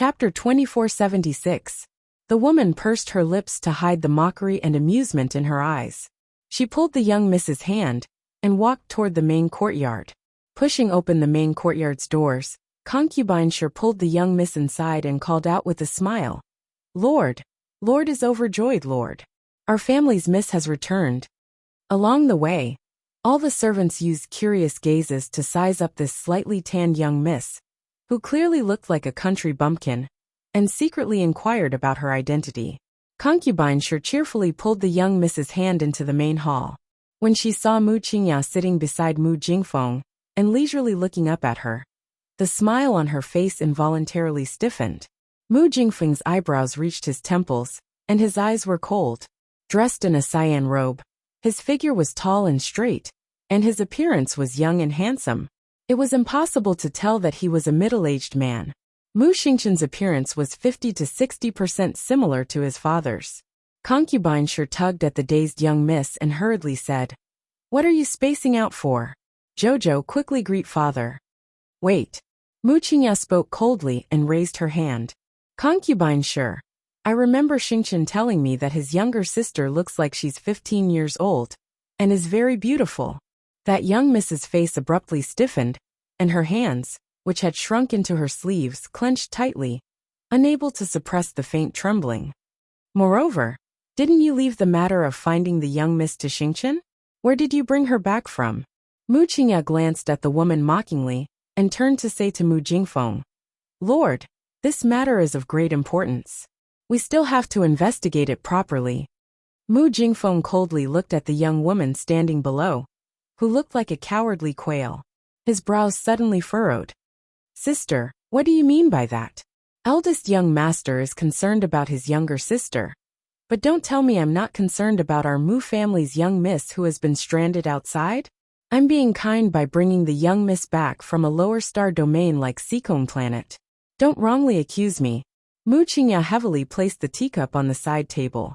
Chapter 2476. The woman pursed her lips to hide the mockery and amusement in her eyes. She pulled the young Miss's hand and walked toward the main courtyard. Pushing open the main courtyard's doors, concubine Sure pulled the young Miss inside and called out with a smile. Lord! Lord is overjoyed, Lord. Our family's Miss has returned. Along the way, all the servants used curious gazes to size up this slightly tanned young Miss, who clearly looked like a country bumpkin, and secretly inquired about her identity. Concubine Sure cheerfully pulled the young Miss's hand into the main hall. When she saw Mu Qingya sitting beside Mu Jingfeng and leisurely looking up at her, the smile on her face involuntarily stiffened. Mu Jingfeng's eyebrows reached his temples, and his eyes were cold. Dressed in a cyan robe, his figure was tall and straight, and his appearance was young and handsome. It was impossible to tell that he was a middle-aged man. Mu Xingqian's appearance was 50 to 60% similar to his father's. Concubine Sure tugged at the dazed young Miss and hurriedly said, What are you spacing out for? Jojo, quickly greet father. Wait. Mu Qingya spoke coldly and raised her hand. Concubine Sure, I remember Xingqian telling me that his younger sister looks like she's 15 years old and is very beautiful. That young Miss's face abruptly stiffened, and her hands, which had shrunk into her sleeves, clenched tightly, unable to suppress the faint trembling. Moreover, didn't you leave the matter of finding the young Miss to Xingqian? Where did you bring her back from? Mu Qingya glanced at the woman mockingly and turned to say to Mu Jingfeng, Lord, this matter is of great importance. We still have to investigate it properly. Mu Jingfeng coldly looked at the young woman standing below, who looked like a cowardly quail. His brows suddenly furrowed. Sister, what do you mean by that? Eldest young master is concerned about his younger sister. But don't tell me I'm not concerned about our Mu family's young Miss who has been stranded outside? I'm being kind by bringing the young Miss back from a lower star domain like Seacone planet. Don't wrongly accuse me. Mu Qingya heavily placed the teacup on the side table.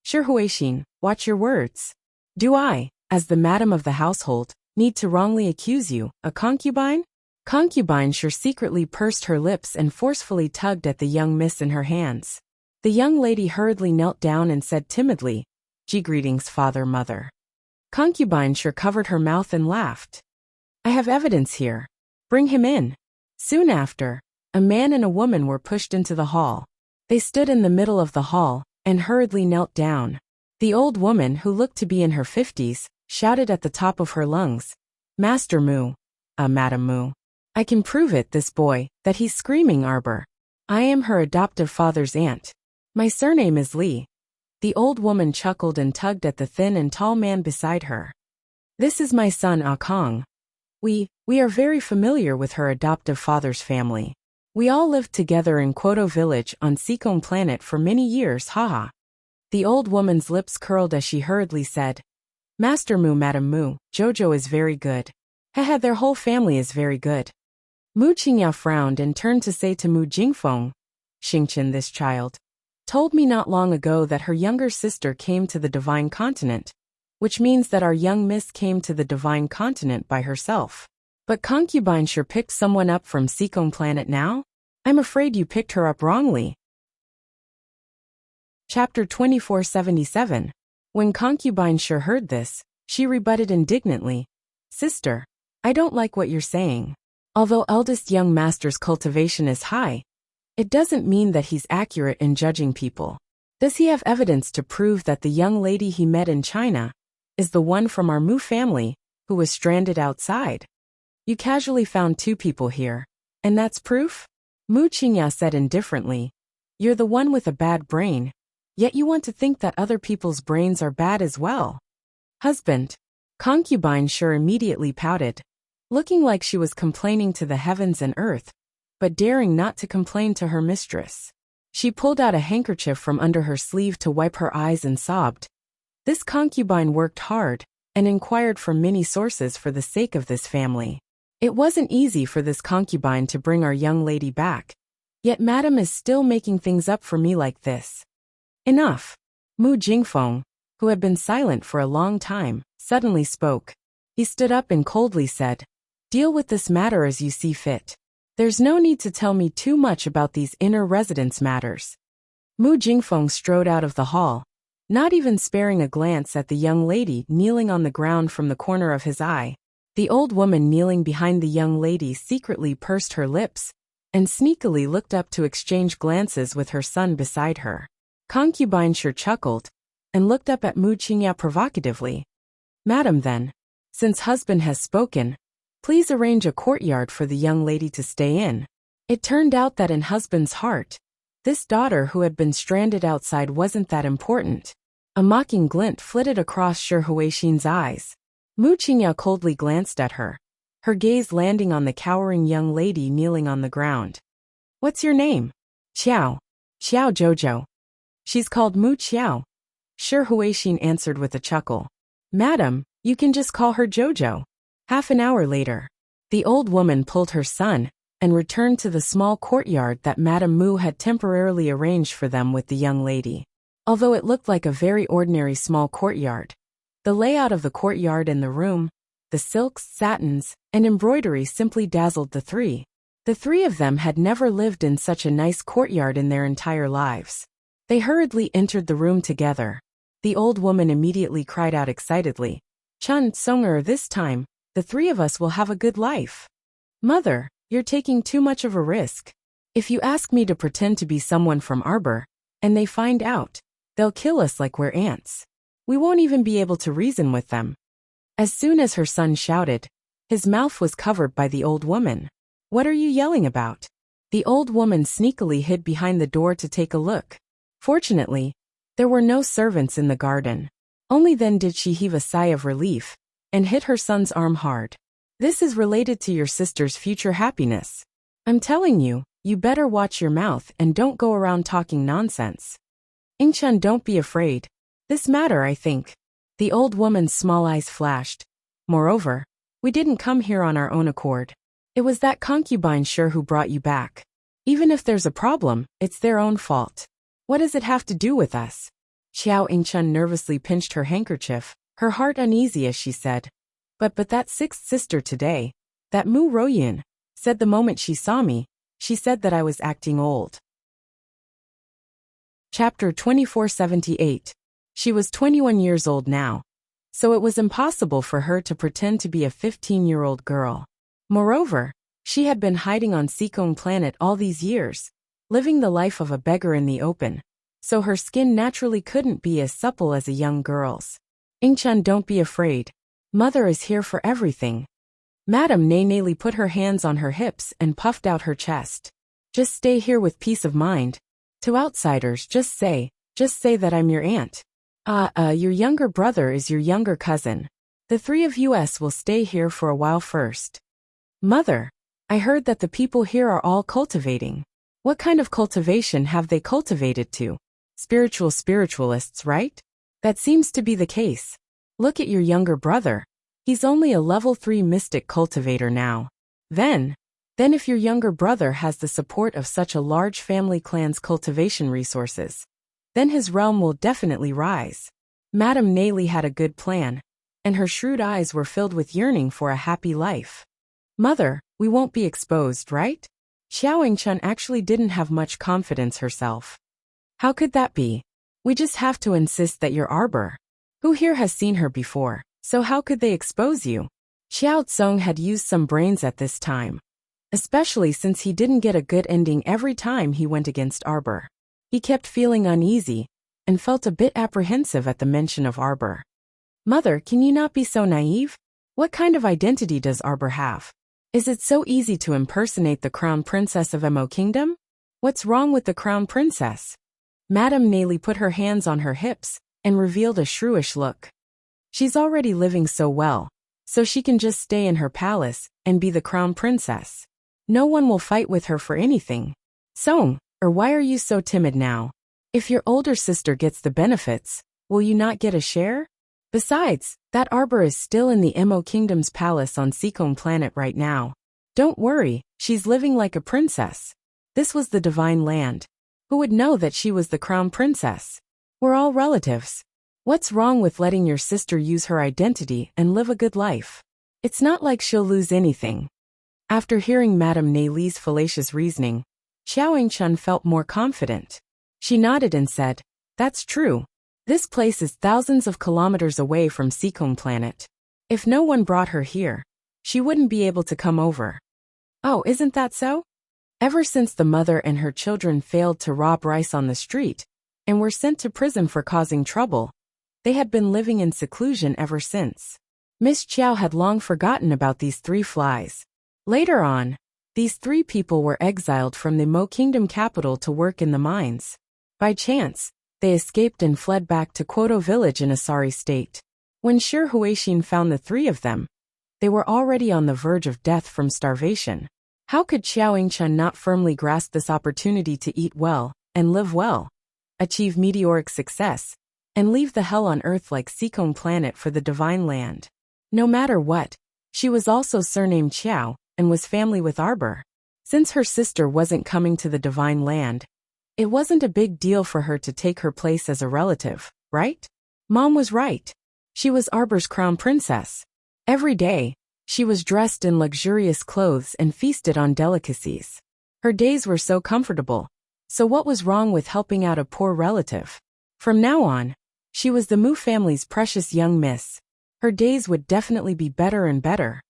Sure Huixin, watch your words. Do I, as the madam of the household, need to wrongly accuse you, a concubine? Concubine Sure secretly pursed her lips and forcefully tugged at the young Miss in her hands. The young lady hurriedly knelt down and said timidly, Greetings, father, mother. Concubine Sure covered her mouth and laughed. I have evidence here. Bring him in. Soon after, a man and a woman were pushed into the hall. They stood in the middle of the hall and hurriedly knelt down. The old woman, who looked to be in her 50s, shouted at the top of her lungs, Master Mu, Madam Mu. I can prove it, this boy, that he's screaming Arbor. I am her adoptive father's aunt. My surname is Li. The old woman chuckled and tugged at the thin and tall man beside her. This is my son Ah Kong. We are very familiar with her adoptive father's family. We all lived together in Quoto village on Seacone planet for many years, haha. The old woman's lips curled as she hurriedly said, Master Mu, Madam Mu, Jojo is very good. Haha, their whole family is very good. Mu Qingya frowned and turned to say to Mu Jingfeng, Xingqian, this child told me not long ago that her younger sister came to the Divine Continent, which means that our young Miss came to the Divine Continent by herself. But concubine Sure picked someone up from Seacone planet now? I'm afraid you picked her up wrongly. Chapter 2477. When concubine Sure heard this, she rebutted indignantly, Sister, I don't like what you're saying. Although eldest young master's cultivation is high, it doesn't mean that he's accurate in judging people. Does he have evidence to prove that the young lady he met in China is the one from our Mu family who was stranded outside? You casually found two people here, and that's proof? Mu Qingya said indifferently, You're the one with a bad brain, yet you want to think that other people's brains are bad as well. Husband. Concubine Sure immediately pouted, looking like she was complaining to the heavens and earth, but daring not to complain to her mistress. She pulled out a handkerchief from under her sleeve to wipe her eyes and sobbed. This concubine worked hard and inquired from many sources for the sake of this family. It wasn't easy for this concubine to bring our young lady back, yet madam is still making things up for me like this. Enough. Mu Jingfeng, who had been silent for a long time, suddenly spoke. He stood up and coldly said, Deal with this matter as you see fit. There's no need to tell me too much about these inner residence matters. Mu Jingfeng strode out of the hall, not even sparing a glance at the young lady kneeling on the ground from the corner of his eye. The old woman kneeling behind the young lady secretly pursed her lips and sneakily looked up to exchange glances with her son beside her. Concubine sure chuckled and looked up at Mu Qingya provocatively. Madam then, since husband has spoken, please arrange a courtyard for the young lady to stay in. It turned out that in husband's heart, this daughter who had been stranded outside wasn't that important. A mocking glint flitted across Shi Huixin's eyes. Mu Qingya coldly glanced at her, her gaze landing on the cowering young lady kneeling on the ground. What's your name? Xiao. Xiao Jojo. She's called Mu Xiao. Shi Huixin answered with a chuckle. Madam, you can just call her Jojo. Half an hour later, the old woman pulled her son and returned to the small courtyard that Madame Mu had temporarily arranged for them with the young lady. Although it looked like a very ordinary small courtyard, the layout of the courtyard and the room, the silks, satins, and embroidery simply dazzled the three. The three of them had never lived in such a nice courtyard in their entire lives. They hurriedly entered the room together. The old woman immediately cried out excitedly, Chun Songer, this time, the three of us will have a good life. Mother, you're taking too much of a risk. If you ask me to pretend to be someone from Arbor, and they find out, they'll kill us like we're ants. We won't even be able to reason with them. As soon as her son shouted, his mouth was covered by the old woman. What are you yelling about? The old woman sneakily hid behind the door to take a look. Fortunately, there were no servants in the garden. Only then did she heave a sigh of relief and hit her son's arm hard. This is related to your sister's future happiness. I'm telling you, you better watch your mouth and don't go around talking nonsense. Ingchun, don't be afraid. This matter, I think. The old woman's small eyes flashed. Moreover, we didn't come here on our own accord. It was that concubine sure who brought you back. Even if there's a problem, it's their own fault. What does it have to do with us? Xiao Ingchun nervously pinched her handkerchief, her heart uneasy as she said. But that sixth sister today, that Mu Royun, said the moment she saw me, she said that I was acting old. Chapter 2478. She was 21 years old now, so it was impossible for her to pretend to be a 15-year-old girl. Moreover, she had been hiding on Sikong planet all these years, living the life of a beggar in the open, so her skin naturally couldn't be as supple as a young girl's. Ingchun, don't be afraid. Mother is here for everything. Madame Neneli put her hands on her hips and puffed out her chest. Just stay here with peace of mind. To outsiders, just say that I'm your aunt. Your younger brother is your younger cousin. The three of us will stay here for a while first. Mother, I heard that the people here are all cultivating. What kind of cultivation have they cultivated to? Spiritualists, right? That seems to be the case. Look at your younger brother. He's only a level 3 mystic cultivator now. Then if your younger brother has the support of such a large family clan's cultivation resources, then his realm will definitely rise. Madame Nelly had a good plan, and her shrewd eyes were filled with yearning for a happy life. Mother, we won't be exposed, right? Xiao Ingchun actually didn't have much confidence herself. How could that be? We just have to insist that you're Arbor. Who here has seen her before, so how could they expose you? Xiao Tsong had used some brains at this time, especially since he didn't get a good ending every time he went against Arbor. He kept feeling uneasy and felt a bit apprehensive at the mention of Arbor. Mother, can you not be so naive? What kind of identity does Arbor have? Is it so easy to impersonate the crown princess of Mo Kingdom? What's wrong with the crown princess? Madame Nelly put her hands on her hips and revealed a shrewish look. She's already living so well, so she can just stay in her palace and be the crown princess. No one will fight with her for anything. Song, or why are you so timid now? If your older sister gets the benefits, will you not get a share? Besides, that Arbor is still in the Mo Kingdom's palace on Sikong planet right now. Don't worry, she's living like a princess. This was the divine land. Who would know that she was the crown princess? We're all relatives. What's wrong with letting your sister use her identity and live a good life? It's not like she'll lose anything. After hearing Madame Neyli's fallacious reasoning, Xiao Yingchun felt more confident. She nodded and said, "That's true. This place is thousands of kilometers away from Seacombe Planet. If no one brought her here, she wouldn't be able to come over." "Oh, isn't that so?" Ever since the mother and her children failed to rob rice on the street and were sent to prison for causing trouble, they had been living in seclusion ever since. Miss Chiao had long forgotten about these 3 flies. Later on, these 3 people were exiled from the Mo Kingdom capital to work in the mines. By chance, they escaped and fled back to Quoto village in a sorry state. When Shi Huixin found the 3 of them, they were already on the verge of death from starvation. How could Xiao Yingchun not firmly grasp this opportunity to eat well and live well, achieve meteoric success, and leave the hell on earth like Seacombe Planet for the divine land? No matter what, she was also surnamed Qiao and was family with Arbor. Since her sister wasn't coming to the divine land, it wasn't a big deal for her to take her place as a relative, right? Mom was right. She was Arbor's crown princess. Every day, she was dressed in luxurious clothes and feasted on delicacies. Her days were so comfortable. So what was wrong with helping out a poor relative? From now on, she was the Mu family's precious young miss. Her days would definitely be better and better.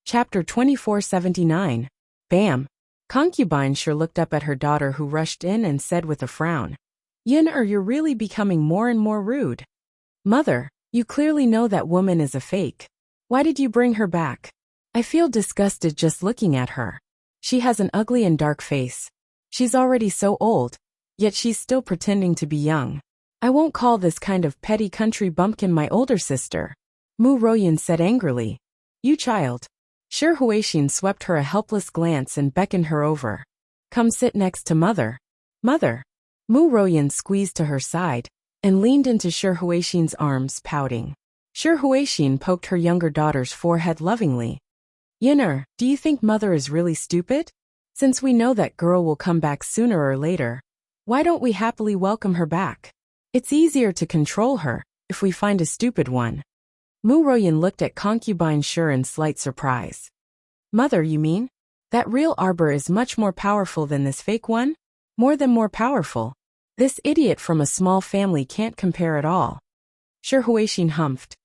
Chapter 2479. Bam! Concubine sure looked up at her daughter, who rushed in and said with a frown, "Yin-er, you're really becoming more and more rude. Mother, you clearly know that woman is a fake. Why did you bring her back? I feel disgusted just looking at her. She has an ugly and dark face. She's already so old, yet she's still pretending to be young. I won't call this kind of petty country bumpkin my older sister," Mu Royan said angrily. "You child." Shi Huixin swept her a helpless glance and beckoned her over. "Come sit next to mother." "Mother." Mu Royan squeezed to her side and leaned into Shi Huixin's arms, pouting. Shi Huixin poked her younger daughter's forehead lovingly. "Yin-er, do you think mother is really stupid? Since we know that girl will come back sooner or later, why don't we happily welcome her back? It's easier to control her if we find a stupid one." Mu Royan looked at concubine Shi in slight surprise. "Mother, you mean? That real Arbor is much more powerful than this fake one? More than more powerful. This idiot from a small family can't compare at all." Shi Huixin humphed.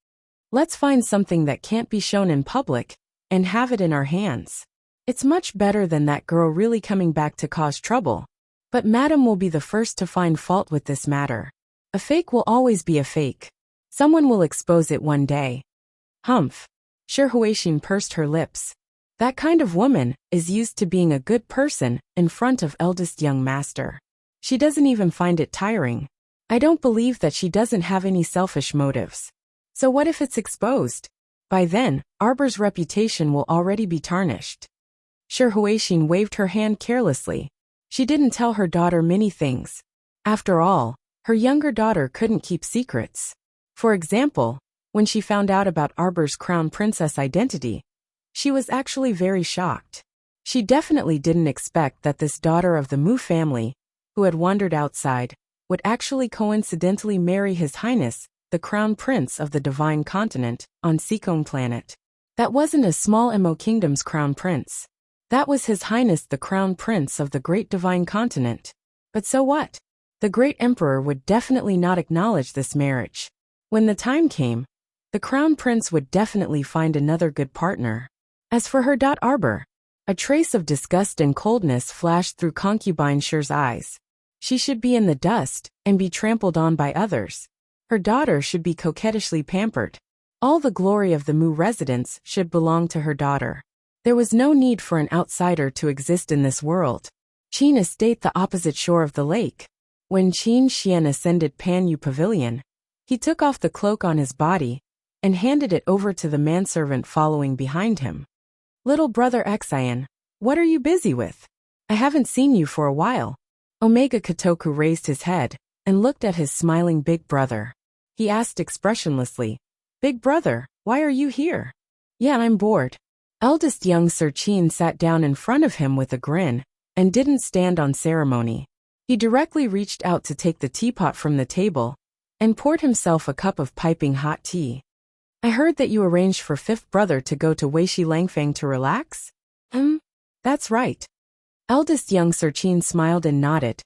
"Let's find something that can't be shown in public and have it in our hands. It's much better than that girl really coming back to cause trouble. But Madam will be the first to find fault with this matter. A fake will always be a fake. Someone will expose it one day." Humph. Shi Huixin pursed her lips. That kind of woman is used to being a good person in front of eldest young master. She doesn't even find it tiring. I don't believe that she doesn't have any selfish motives. So what if it's exposed? By then, Arbor's reputation will already be tarnished. Shi Huixin waved her hand carelessly. She didn't tell her daughter many things. After all, her younger daughter couldn't keep secrets. For example, when she found out about Arbor's crown princess identity, she was actually very shocked. She definitely didn't expect that this daughter of the Mu family, who had wandered outside, would actually coincidentally marry His Highness, the Crown Prince of the Divine Continent, on Seacombe Planet. That wasn't a small Mo Kingdom's Crown Prince. That was His Highness the Crown Prince of the Great Divine Continent. But so what? The Great Emperor would definitely not acknowledge this marriage. When the time came, the Crown Prince would definitely find another good partner. As for her Arbor, a trace of disgust and coldness flashed through concubine Shi's eyes. She should be in the dust and be trampled on by others. Her daughter should be coquettishly pampered. All the glory of the Mu residence should belong to her daughter. There was no need for an outsider to exist in this world. Qin Estate, the opposite shore of the lake. When Qin Xian ascended Panyu Pavilion, he took off the cloak on his body and handed it over to the manservant following behind him. "Little brother Xian, what are you busy with? I haven't seen you for a while." Omega Kotoku raised his head and looked at his smiling big brother. He asked expressionlessly, "Big brother, why are you here?" "Yeah, I'm bored." Eldest young Sir Qin sat down in front of him with a grin and didn't stand on ceremony. He directly reached out to take the teapot from the table and poured himself a cup of piping hot tea. I heard that you arranged for fifth brother to go to Weishi Langfang to relax? That's right. Eldest young Sir Qin smiled and nodded.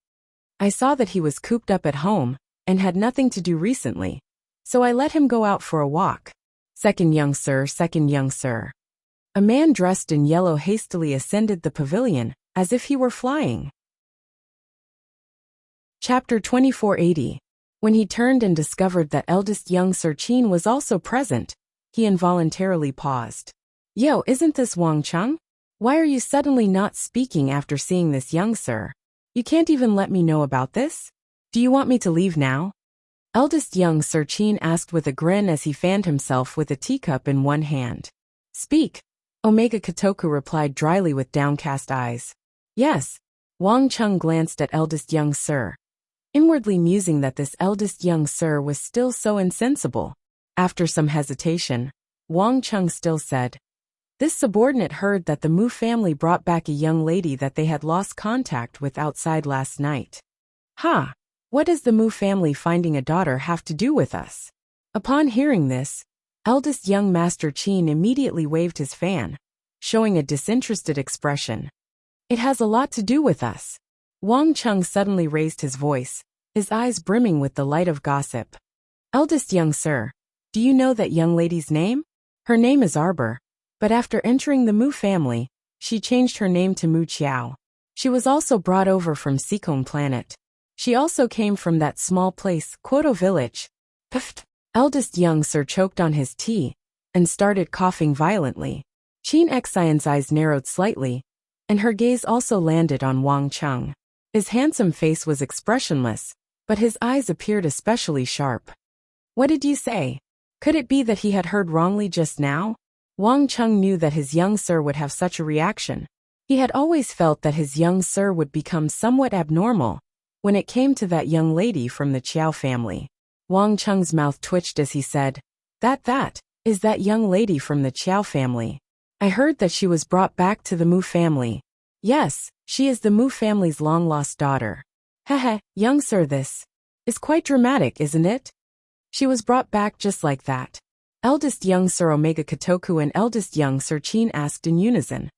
I saw that he was cooped up at home and had nothing to do recently, so I let him go out for a walk. Second young sir, second young sir. A man dressed in yellow hastily ascended the pavilion, as if he were flying. Chapter 2480. When he turned and discovered that eldest young Sir Qin was also present, he involuntarily paused. Yo, isn't this Wang Cheng? Why are you suddenly not speaking after seeing this young sir? You can't even let me know about this? Do you want me to leave now? Eldest young Sir Qin asked with a grin as he fanned himself with a teacup in one hand. Speak. Omega Kotoku replied dryly with downcast eyes. Yes. Wang Cheng glanced at eldest young sir, inwardly musing that this eldest young sir was still so insensible. After some hesitation, Wang Cheng still said, this subordinate heard that the Mu family brought back a young lady that they had lost contact with outside last night. Ha! What does the Mu family finding a daughter have to do with us? Upon hearing this, eldest young Master Qin immediately waved his fan, showing a disinterested expression. It has a lot to do with us. Wang Cheng suddenly raised his voice, his eyes brimming with the light of gossip. Eldest young sir, do you know that young lady's name? Her name is Arbor, but after entering the Mu family, she changed her name to Mu Qiao. She was also brought over from Sikong planet. She also came from that small place, Quoto village. Pfft. Eldest young sir choked on his tea and started coughing violently. Qin Xian's eyes narrowed slightly, and her gaze also landed on Wang Cheng. His handsome face was expressionless, but his eyes appeared especially sharp. What did you say? Could it be that he had heard wrongly just now? Wang Cheng knew that his young sir would have such a reaction. He had always felt that his young sir would become somewhat abnormal when it came to that young lady from the Qiao family. Wang Cheng's mouth twitched as he said, That is that young lady from the Qiao family. I heard that she was brought back to the Mu family. Yes, she is the Mu family's long-lost daughter. Hehe, young sir, this is quite dramatic, isn't it? She was brought back just like that. Eldest young Sir Omega Kotoku and eldest young Sir Qin asked in unison.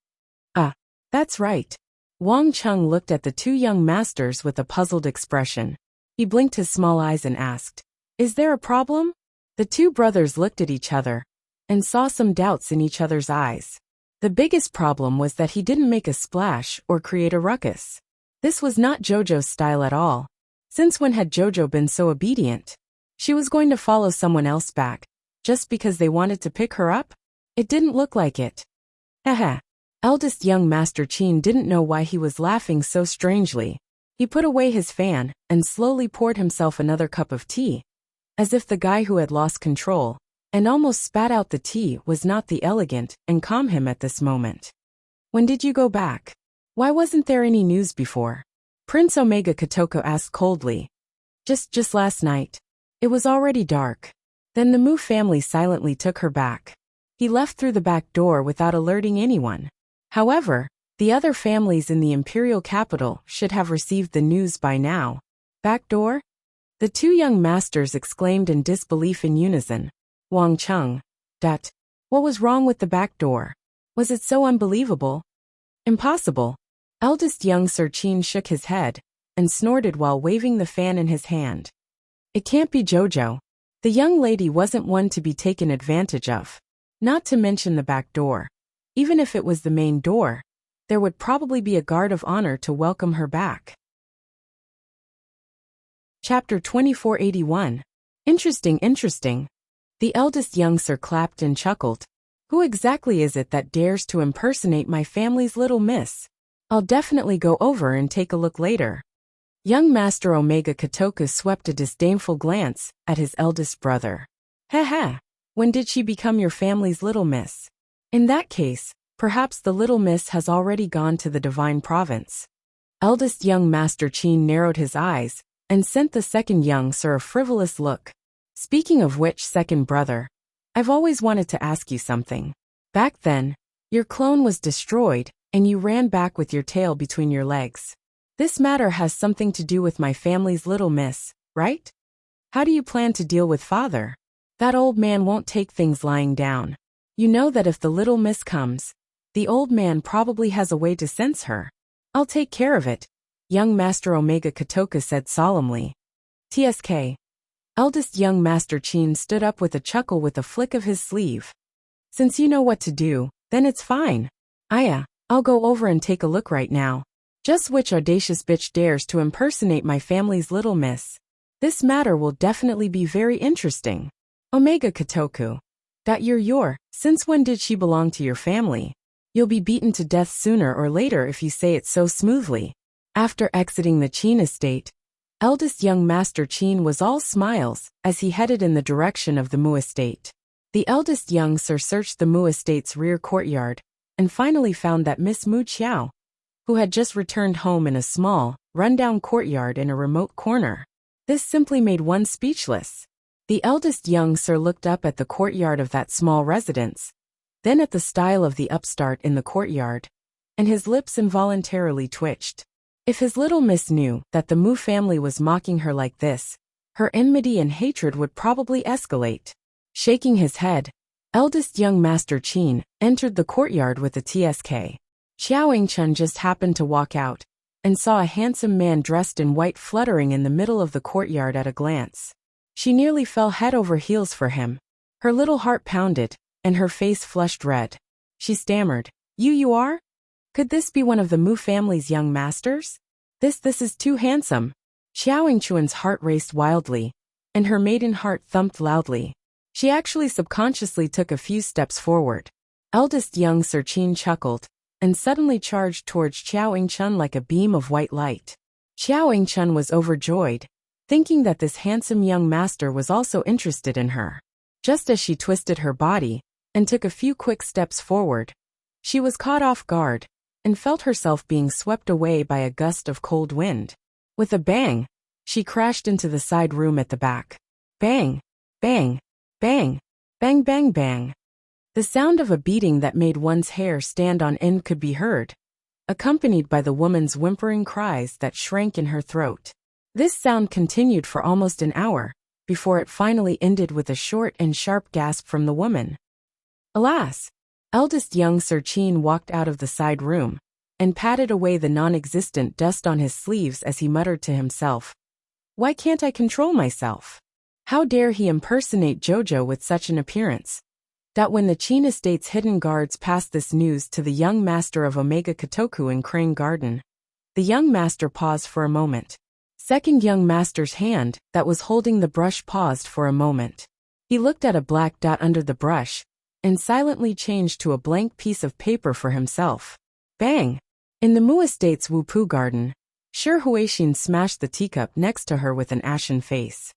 That's right. Wang Cheng looked at the two young masters with a puzzled expression. He blinked his small eyes and asked, Is there a problem? The two brothers looked at each other and saw some doubts in each other's eyes. The biggest problem was that he didn't make a splash or create a ruckus. This was not Jojo's style at all. Since when had Jojo been so obedient? She was going to follow someone else back, just because they wanted to pick her up? It didn't look like it. Haha. Eldest young Master Qin didn't know why he was laughing so strangely. He put away his fan and slowly poured himself another cup of tea, as if the guy who had lost control and almost spat out the tea was not the elegant and calm him at this moment. When did you go back? Why wasn't there any news before? Prince Omega Kotoku asked coldly. Just last night. It was already dark. Then the Mu family silently took her back. He left through the back door without alerting anyone. However, the other families in the imperial capital should have received the news by now. Back door? The two young masters exclaimed in disbelief in unison. Wang Cheng. What was wrong with the back door? Was it so unbelievable? Impossible. Eldest young Sir Qin shook his head and snorted while waving the fan in his hand. It can't be Jojo. The young lady wasn't one to be taken advantage of. Not to mention the back door. Even if it was the main door, there would probably be a guard of honor to welcome her back. Chapter 2481. Interesting. The eldest young sir clapped and chuckled. Who exactly is it that dares to impersonate my family's little miss? I'll definitely go over and take a look later. Young Master Omega Kotoku swept a disdainful glance at his eldest brother. Haha, when did she become your family's little miss? In that case, perhaps the little miss has already gone to the divine province. Eldest young Master Qin narrowed his eyes and sent the second young sir a frivolous look. Speaking of which, second brother, I've always wanted to ask you something. Back then, your clone was destroyed and you ran back with your tail between your legs. This matter has something to do with my family's little miss, right? How do you plan to deal with father? That old man won't take things lying down. You know that if the little miss comes, the old man probably has a way to sense her. I'll take care of it, young Master Omega Kotoka said solemnly. TSK. Eldest young Master Chin stood up with a chuckle with a flick of his sleeve. Since you know what to do, then it's fine. I'll go over and take a look right now. Just which audacious bitch dares to impersonate my family's little miss? This matter will definitely be very interesting. Omega Kotoku. Since when did she belong to your family? You'll be beaten to death sooner or later if you say it so smoothly. After exiting the Chin estate, eldest young Master Chin was all smiles as he headed in the direction of the Mu estate. The eldest young sir searched the Mu estate's rear courtyard and finally found that Miss Mu Qiao, who had just returned home in a small, run-down courtyard in a remote corner. This simply made one speechless. The eldest young sir looked up at the courtyard of that small residence, then at the style of the upstart in the courtyard, and his lips involuntarily twitched. If his little miss knew that the Mu family was mocking her like this, her enmity and hatred would probably escalate. Shaking his head, eldest young Master Chin entered the courtyard with a TSK. Xiaoying-chun just happened to walk out and saw a handsome man dressed in white fluttering in the middle of the courtyard at a glance. She nearly fell head over heels for him. Her little heart pounded, and her face flushed red. She stammered, You are? Could this be one of the Mu family's young masters? This is too handsome. Xiaoying-chun's heart raced wildly, and her maiden heart thumped loudly. She actually subconsciously took a few steps forward. Eldest young Sir Chin chuckled, and suddenly charged towards Xiaoying-chun like a beam of white light. Xiaoying-chun was overjoyed, thinking that this handsome young master was also interested in her. Just as she twisted her body and took a few quick steps forward, she was caught off guard and felt herself being swept away by a gust of cold wind. With a bang, she crashed into the side room at the back. Bang! Bang! Bang! Bang bang bang! The sound of a beating that made one's hair stand on end could be heard, accompanied by the woman's whimpering cries that shrank in her throat. This sound continued for almost an hour, before it finally ended with a short and sharp gasp from the woman. Alas! Eldest young Sir Chin walked out of the side room and patted away the non-existent dust on his sleeves as he muttered to himself, Why can't I control myself? How dare he impersonate Jojo with such an appearance? That when the Chin estate's hidden guards passed this news to the young master of Omega Kotoku in Crane Garden, the young master paused for a moment. Second young master's hand that was holding the brush paused for a moment. He looked at a black dot under the brush and silently changed to a blank piece of paper for himself. Bang! In the Mu estate's Wupu garden, Shi Huixin smashed the teacup next to her with an ashen face.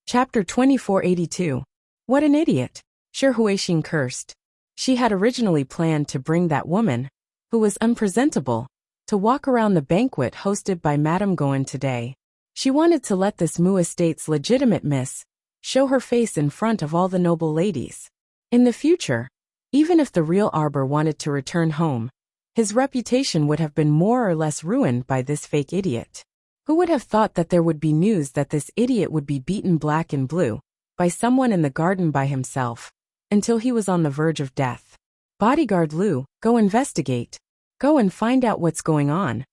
Chapter 2482. What an idiot! Shi Huixin cursed. She had originally planned to bring that woman, who was unpresentable, to walk around the banquet hosted by Madame Goen today. She wanted to let this Mu estate's legitimate miss show her face in front of all the noble ladies. In the future, even if the real Arbor wanted to return home, his reputation would have been more or less ruined by this fake idiot. Who would have thought that there would be news that this idiot would be beaten black and blue by someone in the garden by himself, until he was on the verge of death? Bodyguard Lu, go investigate. Go and find out what's going on.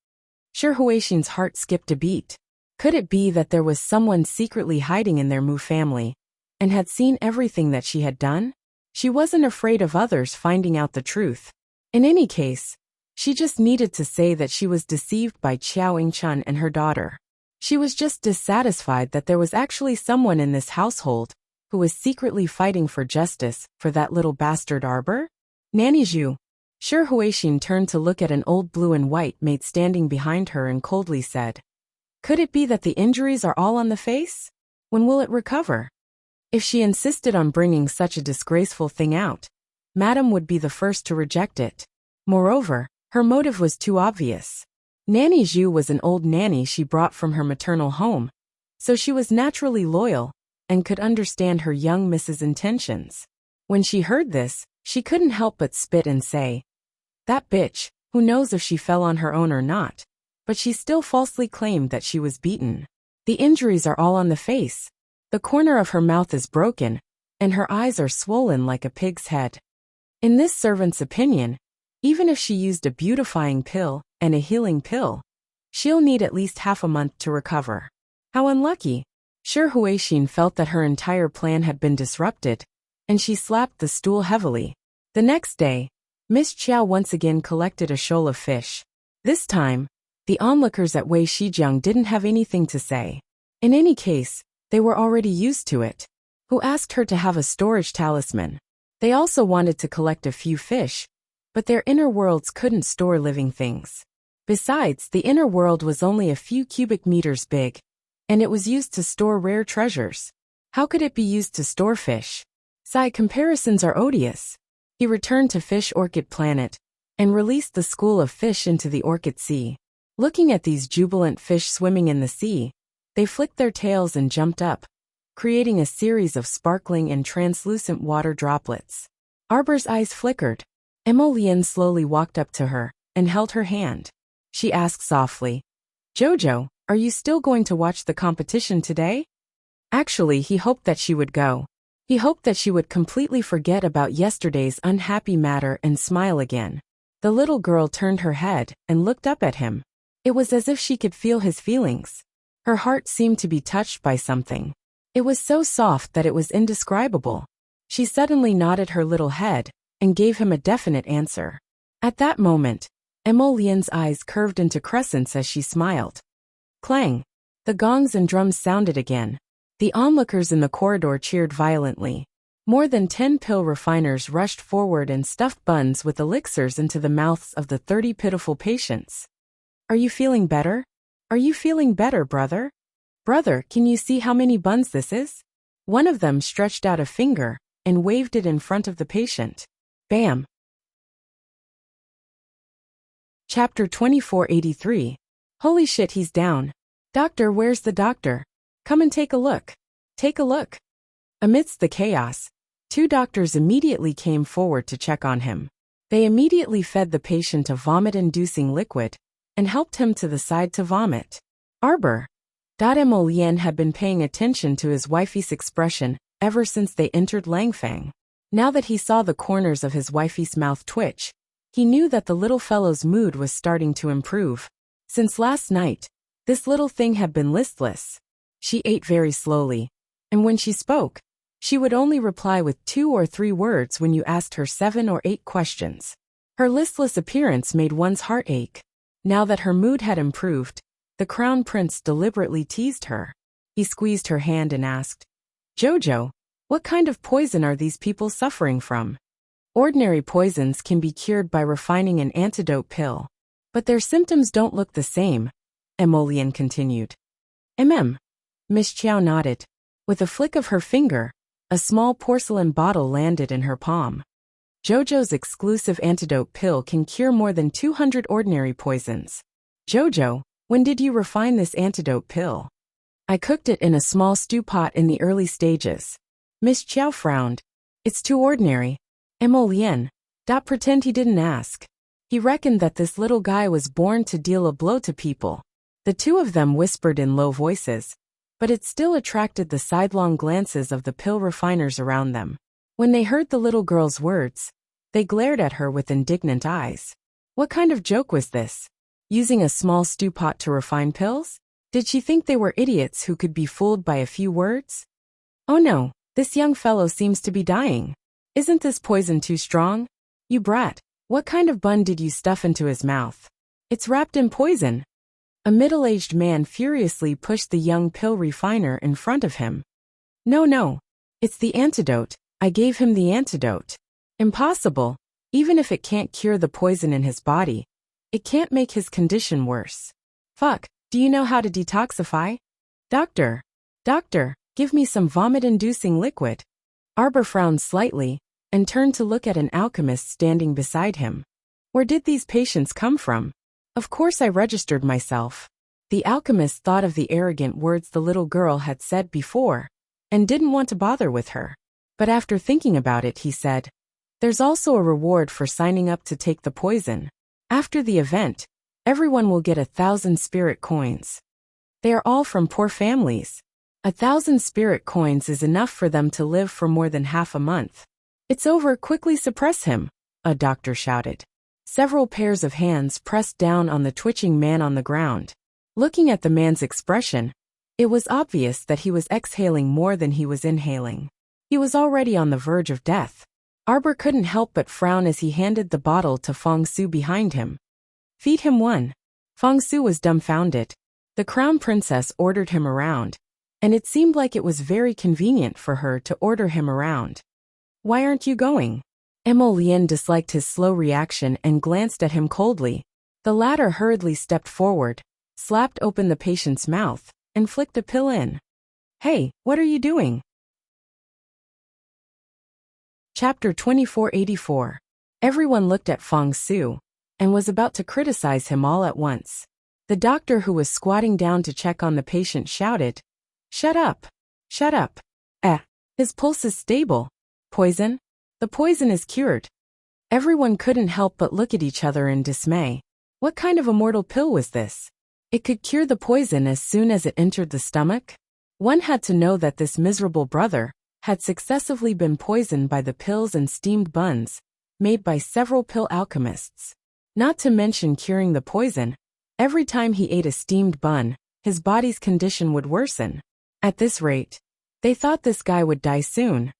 Shi Huixin's heart skipped a beat. Could it be that there was someone secretly hiding in their Mu family, and had seen everything that she had done? She wasn't afraid of others finding out the truth. In any case, she just needed to say that she was deceived by Xiaoying-chun and her daughter. She was just dissatisfied that there was actually someone in this household who was secretly fighting for justice for that little bastard Arbor. Nanny Zhu. Shi Huixin turned to look at an old blue and white maid standing behind her and coldly said, Could it be that the injuries are all on the face? When will it recover? If she insisted on bringing such a disgraceful thing out, Madame would be the first to reject it. Moreover, her motive was too obvious. Nanny Zhu was an old nanny she brought from her maternal home, so she was naturally loyal and could understand her young miss's intentions. When she heard this, she couldn't help but spit and say, That bitch, who knows if she fell on her own or not? But she still falsely claimed that she was beaten. The injuries are all on the face. The corner of her mouth is broken, and her eyes are swollen like a pig's head. In this servant's opinion, even if she used a beautifying pill and a healing pill, she'll need at least half a month to recover. How unlucky! Sure, Huixin felt that her entire plan had been disrupted, and she slapped the stool heavily. The next day, Miss Chiao once again collected a shoal of fish. This time, the onlookers at Wei Shijiang didn't have anything to say. In any case, they were already used to it. Who asked her to have a storage talisman? They also wanted to collect a few fish, but their inner worlds couldn't store living things. Besides, the inner world was only a few cubic meters big, and it was used to store rare treasures. How could it be used to store fish? Sigh, comparisons are odious. He returned to Fish Orchid Planet and released the school of fish into the Orchid Sea. Looking at these jubilant fish swimming in the sea, they flicked their tails and jumped up, creating a series of sparkling and translucent water droplets. Arbor's eyes flickered. Emolien slowly walked up to her and held her hand. She asked softly, "Jojo, are you still going to watch the competition today?" Actually, he hoped that she would go. He hoped that she would completely forget about yesterday's unhappy matter and smile again. The little girl turned her head and looked up at him. It was as if she could feel his feelings. Her heart seemed to be touched by something. It was so soft that it was indescribable. She suddenly nodded her little head and gave him a definite answer. At that moment, Emolien's eyes curved into crescents as she smiled. Clang! The gongs and drums sounded again. The onlookers in the corridor cheered violently. More than 10 pill refiners rushed forward and stuffed buns with elixirs into the mouths of the 30 pitiful patients. "Are you feeling better? Are you feeling better, brother? Brother, can you see how many buns this is?" One of them stretched out a finger and waved it in front of the patient. Bam! Chapter 2483. Holy shit, he's down. Doctor, where's the doctor? Come and take a look. Take a look. Amidst the chaos, 2 doctors immediately came forward to check on him. They immediately fed the patient a vomit-inducing liquid and helped him to the side to vomit. Arbor. Emolien had been paying attention to his wifey's expression ever since they entered Langfang. Now that he saw the corners of his wifey's mouth twitch, he knew that the little fellow's mood was starting to improve. Since last night, this little thing had been listless. She ate very slowly, and when she spoke, she would only reply with 2 or 3 words when you asked her 7 or 8 questions. Her listless appearance made one's heart ache. Now that her mood had improved, the crown prince deliberately teased her. He squeezed her hand and asked, "Jojo, what kind of poison are these people suffering from?" Ordinary poisons can be cured by refining an antidote pill, but their symptoms don't look the same, Emolien continued. Miss Chiao nodded. With a flick of her finger, a small porcelain bottle landed in her palm. Jojo's exclusive antidote pill can cure more than 200 ordinary poisons. Jojo, when did you refine this antidote pill? I cooked it in a small stew pot in the early stages. Miss Chiao frowned. It's too ordinary. Emolien, pretend he didn't ask. He reckoned that this little guy was born to deal a blow to people. The 2 of them whispered in low voices, but it still attracted the sidelong glances of the pill refiners around them. When they heard the little girl's words, they glared at her with indignant eyes. What kind of joke was this? Using a small stew pot to refine pills? Did she think they were idiots who could be fooled by a few words? Oh no, this young fellow seems to be dying. Isn't this poison too strong? You brat, what kind of bun did you stuff into his mouth? It's wrapped in poison. A middle-aged man furiously pushed the young pill refiner in front of him. No, it's the antidote. I gave him the antidote. Impossible. Even if it can't cure the poison in his body, it can't make his condition worse. Fuck, do you know how to detoxify? Doctor, give me some vomit-inducing liquid. Arbor frowned slightly and turned to look at an alchemist standing beside him. Where did these patients come from? Of course I registered myself. The alchemist thought of the arrogant words the little girl had said before and didn't want to bother with her. But after thinking about it, he said, "There's also a reward for signing up to take the poison. After the event, everyone will get 1,000 spirit coins. They are all from poor families. 1,000 spirit coins is enough for them to live for more than half a month. It's over, quickly suppress him, a doctor shouted. Several pairs of hands pressed down on the twitching man on the ground. Looking at the man's expression, it was obvious that he was exhaling more than he was inhaling. He was already on the verge of death. Arbor couldn't help but frown as he handed the bottle to Fong Su behind him. Feed him one. Fong Su was dumbfounded. The crown princess ordered him around, and it seemed like it was very convenient for her to order him around. Why aren't you going? Emo Lien disliked his slow reaction and glanced at him coldly. The latter hurriedly stepped forward, slapped open the patient's mouth, and flicked a pill in. Hey, what are you doing? Chapter 2484. Everyone looked at Fong Su and was about to criticize him all at once. The doctor who was squatting down to check on the patient shouted, "Shut up! Shut up! His pulse is stable. Poison? The poison is cured." Everyone couldn't help but look at each other in dismay. What kind of a mortal pill was this? It could cure the poison as soon as it entered the stomach? One had to know that this miserable brother had successively been poisoned by the pills and steamed buns made by several pill alchemists. Not to mention curing the poison, every time he ate a steamed bun, his body's condition would worsen. At this rate, they thought this guy would die soon.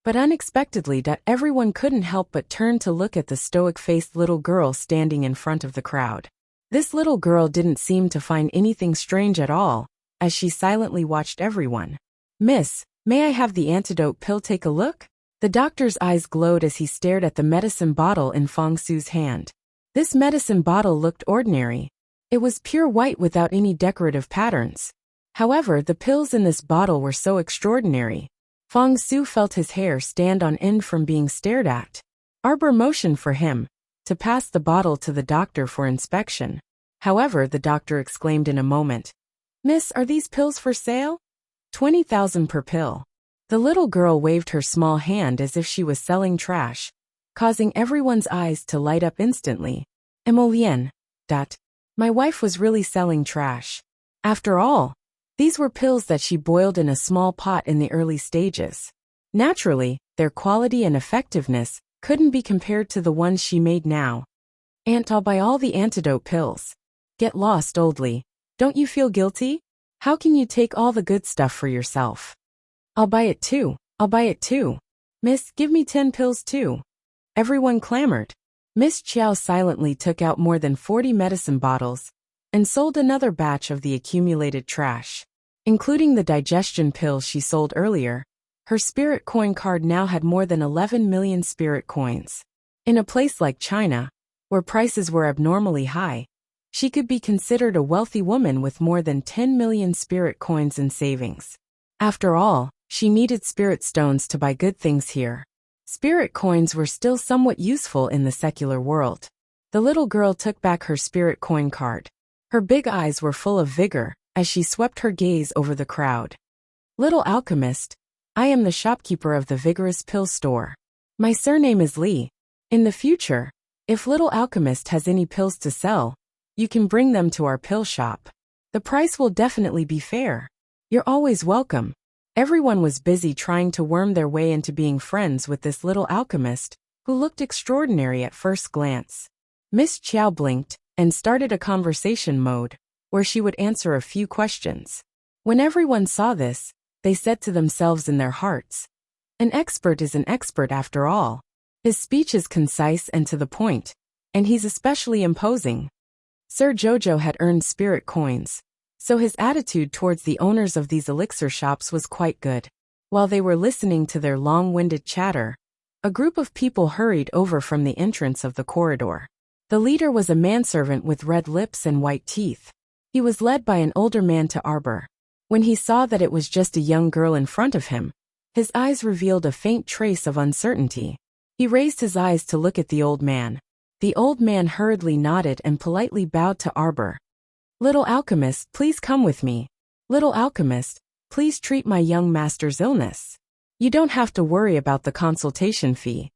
But unexpectedly, everyone couldn't help but turn to look at the stoic-faced little girl standing in front of the crowd. This little girl didn't seem to find anything strange at all, as she silently watched everyone. "Miss, may I have the antidote pill? Take a look?" The doctor's eyes glowed as he stared at the medicine bottle in Fong Su's hand. This medicine bottle looked ordinary. It was pure white without any decorative patterns. However, the pills in this bottle were so extraordinary. Fong Su felt his hair stand on end from being stared at. Arbor motioned for him to pass the bottle to the doctor for inspection. However, the doctor exclaimed in a moment, "Miss, are these pills for sale? 20,000 per pill." The little girl waved her small hand as if she was selling trash, causing everyone's eyes to light up instantly. "Emolien. My wife was really selling trash. After all, these were pills that she boiled in a small pot in the early stages. Naturally, their quality and effectiveness couldn't be compared to the ones she made now. Aunt, I'll buy all the antidote pills. Get lost, oldly. Don't you feel guilty? How can you take all the good stuff for yourself?" "I'll buy it too. I'll buy it too. Miss, give me 10 pills too." Everyone clamored. Miss Chiao silently took out more than 40 medicine bottles and sold another batch of the accumulated trash. Including the digestion pills she sold earlier, her spirit coin card now had more than 11 million spirit coins. In a place like China, where prices were abnormally high, she could be considered a wealthy woman with more than 10 million spirit coins in savings. After all, she needed spirit stones to buy good things here. Spirit coins were still somewhat useful in the secular world. The little girl took back her spirit coin card. Her big eyes were full of vigor as she swept her gaze over the crowd. "Little alchemist, I am the shopkeeper of the Vigorous Pill Store. My surname is Li. In the future, if Little Alchemist has any pills to sell, you can bring them to our pill shop. The price will definitely be fair. You're always welcome." Everyone was busy trying to worm their way into being friends with this little alchemist, who looked extraordinary at first glance. Miss Chiao blinked and started a conversation mode, where she would answer a few questions. When everyone saw this, they said to themselves in their hearts, "An expert is an expert after all. His speech is concise and to the point, and he's especially imposing." Sir Jojo had earned spirit coins, so his attitude towards the owners of these elixir shops was quite good. While they were listening to their long-winded chatter, a group of people hurried over from the entrance of the corridor. The leader was a manservant with red lips and white teeth. He was led by an older man to Arbor. When he saw that it was just a young girl in front of him, his eyes revealed a faint trace of uncertainty. He raised his eyes to look at the old man. The old man hurriedly nodded and politely bowed to Arbor. "Little alchemist, please come with me. Little alchemist, please treat my young master's illness. You don't have to worry about the consultation fee."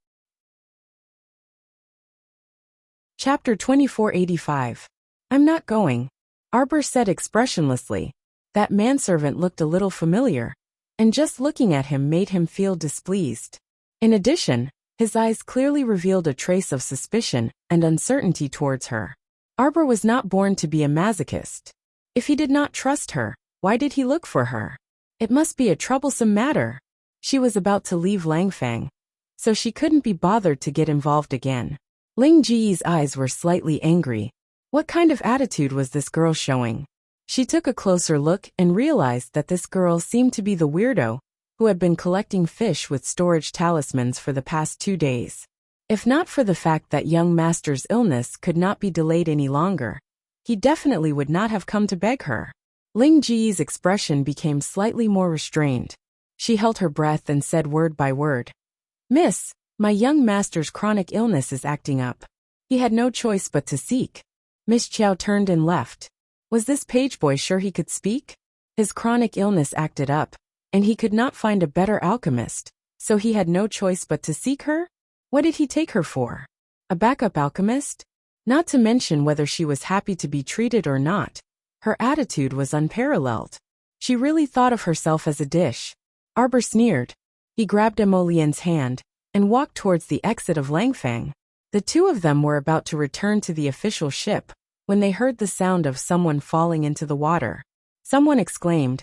Chapter 2485. "I'm not going," Arbor said expressionlessly. That manservant looked a little familiar, and just looking at him made him feel displeased. In addition, his eyes clearly revealed a trace of suspicion and uncertainty towards her. Arbor was not born to be a masochist. If he did not trust her, why did he look for her? It must be a troublesome matter. She was about to leave Langfang, so she couldn't be bothered to get involved again. Ling Ji's eyes were slightly angry. What kind of attitude was this girl showing? She took a closer look and realized that this girl seemed to be the weirdo who had been collecting fish with storage talismans for the past 2 days. If not for the fact that young master's illness could not be delayed any longer, he definitely would not have come to beg her. Ling Ji's expression became slightly more restrained. She held her breath and said word by word, "Miss, my young master's chronic illness is acting up. He had no choice but to seek." Miss Chow turned and left. Was this pageboy sure he could speak? His chronic illness acted up, and he could not find a better alchemist, so he had no choice but to seek her? What did he take her for? A backup alchemist? Not to mention whether she was happy to be treated or not. Her attitude was unparalleled. She really thought of herself as a dish. Arbor sneered. He grabbed Emolien's hand and walked towards the exit of Langfang. The two of them were about to return to the official ship when they heard the sound of someone falling into the water. Someone exclaimed,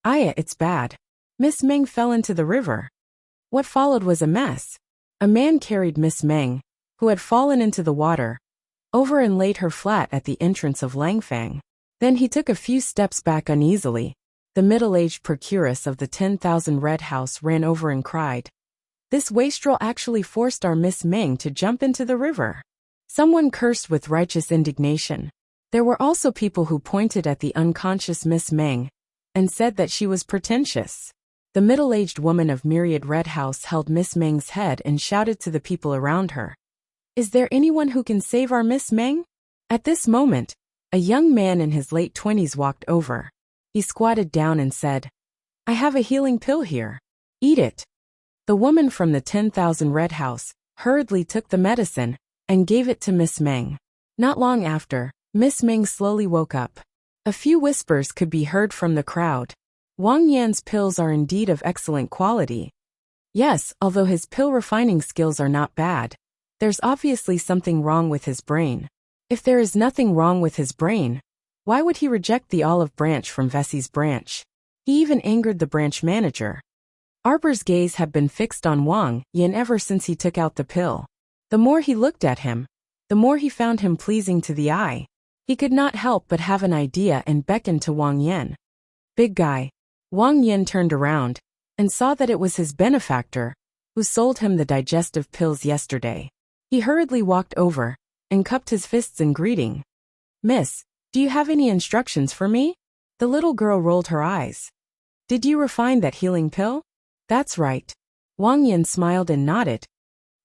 "Aya, it's bad. Miss Meng fell into the river." What followed was a mess. A man carried Miss Meng, who had fallen into the water, over and laid her flat at the entrance of Langfang. Then he took a few steps back uneasily. The middle-aged procuress of the 10,000 Red House ran over and cried, "This wastrel actually forced our Miss Meng to jump into the river." Someone cursed with righteous indignation. There were also people who pointed at the unconscious Miss Meng and said that she was pretentious. The middle-aged woman of Myriad Red House held Miss Meng's head and shouted to the people around her, "Is there anyone who can save our Miss Meng?" At this moment, a young man in his late 20s walked over. He squatted down and said, "I have a healing pill here. Eat it." The woman from the 10,000 Red House hurriedly took the medicine and gave it to Miss Meng. Not long after, Miss Meng slowly woke up. A few whispers could be heard from the crowd. Wang Yan's pills are indeed of excellent quality. Yes, although his pill refining skills are not bad, there's obviously something wrong with his brain. If there is nothing wrong with his brain, why would he reject the olive branch from Vessi's branch? He even angered the branch manager. Arbor's gaze had been fixed on Wang Yan ever since he took out the pill. The more he looked at him, the more he found him pleasing to the eye. He could not help but have an idea and beckoned to Wang Yan. "Big guy." Wang Yan turned around and saw that it was his benefactor who sold him the digestive pills yesterday. He hurriedly walked over and cupped his fists in greeting. "Miss, do you have any instructions for me?" The little girl rolled her eyes. "Did you refine that healing pill?" "That's right." Wang Yan smiled and nodded.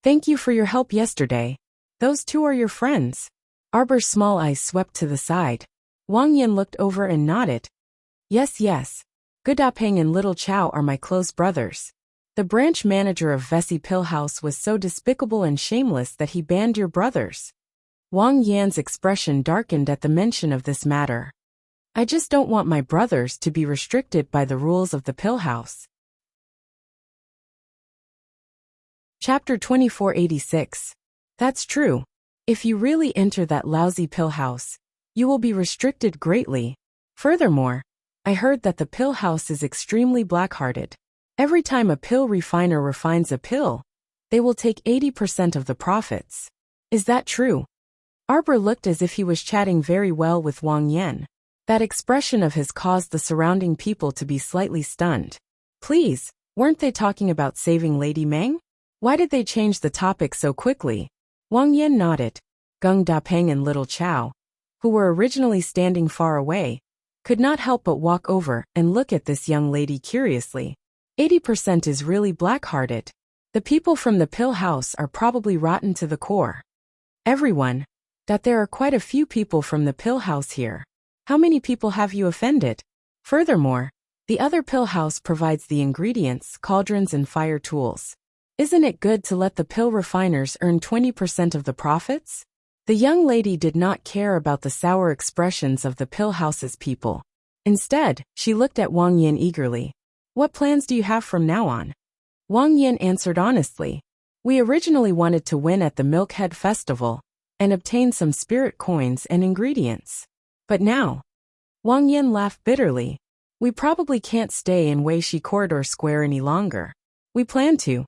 "Thank you for your help yesterday. Those two are your friends." Arbor's small eyes swept to the side. Wang Yan looked over and nodded. "Yes, yes. Gudapeng and Little Chow are my close brothers. The branch manager of Vessi Pill House was so despicable and shameless that he banned your brothers." Wang Yan's expression darkened at the mention of this matter. "I just don't want my brothers to be restricted by the rules of the Pill House." Chapter 2486. That's true. If you really enter that lousy pill house, you will be restricted greatly. Furthermore, I heard that the pill house is extremely black-hearted. Every time a pill refiner refines a pill, they will take 80% of the profits. Is that true? Arbor looked as if he was chatting very well with Wang Yan. That expression of his caused the surrounding people to be slightly stunned. Please, weren't they talking about saving Lady Meng? Why did they change the topic so quickly? Wang Yan nodded. Gung Dapeng and Little Chow, who were originally standing far away, could not help but walk over and look at this young lady curiously. 80% is really black-hearted. The people from the pill house are probably rotten to the core. Everyone, that there are quite a few people from the pill house here. How many people have you offended? Furthermore, the other pill house provides the ingredients, cauldrons and fire tools. Isn't it good to let the pill refiners earn 20% of the profits? The young lady did not care about the sour expressions of the pill house's people. Instead, she looked at Wang Yan eagerly. What plans do you have from now on? Wang Yan answered honestly. We originally wanted to win at the Milkhead Festival and obtain some spirit coins and ingredients. But now, Wang Yan laughed bitterly. We probably can't stay in Weishi Corridor Square any longer. We plan to.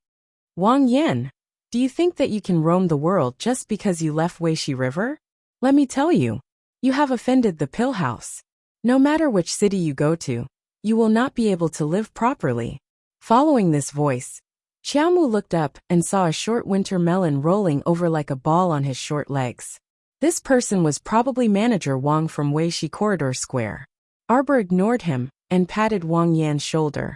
Wang Yan, do you think that you can roam the world just because you left Weishi River? Let me tell you, you have offended the Pill House. No matter which city you go to, you will not be able to live properly. Following this voice, Xiaomu looked up and saw a short winter melon rolling over like a ball on his short legs. This person was probably Manager Wang from Weishi Corridor Square. Arbor ignored him and patted Wang Yan's shoulder.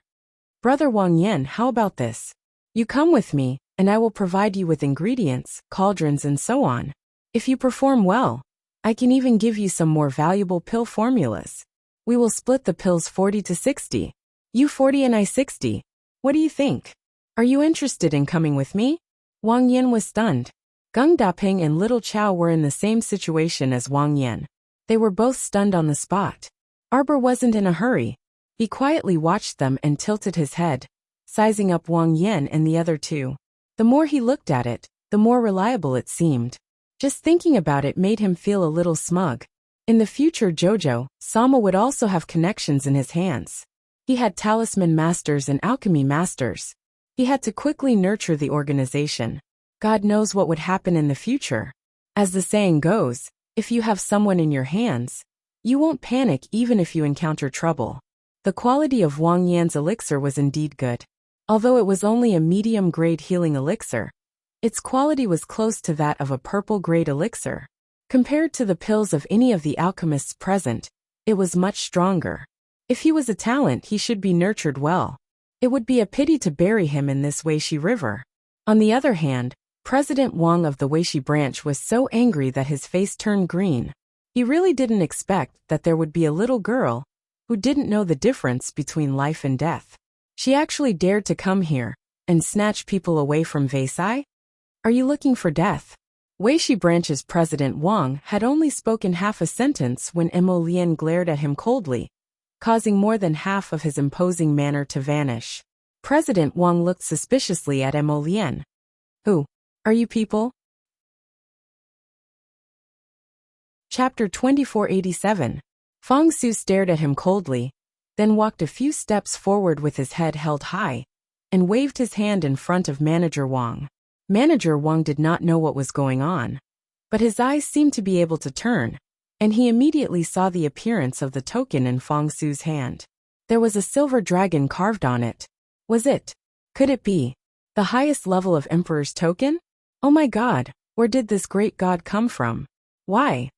Brother Wang Yan, how about this? You come with me, and I will provide you with ingredients, cauldrons and so on. If you perform well, I can even give you some more valuable pill formulas. We will split the pills 40 to 60. You 40 and I 60. What do you think? Are you interested in coming with me? Wang Yan was stunned. Geng Daping and Little Chow were in the same situation as Wang Yan. They were both stunned on the spot. Arbor wasn't in a hurry. He quietly watched them and tilted his head, sizing up Wang Yan and the other two. The more he looked at it, the more reliable it seemed. Just thinking about it made him feel a little smug. In the future Jojo, Sama would also have connections in his hands. He had talisman masters and alchemy masters. He had to quickly nurture the organization. God knows what would happen in the future. As the saying goes, if you have someone in your hands, you won't panic even if you encounter trouble. The quality of Wang Yan's elixir was indeed good. Although it was only a medium-grade healing elixir, its quality was close to that of a purple-grade elixir. Compared to the pills of any of the alchemists present, it was much stronger. If he was a talent, he should be nurtured well. It would be a pity to bury him in this Weishi River. On the other hand, President Wang of the Weishi branch was so angry that his face turned green. He really didn't expect that there would be a little girl who didn't know the difference between life and death. She actually dared to come here and snatch people away from Versailles? Are you looking for death? Weishi branch's President Wang had only spoken half a sentence when Emolien glared at him coldly, causing more than half of his imposing manner to vanish. President Wang looked suspiciously at Emolien. Who are you people? Chapter 2487. Fang Su stared at him coldly, then walked a few steps forward with his head held high, and waved his hand in front of Manager Wang. Manager Wang did not know what was going on, but his eyes seemed to be able to turn, and he immediately saw the appearance of the token in Fang Su's hand. There was a silver dragon carved on it. Was it? Could it be the highest level of Emperor's token? Oh my god, where did this great god come from? Why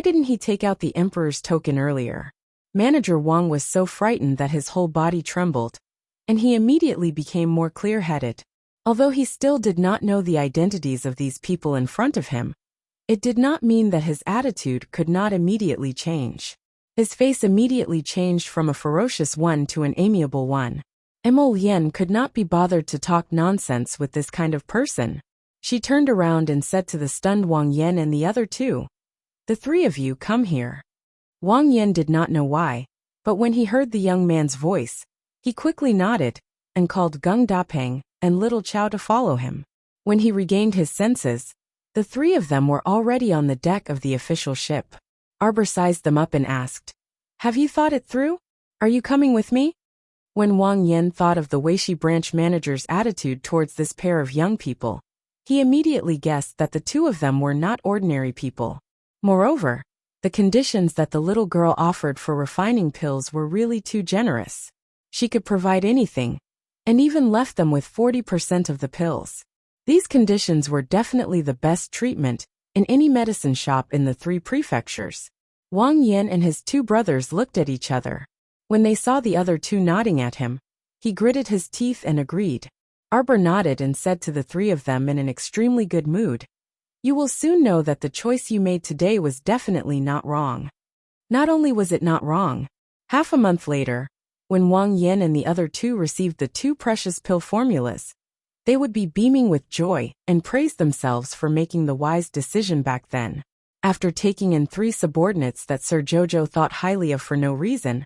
didn't he take out the Emperor's token earlier? Manager Wang was so frightened that his whole body trembled, and he immediately became more clear-headed. Although he still did not know the identities of these people in front of him, it did not mean that his attitude could not immediately change. His face immediately changed from a ferocious one to an amiable one. Emolien could not be bothered to talk nonsense with this kind of person. She turned around and said to the stunned Wang Yan and the other two, "The three of you come here." Wang Yan did not know why, but when he heard the young man's voice, he quickly nodded and called Geng Daping and Little Chow to follow him. When he regained his senses, the three of them were already on the deck of the official ship. Arbor sized them up and asked, "Have you thought it through? Are you coming with me?" When Wang Yan thought of the Weishi branch manager's attitude towards this pair of young people, he immediately guessed that the two of them were not ordinary people. Moreover, the conditions that the little girl offered for refining pills were really too generous. She could provide anything, and even left them with 40% of the pills. These conditions were definitely the best treatment in any medicine shop in the 3 prefectures. Wang Yan and his 2 brothers looked at each other. When they saw the other 2 nodding at him, he gritted his teeth and agreed. Arbor nodded and said to the 3 of them in an extremely good mood, "You will soon know that the choice you made today was definitely not wrong." Not only was it not wrong, half a month later, when Wang Yan and the other 2 received the 2 precious pill formulas, they would be beaming with joy and praise themselves for making the wise decision back then. After taking in 3 subordinates that Sir Jojo thought highly of for no reason,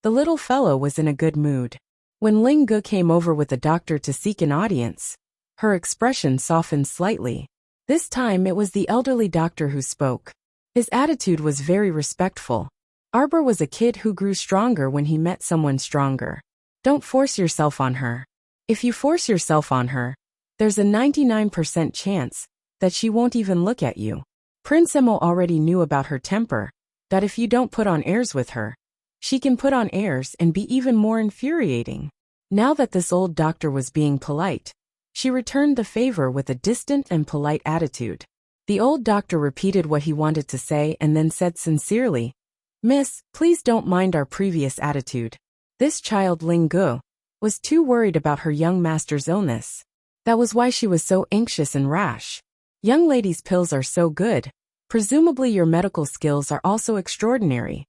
The little fellow was in a good mood. When Ling Ge came over with the doctor to seek an audience, her expression softened slightly. This time it was the elderly doctor who spoke. His attitude was very respectful. Arbor was a kid who grew stronger when he met someone stronger. Don't force yourself on her. If you force yourself on her, there's a 99% chance that she won't even look at you. Prince Emo already knew about her temper, that if you don't put on airs with her, she can put on airs and be even more infuriating. Now that this old doctor was being polite, she returned the favor with a distant and polite attitude. The old doctor repeated what he wanted to say and then said sincerely, "Miss, please don't mind our previous attitude." This child Ling Ge was too worried about her young master's illness. That was why she was so anxious and rash. Young ladies' pills are so good. Presumably your medical skills are also extraordinary.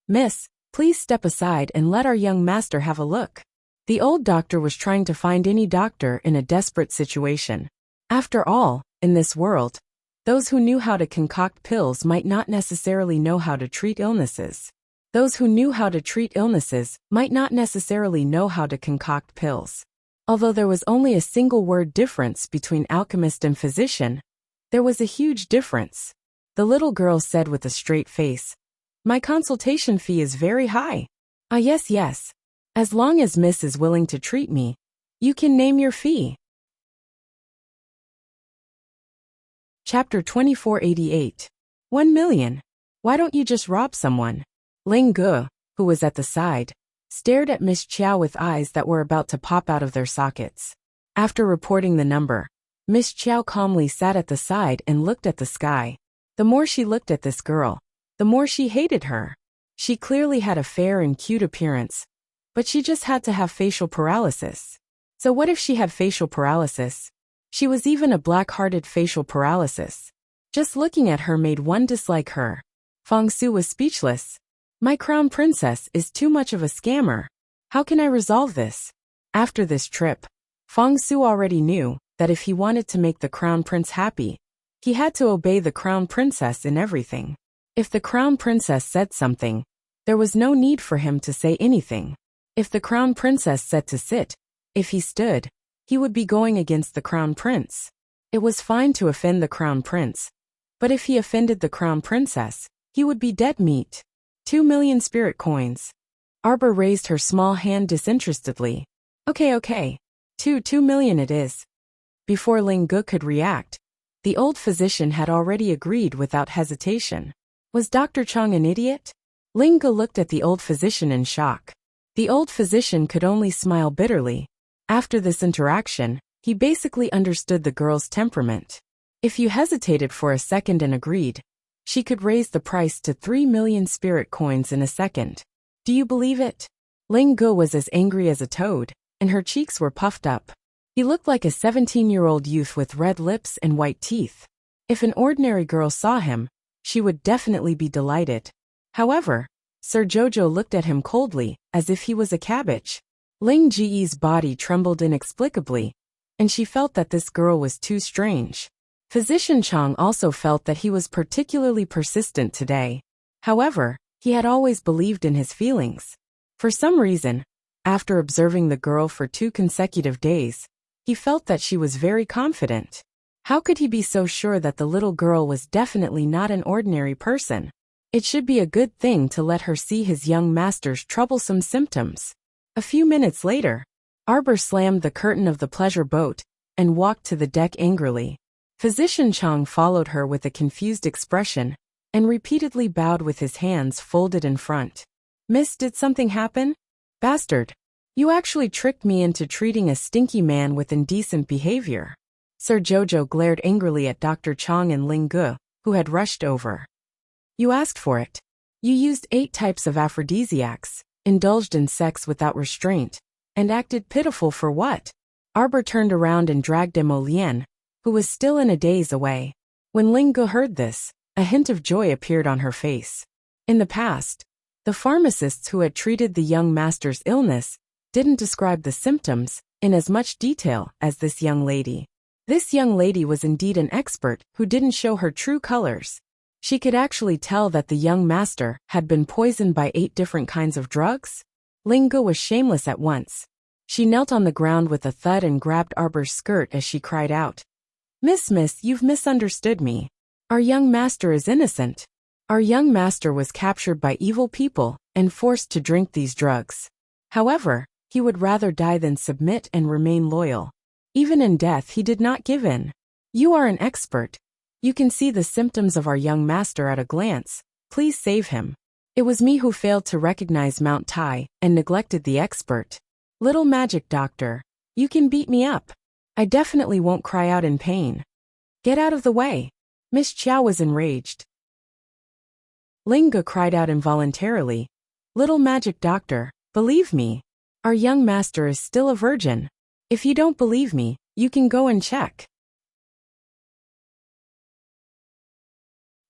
Miss, please step aside and let our young master have a look. The old doctor was trying to find any doctor in a desperate situation. After all, in this world, those who knew how to concoct pills might not necessarily know how to treat illnesses. Those who knew how to treat illnesses might not necessarily know how to concoct pills. Although there was only a single word difference between alchemist and physician, there was a huge difference. The little girl said with a straight face, "My consultation fee is very high." "Ah, yes. As long as Miss is willing to treat me, you can name your fee." Chapter 2488. 1 million. Why don't you just rob someone? Ling Ge, who was at the side, stared at Miss Chiao with eyes that were about to pop out of their sockets. After reporting the number, Miss Chiao calmly sat at the side and looked at the sky. The more she looked at this girl, the more she hated her. She clearly had a fair and cute appearance, but she just had to have facial paralysis. So what if she had facial paralysis? She was even a black-hearted facial paralysis. Just looking at her made one dislike her. Feng Su was speechless. My crown princess is too much of a scammer. How can I resolve this? After this trip, Feng Su already knew that if he wanted to make the crown prince happy, he had to obey the crown princess in everything. If the crown princess said something, there was no need for him to say anything. If the crown princess said to sit, if he stood, he would be going against the crown prince. It was fine to offend the crown prince, but if he offended the crown princess, he would be dead meat. 2 million spirit coins. Arbor raised her small hand disinterestedly. Okay. 2 million it is. Before Ling Ge could react, the old physician had already agreed without hesitation. Was Dr. Chang an idiot? Ling Ge looked at the old physician in shock. The old physician could only smile bitterly. After this interaction, he basically understood the girl's temperament. If you hesitated for a second and agreed, she could raise the price to 3 million spirit coins in a second. Do you believe it? Ling Ge was as angry as a toad, and her cheeks were puffed up. He looked like a 17-year-old youth with red lips and white teeth. If an ordinary girl saw him, she would definitely be delighted. However, Sir Jojo looked at him coldly, as if he was a cabbage. Ling Ji's body trembled inexplicably, and she felt that this girl was too strange. Physician Chang also felt that he was particularly persistent today. However, he had always believed in his feelings. For some reason, after observing the girl for 2 consecutive days, he felt that she was very confident. How could he be so sure that the little girl was definitely not an ordinary person? It should be a good thing to let her see his young master's troublesome symptoms. A few minutes later, Arbor slammed the curtain of the pleasure boat and walked to the deck angrily. Physician Chang followed her with a confused expression and repeatedly bowed with his hands folded in front. Miss, did something happen? Bastard. You actually tricked me into treating a stinky man with indecent behavior. Sir Jojo glared angrily at Dr. Chang and Ling Ge, who had rushed over. You asked for it. You used 8 types of aphrodisiacs, indulged in sex without restraint, and acted pitiful for what? Arbor turned around and dragged Emolien, who was still in a daze, away. When Ling Ge heard this, a hint of joy appeared on her face. In the past, the pharmacists who had treated the young master's illness didn't describe the symptoms in as much detail as this young lady. This young lady was indeed an expert who didn't show her true colors. She could actually tell that the young master had been poisoned by 8 different kinds of drugs. Linga was shameless at once. She knelt on the ground with a thud and grabbed Arbor's skirt as she cried out. Miss, you've misunderstood me. Our young master is innocent. Our young master was captured by evil people and forced to drink these drugs. However, he would rather die than submit and remain loyal. Even in death he did not give in. You are an expert. You can see the symptoms of our young master at a glance. Please save him. It was me who failed to recognize Mount Tai and neglected the expert. Little magic doctor, you can beat me up. I definitely won't cry out in pain. Get out of the way. Miss Qiao was enraged. Linga cried out involuntarily. Little magic doctor, believe me. Our young master is still a virgin. If you don't believe me, you can go and check.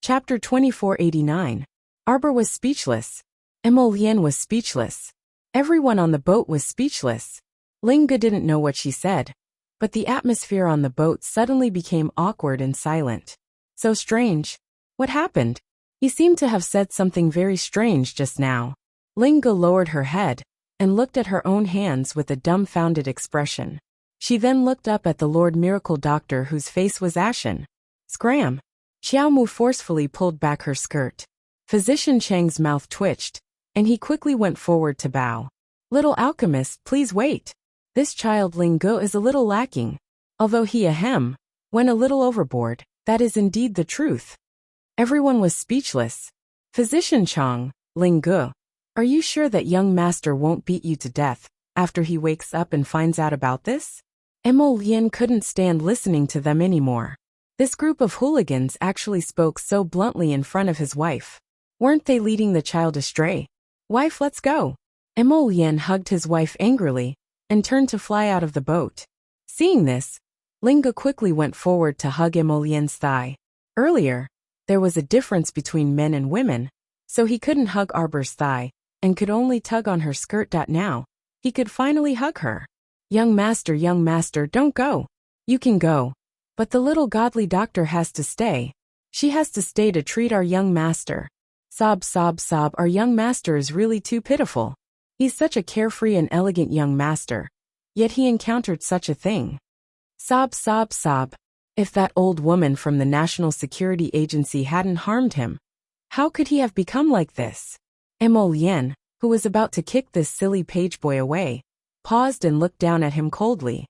Chapter 2489. Arbor was speechless. Emolian was speechless. Everyone on the boat was speechless. Linga didn't know what she said, but the atmosphere on the boat suddenly became awkward and silent. So strange. What happened? He seemed to have said something very strange just now. Linga lowered her head and looked at her own hands with a dumbfounded expression. She then looked up at the Lord Miracle Doctor whose face was ashen. Scram! Xiao Mu forcefully pulled back her skirt. Physician Chang's mouth twitched, and he quickly went forward to bow. Little alchemist, please wait. This child Linga is a little lacking. Although he went a little overboard, that is indeed the truth. Everyone was speechless. Physician Chang, Linga, are you sure that young master won't beat you to death after he wakes up and finds out about this? Emolian couldn't stand listening to them anymore. This group of hooligans actually spoke so bluntly in front of his wife. Weren't they leading the child astray? Wife, let's go. Emolian hugged his wife angrily and turned to fly out of the boat. Seeing this, Linga quickly went forward to hug Emolian's thigh. Earlier, there was a difference between men and women, so he couldn't hug Arbor's thigh and could only tug on her skirt. Now, he could finally hug her. Young master, don't go. You can go. But the little godly doctor has to stay. She has to stay to treat our young master. Sob, sob, sob, our young master is really too pitiful. He's such a carefree and elegant young master. Yet he encountered such a thing. Sob, sob, sob. If that old woman from the National Security Agency hadn't harmed him, how could he have become like this? Emolian, who was about to kick this silly page boy away, paused and looked down at him coldly.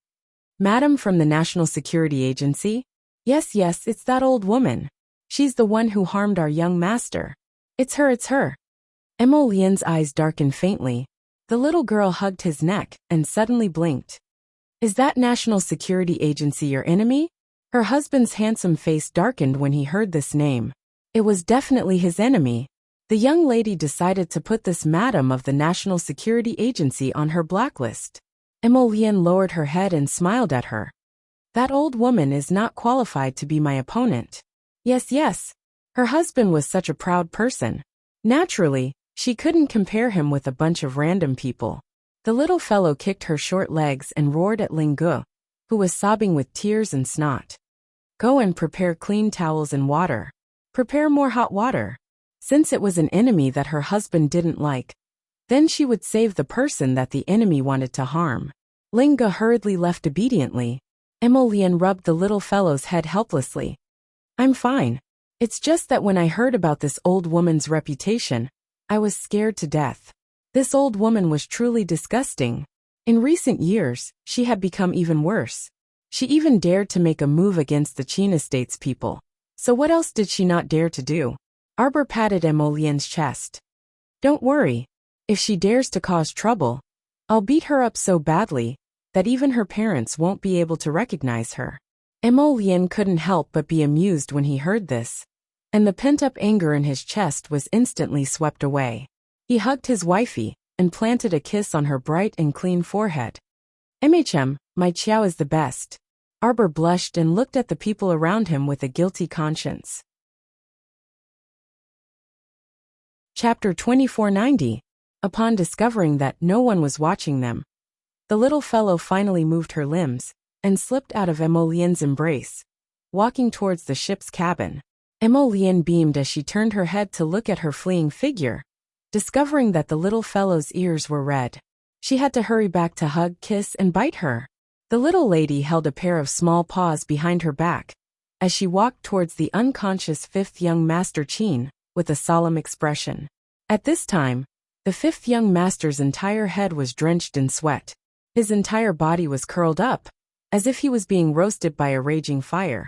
Madam from the National Security Agency? Yes, it's that old woman. She's the one who harmed our young master. It's her. Emolian's eyes darkened faintly. The little girl hugged his neck and suddenly blinked. Is that National Security Agency your enemy? Her husband's handsome face darkened when he heard this name. It was definitely his enemy. The young lady decided to put this madam of the National Security Agency on her blacklist. Emolian lowered her head and smiled at her. That old woman is not qualified to be my opponent. Yes. Her husband was such a proud person. Naturally, she couldn't compare him with a bunch of random people. The little fellow kicked her short legs and roared at Linga, who was sobbing with tears and snot. Go and prepare clean towels and water. Prepare more hot water. Since it was an enemy that her husband didn't like, then she would save the person that the enemy wanted to harm. Linga hurriedly left obediently. Emolian rubbed the little fellow's head helplessly. I'm fine. It's just that when I heard about this old woman's reputation, I was scared to death. This old woman was truly disgusting. In recent years, she had become even worse. She even dared to make a move against the Qin Estates people. So what else did she not dare to do? Arbor patted Emolian's chest. Don't worry. If she dares to cause trouble, I'll beat her up so badly that even her parents won't be able to recognize her. Emolian couldn't help but be amused when he heard this, and the pent-up anger in his chest was instantly swept away. He hugged his wifey and planted a kiss on her bright and clean forehead. My Qiao is the best. Arbor blushed and looked at the people around him with a guilty conscience. Chapter 2490. Upon discovering that no one was watching them, the little fellow finally moved her limbs and slipped out of Emolian's embrace, walking towards the ship's cabin. Emolian beamed as she turned her head to look at her fleeing figure. discovering that the little fellow's ears were red. She had to hurry back to hug, kiss, and bite her. The little lady held a pair of small paws behind her back as she walked towards the unconscious fifth young master Qin with a solemn expression. At this time, the fifth young master's entire head was drenched in sweat. His entire body was curled up, as if he was being roasted by a raging fire,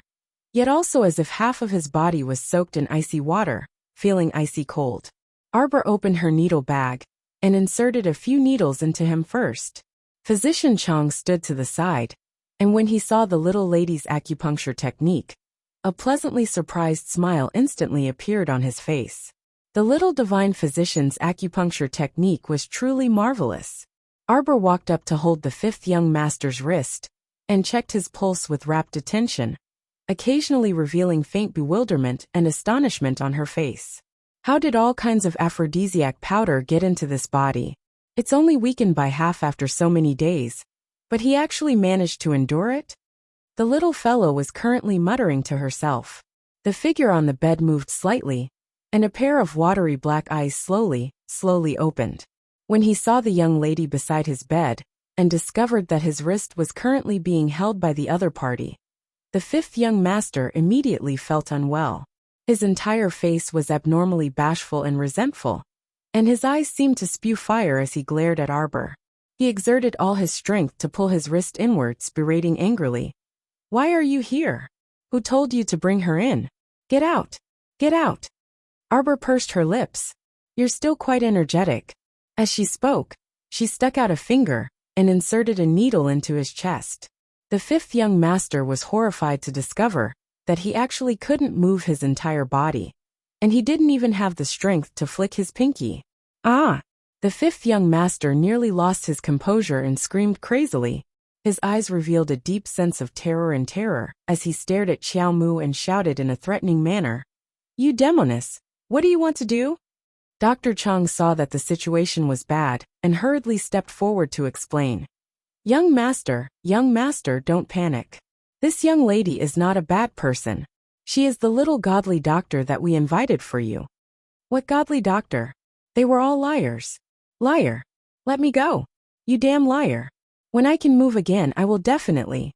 yet also as if half of his body was soaked in icy water, feeling icy cold. Arbor opened her needle bag and inserted a few needles into him first. Physician Chang stood to the side, and when he saw the little lady's acupuncture technique, a pleasantly surprised smile instantly appeared on his face. The little divine physician's acupuncture technique was truly marvelous. Arbor walked up to hold the fifth young master's wrist and checked his pulse with rapt attention, occasionally revealing faint bewilderment and astonishment on her face. How did all kinds of aphrodisiac powder get into this body? It's only weakened by half after so many days, but he actually managed to endure it? The little fellow was currently muttering to herself. The figure on the bed moved slightly, and a pair of watery black eyes slowly opened. When he saw the young lady beside his bed, and discovered that his wrist was currently being held by the other party, the fifth young master immediately felt unwell. His entire face was abnormally bashful and resentful, and his eyes seemed to spew fire as he glared at Arbor. He exerted all his strength to pull his wrist inwards, berating angrily. "Why are you here? Who told you to bring her in? Get out! Get out!" Arbor pursed her lips. "You're still quite energetic." As she spoke, she stuck out a finger and inserted a needle into his chest. The fifth young master was horrified to discover that he actually couldn't move his entire body, and he didn't even have the strength to flick his pinky. "Ah!" The fifth young master nearly lost his composure and screamed crazily. His eyes revealed a deep sense of terror as he stared at Xiao Mu and shouted in a threatening manner, "You demoness, what do you want to do?" Dr. Chang saw that the situation was bad and hurriedly stepped forward to explain. Young master, don't panic. This young lady is not a bad person. She is the little godly doctor that we invited for you." "What godly doctor? They were all liars." "Liar. Let me go. You damn liar. When I can move again, I will definitely."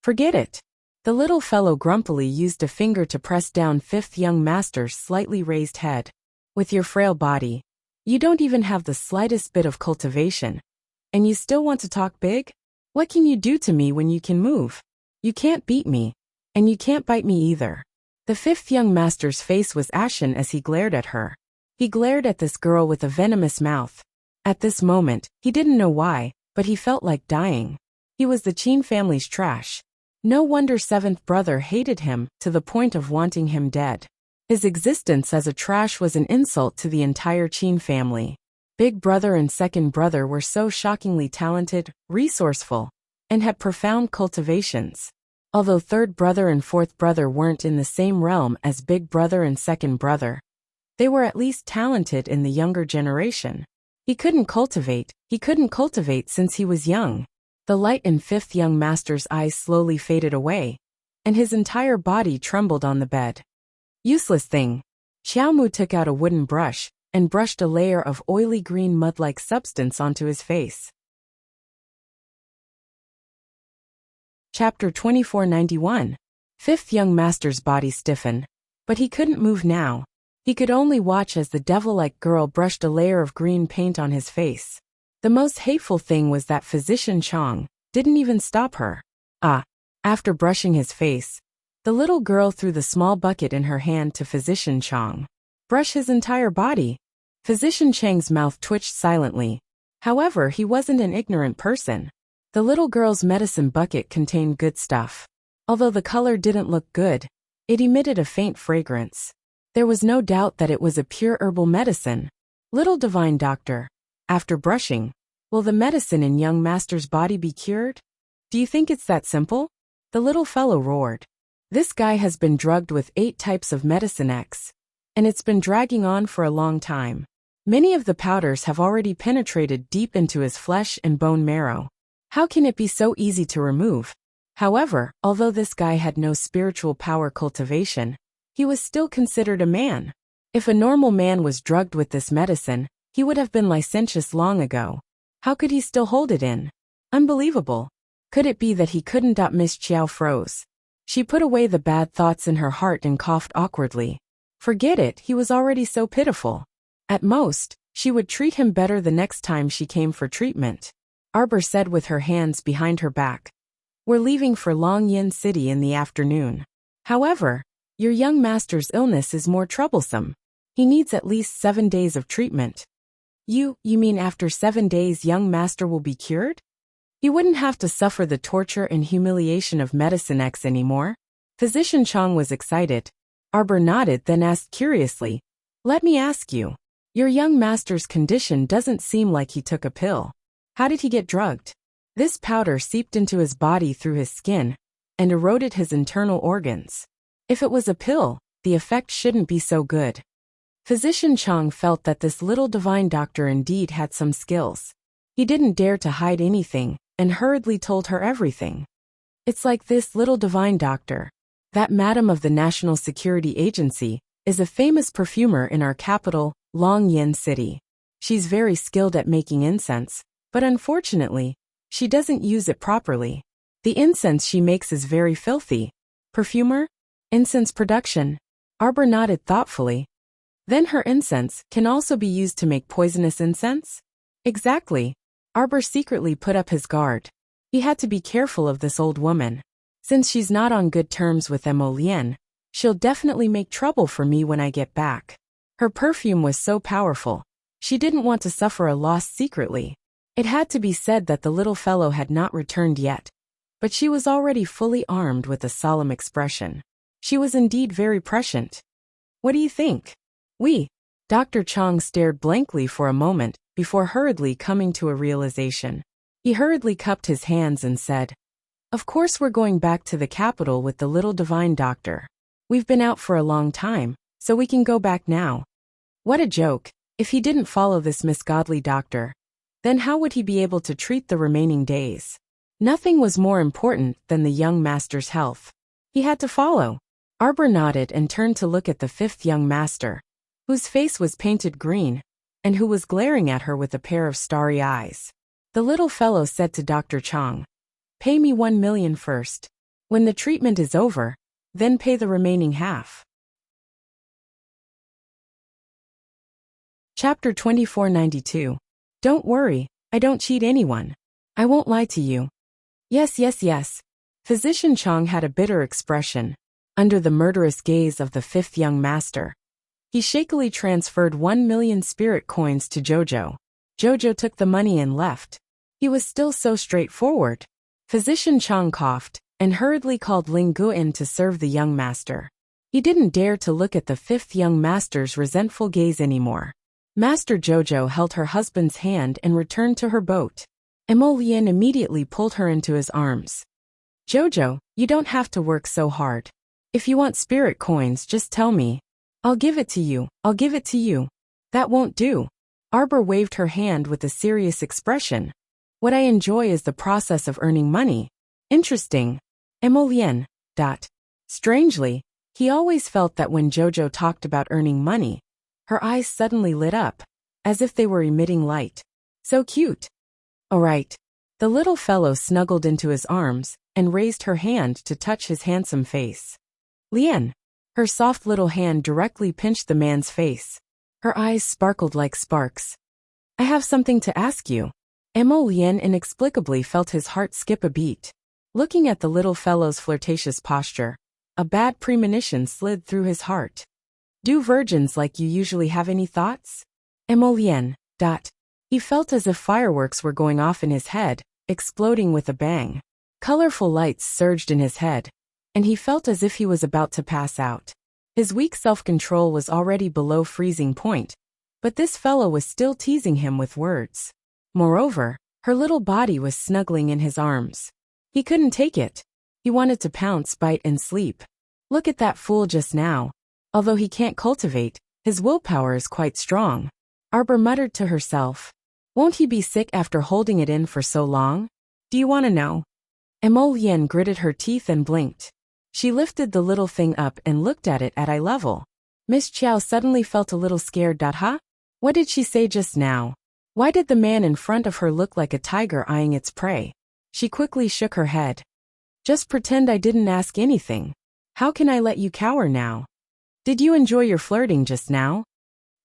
"Forget it." The little fellow grumpily used a finger to press down fifth young master's slightly raised head. "With your frail body, you don't even have the slightest bit of cultivation, and you still want to talk big? What can you do to me when you can move? You can't beat me, and you can't bite me either." The fifth young master's face was ashen as he glared at her. He glared at this girl with a venomous mouth. At this moment, he didn't know why, but he felt like dying. He was the Qin family's trash. No wonder seventh brother hated him to the point of wanting him dead. His existence as a trash was an insult to the entire Qin family. Big brother and second brother were so shockingly talented, resourceful, and had profound cultivations. Although third brother and fourth brother weren't in the same realm as big brother and second brother, they were at least talented in the younger generation. He couldn't cultivate since he was young. The light in fifth young master's eyes slowly faded away, and his entire body trembled on the bed. "Useless thing." Xiao Mu took out a wooden brush and brushed a layer of oily green mud-like substance onto his face. Chapter 2491. Fifth young master's body stiffened, but he couldn't move now. He could only watch as the devil-like girl brushed a layer of green paint on his face. The most hateful thing was that Physician Chang didn't even stop her. After brushing his face, the little girl threw the small bucket in her hand to Physician Chang. "Brush his entire body." Physician Chang's mouth twitched silently. However, he wasn't an ignorant person. The little girl's medicine bucket contained good stuff. Although the color didn't look good, it emitted a faint fragrance. There was no doubt that it was a pure herbal medicine. "Little divine doctor, after brushing, will the medicine in young master's body be cured? Do you think it's that simple?" The little fellow roared. "This guy has been drugged with 8 types of medicine X, and it's been dragging on for a long time. Many of the powders have already penetrated deep into his flesh and bone marrow. How can it be so easy to remove?" However, although this guy had no spiritual power cultivation, he was still considered a man. If a normal man was drugged with this medicine, He would have been licentious long ago. How could he still hold it in? Unbelievable. Could it be that he couldn't? Miss Chiao froze. She put away the bad thoughts in her heart and coughed awkwardly. Forget it, he was already so pitiful. At most, she would treat him better the next time she came for treatment. Arbor said with her hands behind her back. We're leaving for Longyan City in the afternoon. However, your young master's illness is more troublesome. He needs at least 7 days of treatment. You mean after 7 days young master will be cured? He wouldn't have to suffer the torture and humiliation of Medicine X anymore? Physician Chong was excited. Arbor nodded, then asked curiously, let me ask you. Your young master's condition doesn't seem like he took a pill. How did he get drugged? This powder seeped into his body through his skin and eroded his internal organs. If it was a pill, the effect shouldn't be so good. Physician Chong felt that this little divine doctor indeed had some skills. He didn't dare to hide anything and hurriedly told her everything. It's like this little divine doctor. That madam of the National Security Agency is a famous perfumer in our capital, Longyan City. She's very skilled at making incense, but unfortunately, she doesn't use it properly. The incense she makes is very filthy. Perfumer? Incense production? Arbor nodded thoughtfully. Then her incense can also be used to make poisonous incense? Exactly. Arbor secretly put up his guard. He had to be careful of this old woman. Since she's not on good terms with Mo Lien, she'll definitely make trouble for me when I get back. Her perfume was so powerful. She didn't want to suffer a loss secretly. It had to be said that the little fellow had not returned yet, but she was already fully armed with a solemn expression. She was indeed very prescient. What do you think? Dr. Chong stared blankly for a moment before hurriedly coming to a realization. He hurriedly cupped his hands and said, of course we're going back to the capital with the little divine doctor. We've been out for a long time, so we can go back now. What a joke. If he didn't follow this misgodly doctor, then how would he be able to treat the remaining days? Nothing was more important than the young master's health. He had to follow. Arbor nodded and turned to look at the fifth young master, whose face was painted green, and who was glaring at her with a pair of starry eyes. The little fellow said to Dr. Chong, pay me 1 million first. When the treatment is over, then pay the remaining half. Chapter 2492. Don't worry, I don't cheat anyone. I won't lie to you. Yes. Physician Chong had a bitter expression under the murderous gaze of the fifth young master. He shakily transferred 1 million spirit coins to Jojo. Jojo took the money and left. He was still so straightforward. Physician Chong coughed and hurriedly called Ling Gu in to serve the young master. He didn't dare to look at the fifth young master's resentful gaze anymore. Master Jojo held her husband's hand and returned to her boat. Mo Lien immediately pulled her into his arms. Jojo, you don't have to work so hard. If you want spirit coins, just tell me. I'll give it to you. That won't do. Arbor waved her hand with a serious expression. What I enjoy is the process of earning money. Interesting. Mo Lien. Strangely, he always felt that when Jojo talked about earning money, her eyes suddenly lit up, as if they were emitting light. So cute. All right. The little fellow snuggled into his arms and raised her hand to touch his handsome face. Lien. Her soft little hand directly pinched the man's face. Her eyes sparkled like sparks. I have something to ask you. Mo Lien inexplicably felt his heart skip a beat. Looking at the little fellow's flirtatious posture, a bad premonition slid through his heart. Do virgins like you usually have any thoughts? Mo Lien. He felt as if fireworks were going off in his head, exploding with a bang. Colorful lights surged in his head, and he felt as if he was about to pass out. His weak self-control was already below freezing point, but this fellow was still teasing him with words. Moreover, her little body was snuggling in his arms. He couldn't take it. He wanted to pounce, bite, and sleep. Look at that fool just now. Although he can't cultivate, his willpower is quite strong. Arbor muttered to herself. Won't he be sick after holding it in for so long? Do you want to know? Mo Lien gritted her teeth and blinked. She lifted the little thing up and looked at it at eye level. Miss Chiao suddenly felt a little scared. Huh? What did she say just now? Why did the man in front of her look like a tiger eyeing its prey? She quickly shook her head. Just pretend I didn't ask anything. How can I let you cower now? Did you enjoy your flirting just now?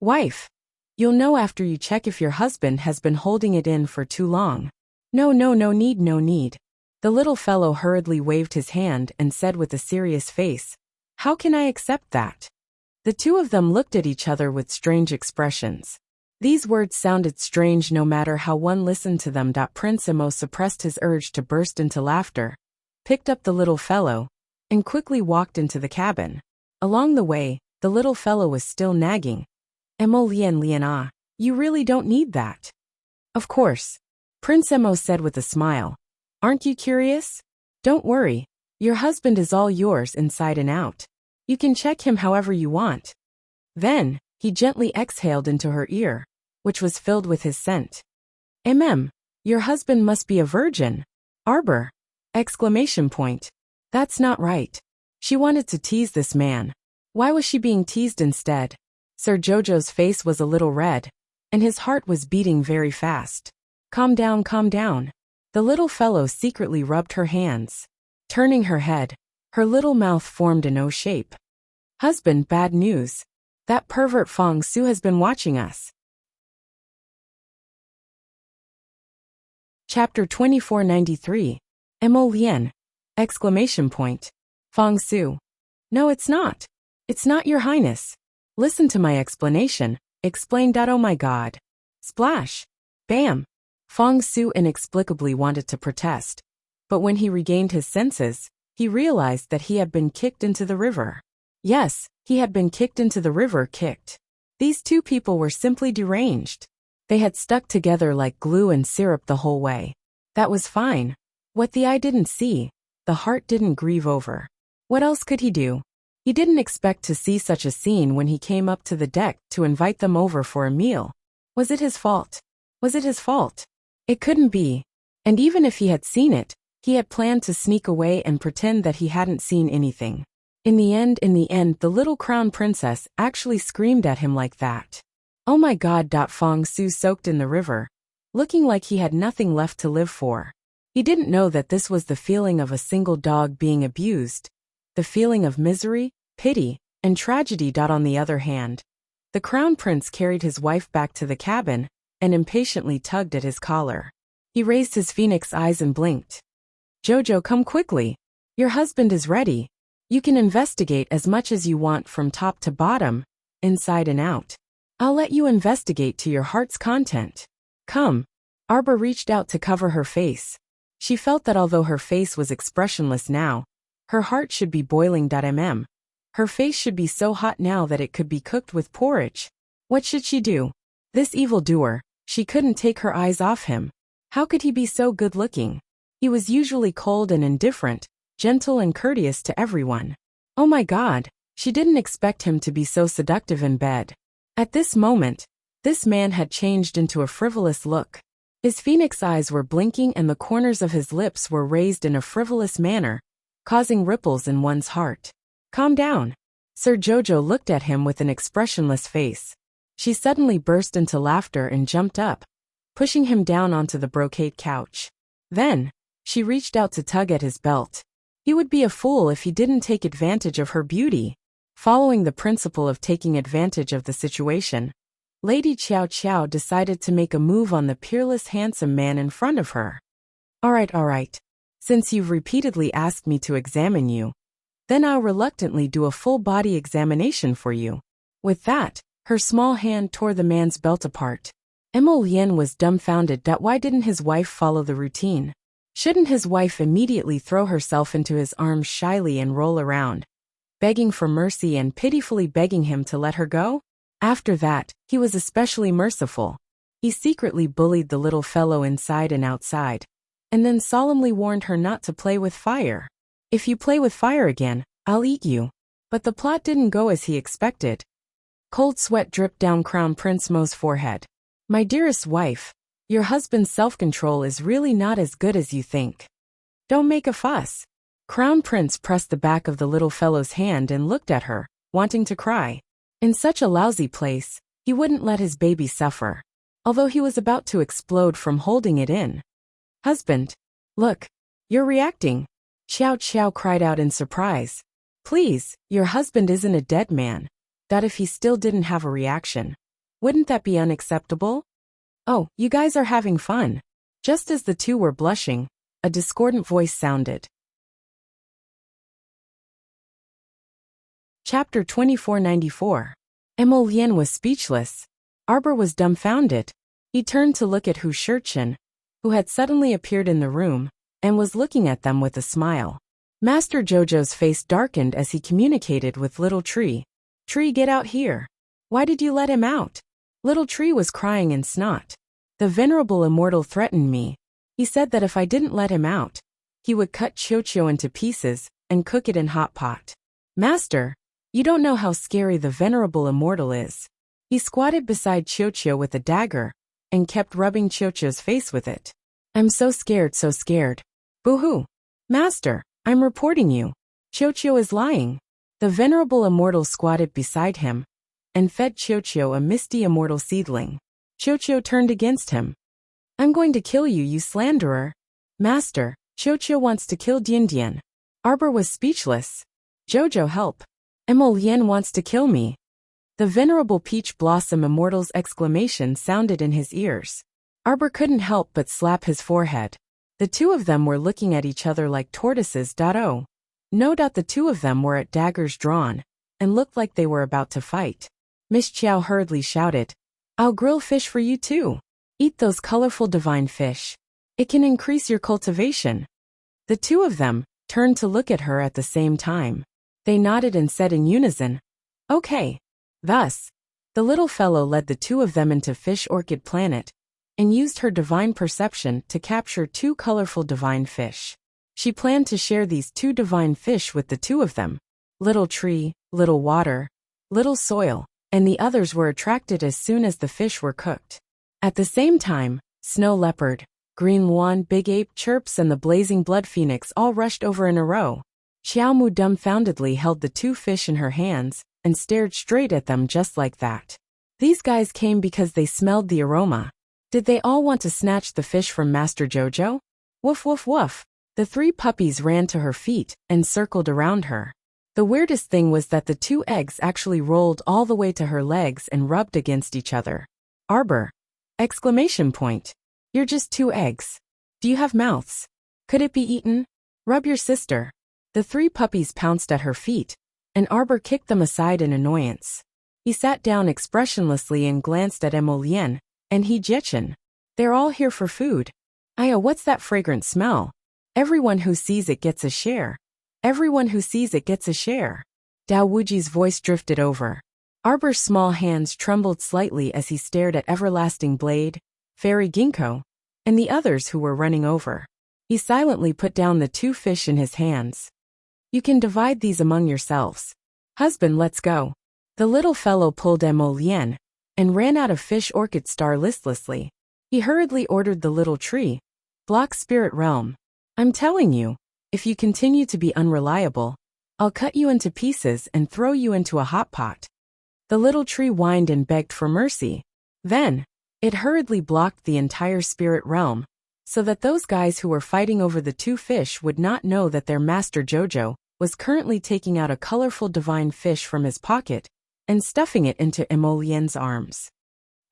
Wife. You'll know after you check if your husband has been holding it in for too long. No need. The little fellow hurriedly waved his hand and said with a serious face, How can I accept that? The two of them looked at each other with strange expressions. These words sounded strange no matter how one listened to them. Prince Emo suppressed his urge to burst into laughter, picked up the little fellow, and quickly walked into the cabin. Along the way, the little fellow was still nagging. Emo Lian, you really don't need that. Of course, Prince Emo said with a smile. Aren't you curious? Don't worry, your husband is all yours inside and out. You can check him however you want. Then, he gently exhaled into her ear, which was filled with his scent. Your husband must be a virgin. Arbor! Exclamation point. That's not right. She wanted to tease this man. Why was she being teased instead? Sir Jojo's face was a little red, and his heart was beating very fast. Calm down. The little fellow secretly rubbed her hands. Turning her head, her little mouth formed an O shape. Husband, bad news. That pervert Fong Su has been watching us. Chapter 2493. Emo Lian! Exclamation point. Fong Su. No, it's not. It's not, your highness. Listen to my explanation. Explain that. Oh my god. Splash. Bam. Fong Su inexplicably wanted to protest, but when he regained his senses, he realized that he had been kicked into the river. Yes, he had been kicked into the river. These two people were simply deranged. They had stuck together like glue and syrup the whole way. That was fine. What the eye didn't see, the heart didn't grieve over. What else could he do? He didn't expect to see such a scene when he came up to the deck to invite them over for a meal. Was it his fault? It couldn't be. And even if he had seen it, he had planned to sneak away and pretend that he hadn't seen anything. In the end, the little crown princess actually screamed at him like that. Oh my god. Fong Su soaked in the river, looking like he had nothing left to live for. He didn't know that this was the feeling of a single dog being abused, the feeling of misery, pity, and tragedy. On the other hand, the crown prince carried his wife back to the cabin and impatiently tugged at his collar. He raised his phoenix eyes and blinked. Jojo, come quickly. Your husband is ready. You can investigate as much as you want from top to bottom, inside and out. I'll let you investigate to your heart's content. Come. Arbor reached out to cover her face. She felt that although her face was expressionless now, her heart should be boiling. Her face should be so hot now that it could be cooked with porridge. What should she do? This evildoer, she couldn't take her eyes off him. How could he be so good-looking? He was usually cold and indifferent, gentle and courteous to everyone. Oh my god, she didn't expect him to be so seductive in bed. At this moment, this man had changed into a frivolous look. His phoenix eyes were blinking and the corners of his lips were raised in a frivolous manner, causing ripples in one's heart. Calm down. Sir Jojo looked at him with an expressionless face. She suddenly burst into laughter and jumped up, pushing him down onto the brocade couch. Then, she reached out to tug at his belt. He would be a fool if he didn't take advantage of her beauty. Following the principle of taking advantage of the situation, Lady Qiao Qiao decided to make a move on the peerless handsome man in front of her. Alright. Since you've repeatedly asked me to examine you, then I'll reluctantly do a full body examination for you. With that, her small hand tore the man's belt apart. Emo Lian was dumbfounded that why didn't his wife follow the routine? Shouldn't his wife immediately throw herself into his arms shyly and roll around, begging for mercy and pitifully begging him to let her go? After that, he was especially merciful. He secretly bullied the little fellow inside and outside, and then solemnly warned her not to play with fire. If you play with fire again, I'll eat you. But the plot didn't go as he expected. Cold sweat dripped down Crown Prince Mo's forehead. My dearest wife, your husband's self-control is really not as good as you think. Don't make a fuss. Crown Prince pressed the back of the little fellow's hand and looked at her, wanting to cry. In such a lousy place, He wouldn't let his baby suffer, although he was about to explode from holding it in. Husband. Look. You're reacting. Xiao Xiao cried out in surprise. Please, your husband isn't a dead man. That if he still didn't have a reaction. Wouldn't that be unacceptable? Oh, you guys are having fun. Just as the two were blushing, a discordant voice sounded. Chapter 2494. Emolian was speechless. Arbor was dumbfounded. He turned to look at Hu Shurchen, who had suddenly appeared in the room, and was looking at them with a smile. Master Jojo's face darkened as he communicated with Little Tree. Tree, get out here. Why did you let him out? Little Tree was crying in snot. The venerable immortal threatened me. He said that if I didn't let him out, he would cut Chocho into pieces and cook it in hot pot. Master, you don't know how scary the venerable immortal is. He squatted beside Chocho with a dagger and kept rubbing Chocho's face with it. I'm so scared, so scared. Boo-hoo. Master, I'm reporting you. Chocho is lying. The venerable immortal squatted beside him and fed Chocho a misty immortal seedling. Chocho turned against him. I'm going to kill you, you slanderer. Master, Chocho wants to kill Dian. Arbor was speechless. Jojo, help. Emolian wants to kill me. The venerable peach blossom immortal's exclamation sounded in his ears. Arbor couldn't help but slap his forehead. The two of them were looking at each other like tortoises. Oh. No doubt the two of them were at daggers drawn, and looked like they were about to fight. Miss Chiao hurriedly shouted, I'll grill fish for you too. Eat those colorful divine fish. It can increase your cultivation. The two of them turned to look at her at the same time. They nodded and said in unison, Okay. Thus, the little fellow led the two of them into Fish Orchid Planet, and used her divine perception to capture two colorful divine fish. She planned to share these two divine fish with the two of them. Little Tree, Little Water, Little Soil, and the others were attracted as soon as the fish were cooked. At the same time, Snow Leopard, Green Luan, Big Ape, Chirps, and the Blazing Blood Phoenix all rushed over in a row. Xiaomu dumbfoundedly held the two fish in her hands and stared straight at them just like that. These guys came because they smelled the aroma. Did they all want to snatch the fish from Master Jojo? Woof woof woof. The three puppies ran to her feet and circled around her. The weirdest thing was that the two eggs actually rolled all the way to her legs and rubbed against each other. Arbor! Exclamation point. You're just two eggs. Do you have mouths? Could it be eaten? Rub your sister. The three puppies pounced at her feet, and Arbor kicked them aside in annoyance. He sat down expressionlessly and glanced at Emolian and He Jechen. They're all here for food. Aya, what's that fragrant smell? Everyone who sees it gets a share. Everyone who sees it gets a share. Dao Wuji's voice drifted over. Arbor's small hands trembled slightly as he stared at Everlasting Blade, Fairy Ginkgo, and the others who were running over. He silently put down the two fish in his hands. You can divide these among yourselves. Husband, let's go. The little fellow pulled Emolian and ran out of Fish Orchid Star listlessly. He hurriedly ordered the Little Tree, Block Spirit Realm. I'm telling you, if you continue to be unreliable, I'll cut you into pieces and throw you into a hot pot. The Little Tree whined and begged for mercy. Then, it hurriedly blocked the entire spirit realm, so that those guys who were fighting over the two fish would not know that their master Jojo was currently taking out a colorful divine fish from his pocket and stuffing it into Emolien's arms.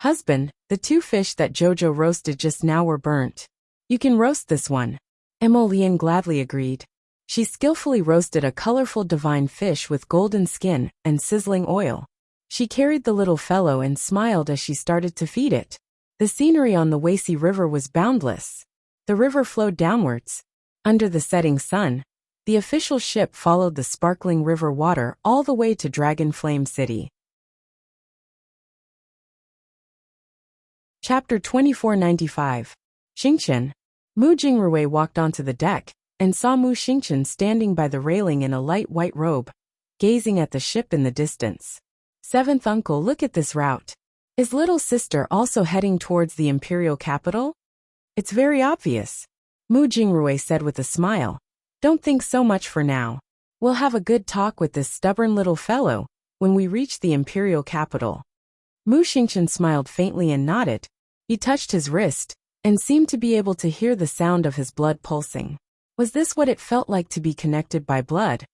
Husband, the two fish that Jojo roasted just now were burnt. You can roast this one. Emolien gladly agreed. She skillfully roasted a colorful divine fish with golden skin and sizzling oil. She carried the little fellow and smiled as she started to feed it. The scenery on the Wasi River was boundless. The river flowed downwards. Under the setting sun, the official ship followed the sparkling river water all the way to Dragon Flame City. Chapter 2495. Xingchen. Mu Jingrui walked onto the deck and saw Mu Xingchen standing by the railing in a light white robe, gazing at the ship in the distance. Seventh uncle, look at this route. Is little sister also heading towards the imperial capital? It's very obvious. Mu Jingrui said with a smile. Don't think so much for now. We'll have a good talk with this stubborn little fellow when we reach the imperial capital. Mu Xingchen smiled faintly and nodded. He touched his wrist, and seemed to be able to hear the sound of his blood pulsing. Was this what it felt like to be connected by blood?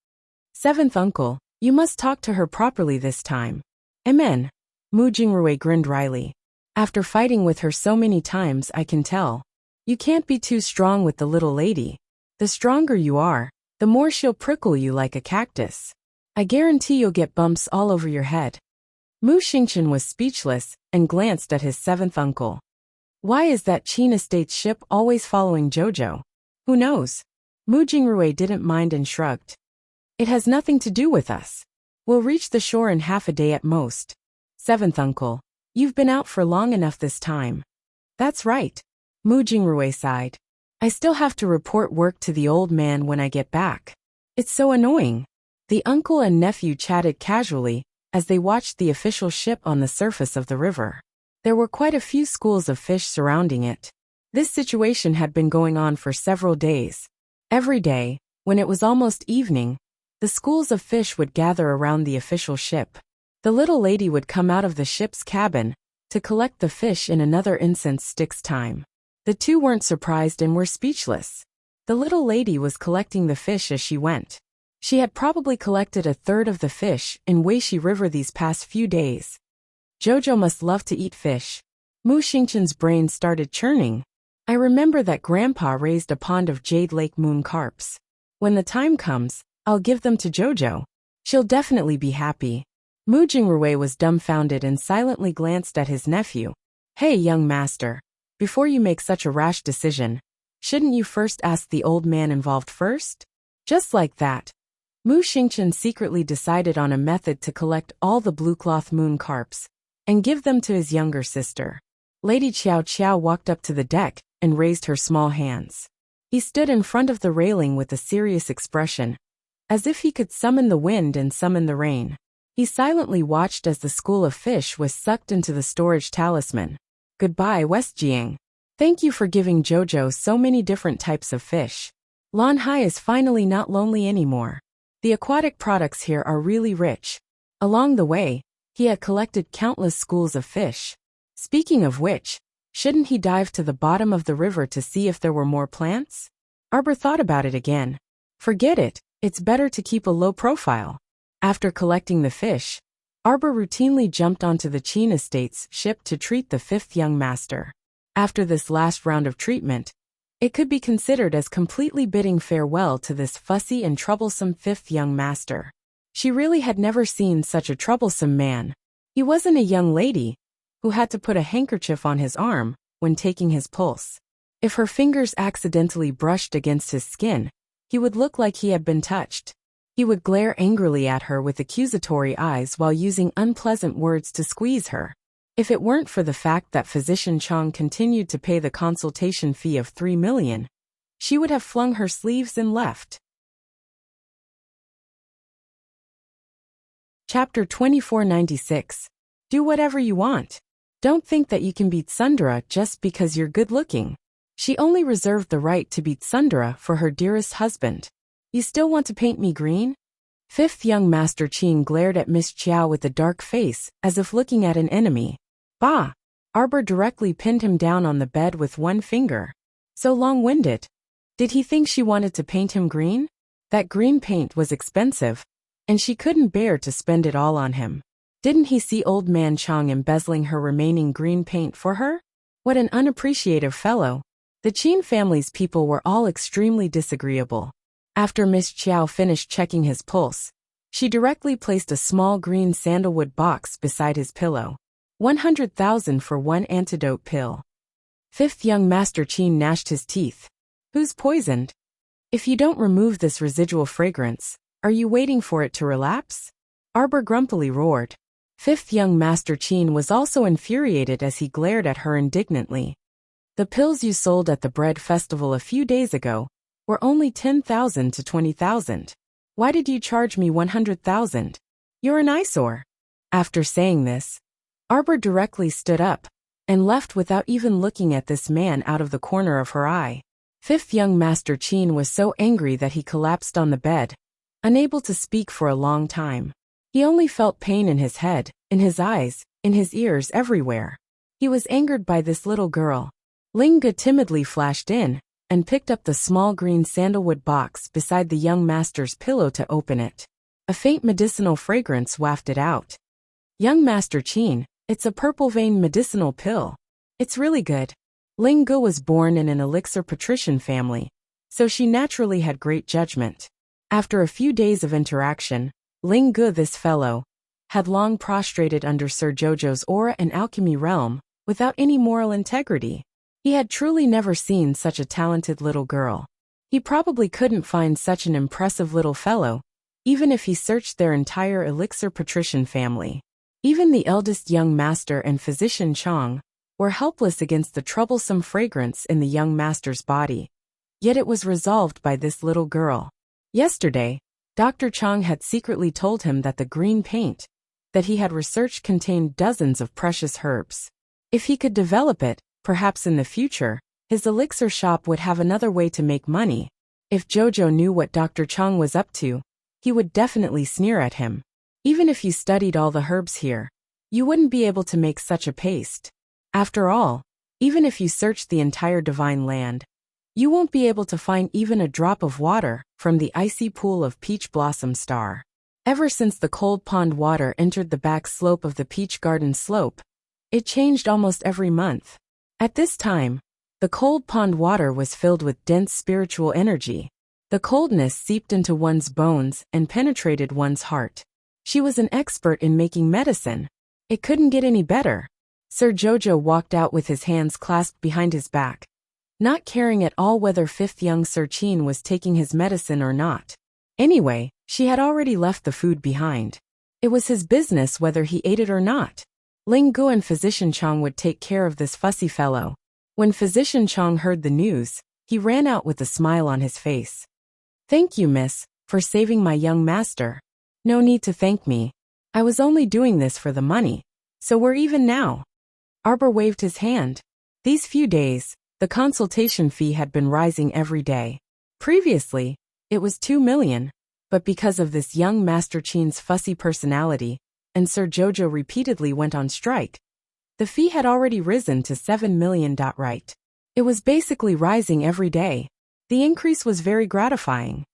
Seventh uncle, you must talk to her properly this time. Amen. Mu Jingrui grinned wryly. After fighting with her so many times, I can tell. You can't be too strong with the little lady. The stronger you are, the more she'll prickle you like a cactus. I guarantee you'll get bumps all over your head. Mu Xingchen was speechless and glanced at his seventh uncle. Why is that Qin Estate's ship always following Jojo? Who knows? Mu Jingrui didn't mind and shrugged. It has nothing to do with us. We'll reach the shore in half a day at most. Seventh uncle, you've been out for long enough this time. That's right. Mu Jingrui sighed. I still have to report work to the old man when I get back. It's so annoying. The uncle and nephew chatted casually as they watched the official ship on the surface of the river. There were quite a few schools of fish surrounding it. This situation had been going on for several days. Every day, when it was almost evening, the schools of fish would gather around the official ship. The little lady would come out of the ship's cabin to collect the fish in another incense stick's time. The two weren't surprised and were speechless. The little lady was collecting the fish as she went. She had probably collected a third of the fish in Wuxia River these past few days. Jojo must love to eat fish. Mu Xingchen's brain started churning. I remember that Grandpa raised a pond of Jade Lake moon carps. When the time comes, I'll give them to Jojo. She'll definitely be happy. Mu Jingrui was dumbfounded and silently glanced at his nephew. Hey, young master. Before you make such a rash decision, shouldn't you first ask the old man involved first? Just like that, Mu Xingchen secretly decided on a method to collect all the blue cloth moon carps and give them to his younger sister. Lady Qiao Qiao walked up to the deck and raised her small hands. He stood in front of the railing with a serious expression, as if he could summon the wind and summon the rain. He silently watched as the school of fish was sucked into the storage talisman. Goodbye, West Jiang. Thank you for giving Jojo so many different types of fish. Lan Hai is finally not lonely anymore. The aquatic products here are really rich. Along the way, he had collected countless schools of fish. Speaking of which, shouldn't he dive to the bottom of the river to see if there were more plants? Arbor thought about it again. Forget it, it's better to keep a low profile. After collecting the fish, Arbor routinely jumped onto the Qin Estate's ship to treat the fifth young master. After this last round of treatment, it could be considered as completely bidding farewell to this fussy and troublesome fifth young master. She really had never seen such a troublesome man. He wasn't a young lady who had to put a handkerchief on his arm when taking his pulse. If her fingers accidentally brushed against his skin, he would look like he had been touched. He would glare angrily at her with accusatory eyes while using unpleasant words to squeeze her. If it weren't for the fact that Physician Chang continued to pay the consultation fee of 3 million, she would have flung her sleeves and left. Chapter 2496. Do whatever you want. Don't think that you can beat Sundara just because you're good-looking. She only reserved the right to beat Sundara for her dearest husband. You still want to paint me green? Fifth young Master Qin glared at Miss Qiao with a dark face, as if looking at an enemy. Bah! Arbor directly pinned him down on the bed with one finger. So long-winded. Did he think she wanted to paint him green? That green paint was expensive, and she couldn't bear to spend it all on him. Didn't he see old man Chang embezzling her remaining green paint for her? What an unappreciative fellow. The Qin family's people were all extremely disagreeable. After Miss Qiao finished checking his pulse, she directly placed a small green sandalwood box beside his pillow. 100,000 for one antidote pill. Fifth young Master Qin gnashed his teeth. Who's poisoned? If you don't remove this residual fragrance, are you waiting for it to relapse? Arbor grumpily roared. Fifth young Master Qin was also infuriated as he glared at her indignantly. The pills you sold at the bread festival a few days ago were only 10,000 to 20,000. Why did you charge me 100,000? You're an eyesore. After saying this, Arbor directly stood up and left without even looking at this man out of the corner of her eye. Fifth young Master Qin was so angry that he collapsed on the bed, unable to speak for a long time. He only felt pain in his head, in his eyes, in his ears everywhere. He was angered by this little girl. Ling Ge timidly flashed in and picked up the small green sandalwood box beside the young master's pillow to open it. A faint medicinal fragrance wafted out. Young Master Qin, it's a purple vein medicinal pill. It's really good. Ling Ge was born in an elixir patrician family, so she naturally had great judgment. After a few days of interaction, Ling Ge, this fellow, had long prostrated under Sir Jojo's aura and alchemy realm, without any moral integrity. He had truly never seen such a talented little girl. He probably couldn't find such an impressive little fellow, even if he searched their entire elixir patrician family. Even the eldest young master and physician Chang were helpless against the troublesome fragrance in the young master's body. Yet it was resolved by this little girl. Yesterday, Dr. Chang had secretly told him that the green paint that he had researched contained dozens of precious herbs. If he could develop it, perhaps in the future, his elixir shop would have another way to make money. If Jojo knew what Dr. Chang was up to, he would definitely sneer at him. Even if you studied all the herbs here, you wouldn't be able to make such a paste. After all, even if you searched the entire divine land, you won't be able to find even a drop of water from the icy pool of Peach Blossom Star. Ever since the cold pond water entered the back slope of the Peach Garden slope, it changed almost every month. At this time, the cold pond water was filled with dense spiritual energy. The coldness seeped into one's bones and penetrated one's heart. She was an expert in making medicine. It couldn't get any better. Sir Jojo walked out with his hands clasped behind his back, not caring at all whether fifth young Sir Qin was taking his medicine or not. Anyway, she had already left the food behind. It was his business whether he ate it or not. Ling Ge and Physician Chang would take care of this fussy fellow. When Physician Chang heard the news, he ran out with a smile on his face. "Thank you, miss, for saving my young master." "No need to thank me. I was only doing this for the money, so we're even now." Arbor waved his hand. These few days, the consultation fee had been rising every day. Previously, it was 2 million, but because of this young Master Qin's fussy personality, and Sir Jojo repeatedly went on strike, the fee had already risen to 7 million. Right. It was basically rising every day. The increase was very gratifying.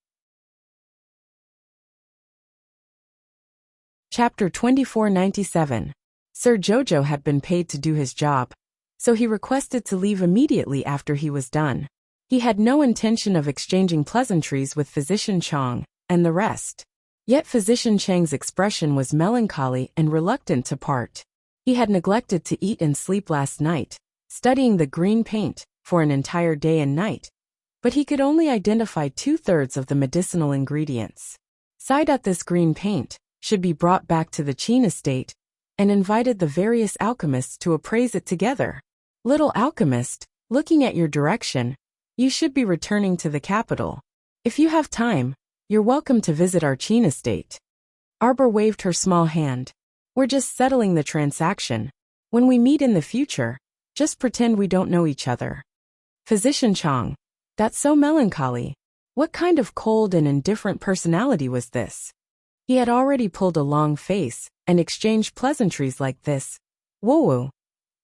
Chapter 2497. Sir Jojo had been paid to do his job, so he requested to leave immediately after he was done. He had no intention of exchanging pleasantries with Physician Chang and the rest. Yet Physician Chang's expression was melancholy and reluctant to part. He had neglected to eat and sleep last night, studying the green paint for an entire day and night, but he could only identify 2/3 of the medicinal ingredients. This green paint should be brought back to the Qin estate and invited the various alchemists to appraise it together. "Little alchemist, looking at your direction, you should be returning to the capital. If you have time, you're welcome to visit our Qin estate." Arbor waved her small hand. "We're just settling the transaction. When we meet in the future, just pretend we don't know each other." Physician Chang, that's so melancholy. What kind of cold and indifferent personality was this? He had already pulled a long face and exchanged pleasantries like this. Woo-woo.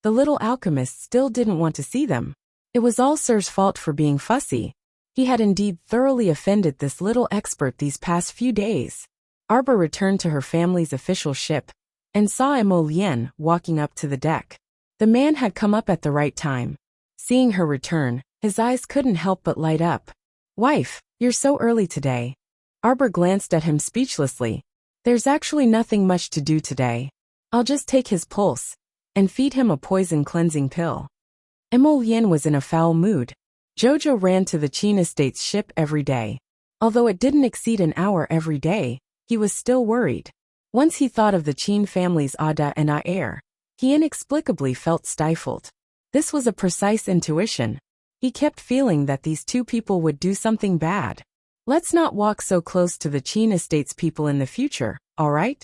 The little alchemist still didn't want to see them. It was all Sir's fault for being fussy. He had indeed thoroughly offended this little expert these past few days. Arbor returned to her family's official ship and saw Emolien walking up to the deck. The man had come up at the right time. Seeing her return, his eyes couldn't help but light up. "Wife, you're so early today." Arbor glanced at him speechlessly. "There's actually nothing much to do today. I'll just take his pulse and feed him a poison cleansing pill." Emolien was in a foul mood. Jojo ran to the Qin estate's ship every day. Although it didn't exceed an hour every day, he was still worried. Once he thought of the Qin family's Ada and Air, he inexplicably felt stifled. This was a precise intuition. He kept feeling that these two people would do something bad. "Let's not walk so close to the Qin estate's people in the future, all right?"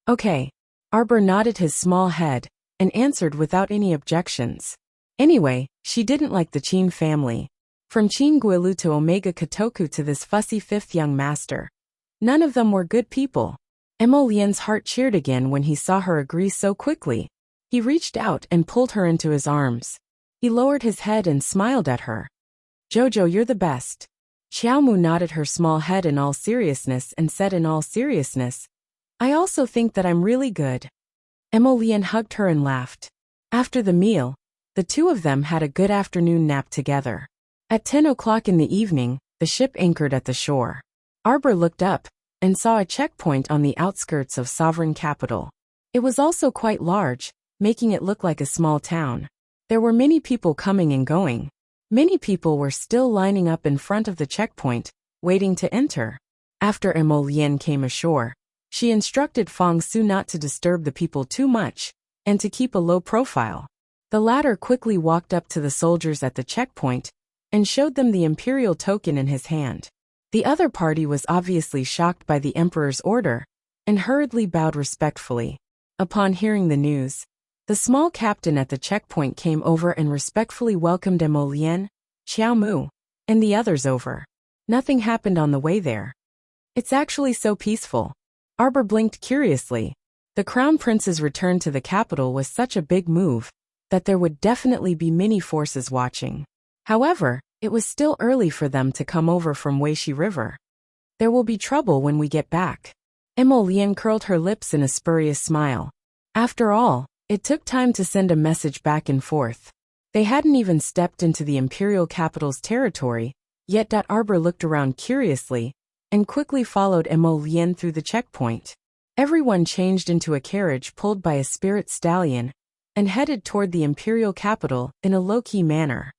"Okay." Arbor nodded his small head and answered without any objections. Anyway, she didn't like the Qin family. From Qin Guilu to Omega Kotoku to this fussy fifth young master, none of them were good people. Emolien's heart cheered again when he saw her agree so quickly. He reached out and pulled her into his arms. He lowered his head and smiled at her. "Jojo, you're the best." Xiaomu nodded her small head in all seriousness and said in all seriousness, "I also think that I'm really good." Emolian hugged her and laughed. After the meal, the two of them had a good afternoon nap together. At 10 o'clock in the evening, the ship anchored at the shore. Arbor looked up and saw a checkpoint on the outskirts of sovereign capital. It was also quite large, making it look like a small town. There were many people coming and going. Many people were still lining up in front of the checkpoint, waiting to enter. After Emolian came ashore, she instructed Fang Su not to disturb the people too much, and to keep a low profile. The latter quickly walked up to the soldiers at the checkpoint, and showed them the imperial token in his hand. The other party was obviously shocked by the emperor's order, and hurriedly bowed respectfully. Upon hearing the news, the small captain at the checkpoint came over and respectfully welcomed Emolian, Xiaomu, and the others over. Nothing happened on the way there. "It's actually so peaceful." Arbor blinked curiously. The crown prince's return to the capital was such a big move that there would definitely be many forces watching. However, it was still early for them to come over from Weishi River. "There will be trouble when we get back." Emolian curled her lips in a spurious smile. After all, it took time to send a message back and forth. They hadn't even stepped into the imperial capital's territory, yet Arbor looked around curiously and quickly followed Emolian through the checkpoint. Everyone changed into a carriage pulled by a spirit stallion and headed toward the imperial capital in a low-key manner.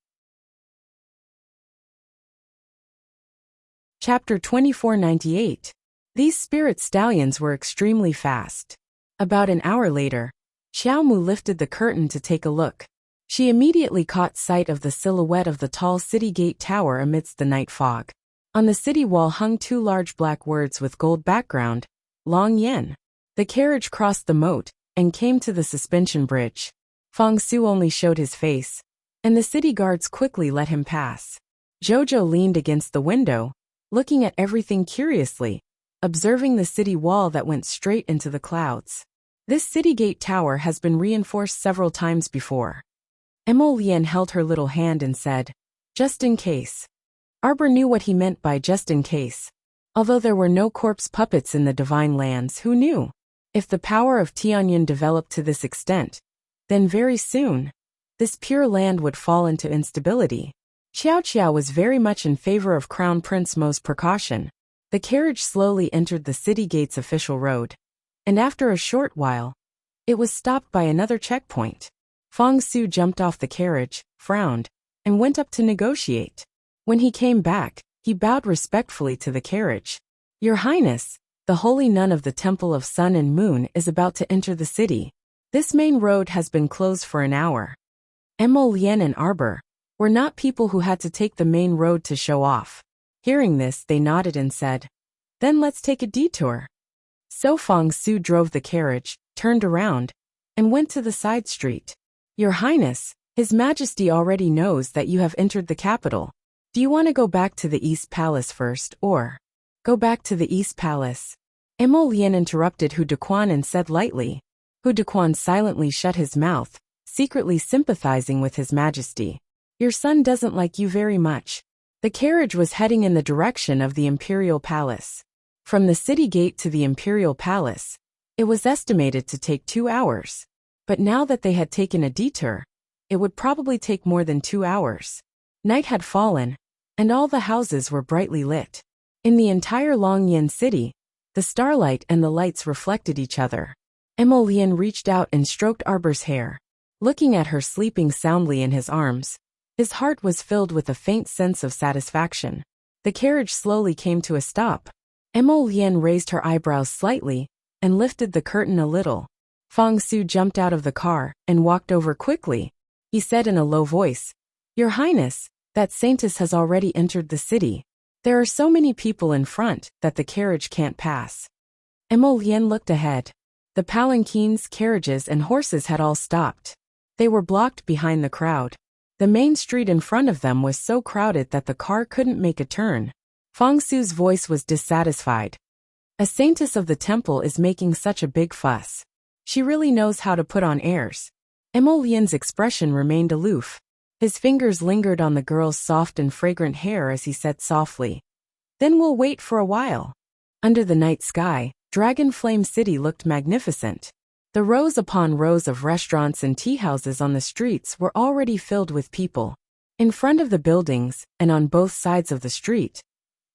Chapter 2498. These spirit stallions were extremely fast. About an hour later, Xiaomu lifted the curtain to take a look. She immediately caught sight of the silhouette of the tall city gate tower amidst the night fog. On the city wall hung two large black words with gold background, Long Yen. The carriage crossed the moat and came to the suspension bridge. Fang Su only showed his face, and the city guards quickly let him pass. Jojo leaned against the window, looking at everything curiously, observing the city wall that went straight into the clouds. This city gate tower has been reinforced several times before. Emolian held her little hand and said, "Just in case." Arbor knew what he meant by just in case. Although there were no corpse puppets in the divine lands, who knew? If the power of Tianyun developed to this extent, then very soon, this pure land would fall into instability. Xiao Qiao was very much in favor of Crown Prince Mo's precaution. The carriage slowly entered the city gate's official road, and after a short while, it was stopped by another checkpoint. Fang Su jumped off the carriage, frowned, and went up to negotiate. When he came back, he bowed respectfully to the carriage. "Your Highness, the holy nun of the Temple of Sun and Moon is about to enter the city. This main road has been closed for an hour." Emolian and Arbor were not people who had to take the main road to show off. Hearing this, they nodded and said, "Then let's take a detour." So Fang Su drove the carriage, turned around, and went to the side street. "Your Highness, His Majesty already knows that you have entered the capital. Do you want to go back to the East Palace first, or?" "Go back to the East Palace." Emolian interrupted Hu Dequan and said lightly. Hu Dequan silently shut his mouth, secretly sympathizing with His Majesty. "Your son doesn't like you very much." The carriage was heading in the direction of the Imperial Palace. From the city gate to the Imperial Palace, it was estimated to take 2 hours. But now that they had taken a detour, it would probably take more than 2 hours. Night had fallen, and all the houses were brightly lit. In the entire Longyan city, the starlight and the lights reflected each other. Emolian reached out and stroked Arbor's hair. Looking at her sleeping soundly in his arms, his heart was filled with a faint sense of satisfaction. The carriage slowly came to a stop. Emolian raised her eyebrows slightly and lifted the curtain a little. Fang Su jumped out of the car and walked over quickly. He said in a low voice, "Your Highness, that saintess has already entered the city. There are so many people in front that the carriage can't pass." Emolian looked ahead. The palanquins, carriages, and horses had all stopped. They were blocked behind the crowd. The main street in front of them was so crowded that the car couldn't make a turn. Fang Su's voice was dissatisfied. "A saintess of the temple is making such a big fuss. She really knows how to put on airs. Emolien's expression remained aloof. His fingers lingered on the girl's soft and fragrant hair as he said softly, "Then we'll wait for a while." Under the night sky, Dragon Flame City looked magnificent. The rows upon rows of restaurants and teahouses on the streets were already filled with people. In front of the buildings, and on both sides of the street,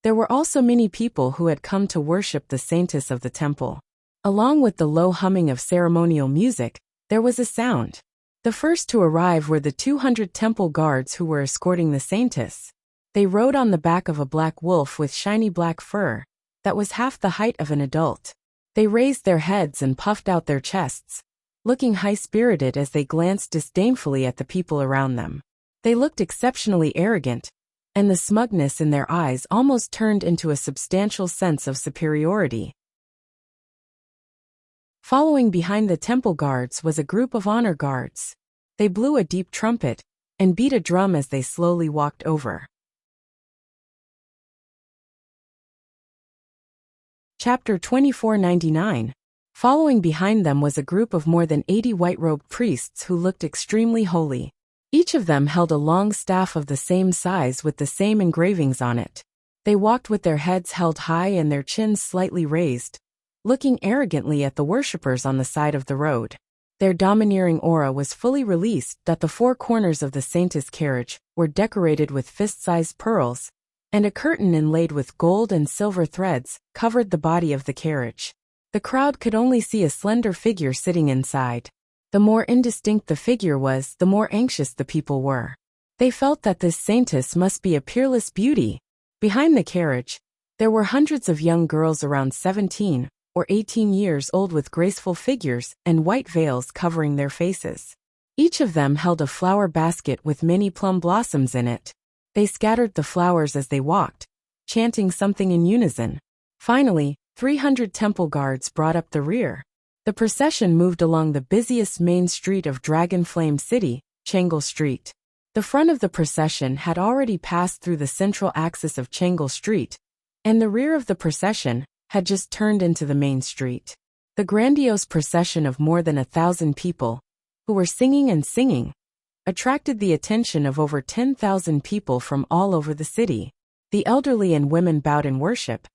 there were also many people who had come to worship the saintess of the temple. Along with the low humming of ceremonial music, there was a sound. The first to arrive were the 200 temple guards who were escorting the saintess. They rode on the back of a black wolf with shiny black fur that was half the height of an adult. They raised their heads and puffed out their chests, looking high-spirited as they glanced disdainfully at the people around them. They looked exceptionally arrogant, and the smugness in their eyes almost turned into a substantial sense of superiority. Following behind the temple guards was a group of honor guards. They blew a deep trumpet and beat a drum as they slowly walked over. Chapter 2499. Following behind them was a group of more than 80 white-robed priests who looked extremely holy. Each of them held a long staff of the same size with the same engravings on it. They walked with their heads held high and their chins slightly raised, looking arrogantly at the worshippers on the side of the road. Their domineering aura was fully released that the four corners of the saintess' carriage were decorated with fist-sized pearls, and a curtain inlaid with gold and silver threads covered the body of the carriage. The crowd could only see a slender figure sitting inside. The more indistinct the figure was, the more anxious the people were. They felt that this saintess must be a peerless beauty. Behind the carriage, there were hundreds of young girls around 17 or 18 years old with graceful figures and white veils covering their faces. Each of them held a flower basket with many plum blossoms in it. They scattered the flowers as they walked, chanting something in unison. Finally, 300 temple guards brought up the rear. The procession moved along the busiest main street of Dragon Flame City, Changle Street. The front of the procession had already passed through the central axis of Changle Street, and the rear of the procession had just turned into the main street. The grandiose procession of more than 1,000 people, who were singing and singing, attracted the attention of over 10,000 people from all over the city. The elderly and women bowed in worship.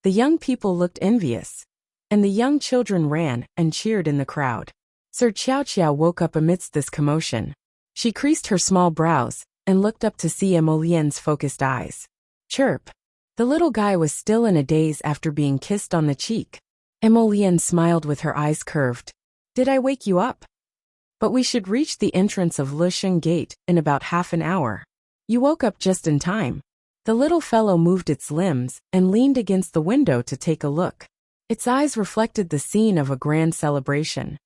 The young people looked envious, and the young children ran and cheered in the crowd. Sir Qiao Qiao woke up amidst this commotion. She creased her small brows and looked up to see Emolien's focused eyes. Chirp. The little guy was still in a daze after being kissed on the cheek. Emolien smiled with her eyes curved. Did I wake you up? But we should reach the entrance of Lusheng Gate in about half an hour. You woke up just in time. The little fellow moved its limbs and leaned against the window to take a look. Its eyes reflected the scene of a grand celebration.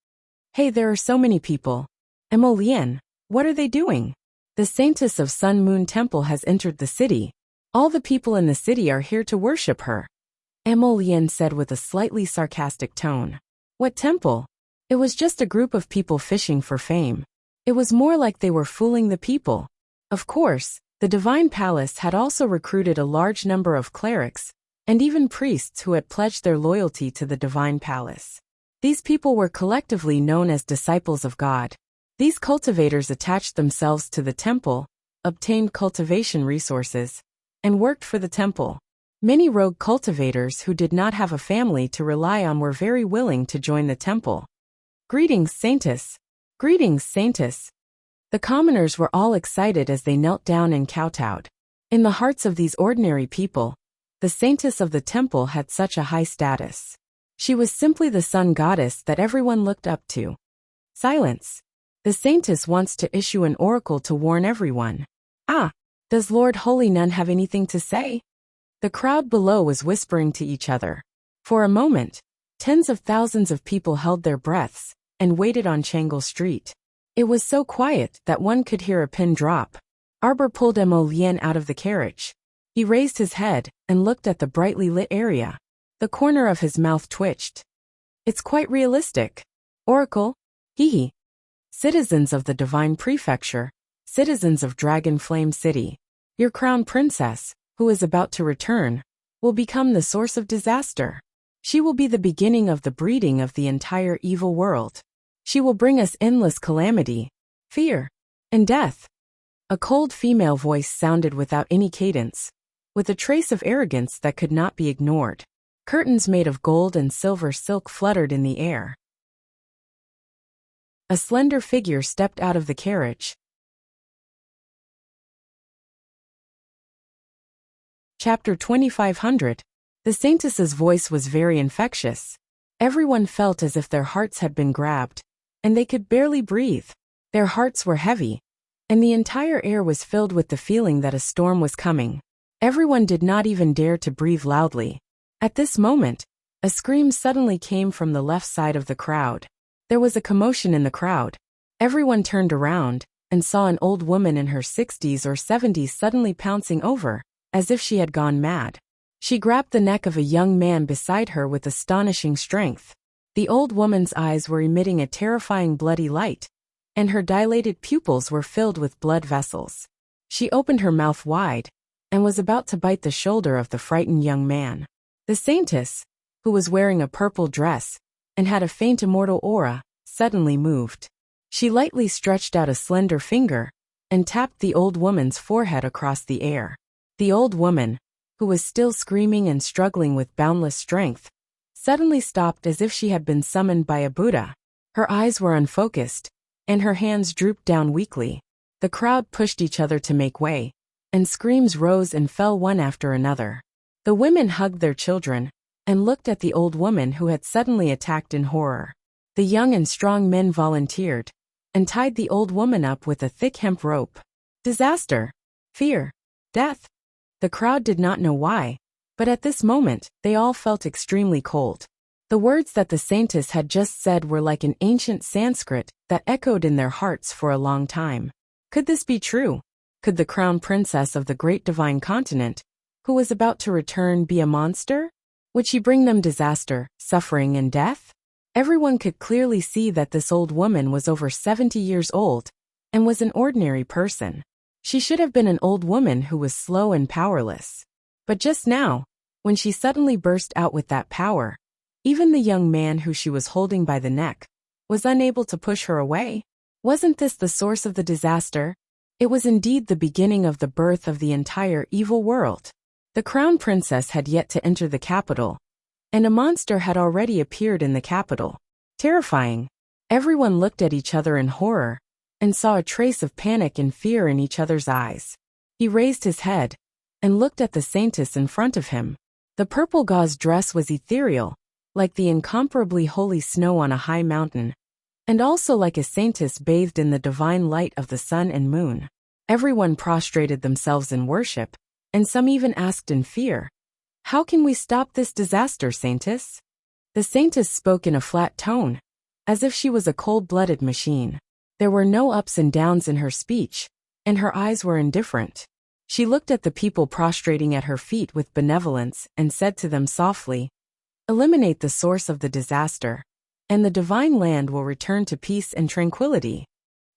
Hey, there are so many people. Emolien, what are they doing? The saintess of Sun Moon Temple has entered the city. All the people in the city are here to worship her. Emolien said with a slightly sarcastic tone. What temple? It was just a group of people fishing for fame. It was more like they were fooling the people. Of course, the Divine Palace had also recruited a large number of clerics, and even priests who had pledged their loyalty to the Divine Palace. These people were collectively known as disciples of God. These cultivators attached themselves to the temple, obtained cultivation resources, and worked for the temple. Many rogue cultivators who did not have a family to rely on were very willing to join the temple. Greetings, Saintess. Greetings, Saintess. The commoners were all excited as they knelt down and kowtowed. In the hearts of these ordinary people, the Saintess of the temple had such a high status. She was simply the sun goddess that everyone looked up to. Silence. The Saintess wants to issue an oracle to warn everyone. Ah, does Lord Holy Nun have anything to say? The crowd below was whispering to each other. For a moment, tens of thousands of people held their breaths and waited on Changle Street. It was so quiet that one could hear a pin drop. Arbor pulled Emolien out of the carriage. He raised his head and looked at the brightly lit area. The corner of his mouth twitched. It's quite realistic. Oracle? Hee. Citizens of the Divine Prefecture, citizens of Dragon Flame City, your crown princess, who is about to return, will become the source of disaster. She will be the beginning of the breeding of the entire evil world. She will bring us endless calamity fear, and death. A cold female voice sounded without any cadence, with a trace of arrogance that could not be ignored. Curtains made of gold and silver silk fluttered in the air. A slender figure stepped out of the carriage. Chapter 2500. The Saintess's voice was very infectious. Everyone felt as if their hearts had been grabbed, and they could barely breathe. Their hearts were heavy, and the entire air was filled with the feeling that a storm was coming. Everyone did not even dare to breathe loudly. At this moment, a scream suddenly came from the left side of the crowd. There was a commotion in the crowd. Everyone turned around and saw an old woman in her 60s or 70s suddenly pouncing over, as if she had gone mad. She grabbed the neck of a young man beside her with astonishing strength. The old woman's eyes were emitting a terrifying bloody light, and her dilated pupils were filled with blood vessels. She opened her mouth wide and was about to bite the shoulder of the frightened young man. The Saintess, who was wearing a purple dress and had a faint immortal aura, suddenly moved. She lightly stretched out a slender finger and tapped the old woman's forehead across the air. The old woman, who was still screaming and struggling with boundless strength, suddenly stopped as if she had been summoned by a Buddha. Her eyes were unfocused, and her hands drooped down weakly. The crowd pushed each other to make way, and screams rose and fell one after another. The women hugged their children and looked at the old woman who had suddenly attacked in horror. The young and strong men volunteered and tied the old woman up with a thick hemp rope. Disaster, fear, death. The crowd did not know why, but at this moment, they all felt extremely cold. The words that the Saintess had just said were like an ancient Sanskrit that echoed in their hearts for a long time. Could this be true? Could the crown princess of the great divine continent, who was about to return, be a monster? Would she bring them disaster, suffering, and death? Everyone could clearly see that this old woman was over 70 years old and was an ordinary person. She should have been an old woman who was slow and powerless. But just now, when she suddenly burst out with that power, even the young man who she was holding by the neck was unable to push her away. Wasn't this the source of the disaster? It was indeed the beginning of the birth of the entire evil world. The crown princess had yet to enter the capital, and a monster had already appeared in the capital. Terrifying. Everyone looked at each other in horror and saw a trace of panic and fear in each other's eyes. He raised his head and looked at the Saintess in front of him. The purple gauze dress was ethereal, like the incomparably holy snow on a high mountain, and also like a Saintess bathed in the divine light of the sun and moon. Everyone prostrated themselves in worship, and some even asked in fear, "How can we stop this disaster, Saintess?" The Saintess spoke in a flat tone, as if she was a cold-blooded machine. There were no ups and downs in her speech, and her eyes were indifferent. She looked at the people prostrating at her feet with benevolence and said to them softly, "Eliminate the source of the disaster, and the divine land will return to peace and tranquility.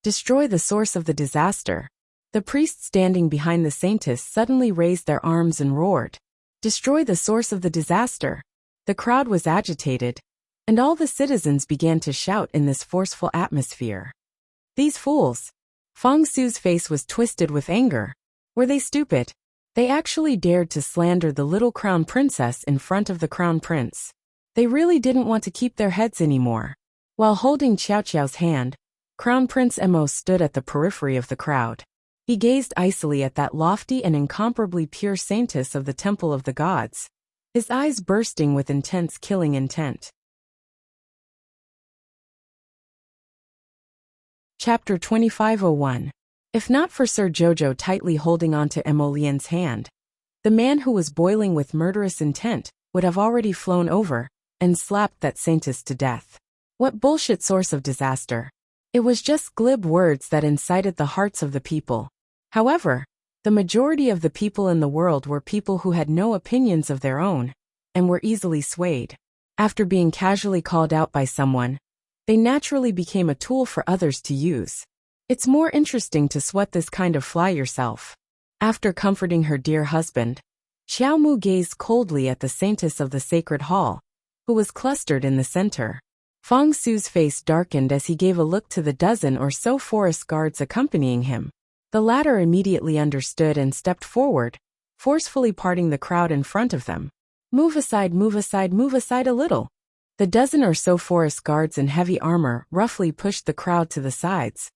Destroy the source of the disaster." The priests standing behind the Saintess suddenly raised their arms and roared, "Destroy the source of the disaster." The crowd was agitated, and all the citizens began to shout in this forceful atmosphere. These fools! Feng Su's face was twisted with anger. Were they stupid? They actually dared to slander the little crown princess in front of the crown prince. They really didn't want to keep their heads anymore. While holding Xiao Qiao's hand, Crown Prince Emo stood at the periphery of the crowd. He gazed icily at that lofty and incomparably pure Saintess of the Temple of the Gods, his eyes bursting with intense killing intent. Chapter 2501. If not for Sir Jojo tightly holding on to Emolien's hand, the man who was boiling with murderous intent would have already flown over and slapped that Saintess to death. What bullshit source of disaster! It was just glib words that incited the hearts of the people. However, the majority of the people in the world were people who had no opinions of their own and were easily swayed. After being casually called out by someone, they naturally became a tool for others to use. It's more interesting to sweat this kind of fly yourself. After comforting her dear husband, Xiao Mu gazed coldly at the Saintess of the Sacred Hall, who was clustered in the center. Fong Su's face darkened as he gave a look to the dozen or so forest guards accompanying him. The latter immediately understood and stepped forward, forcefully parting the crowd in front of them. Move aside, move aside, move aside a little. The dozen or so forest guards in heavy armor roughly pushed the crowd to the sides,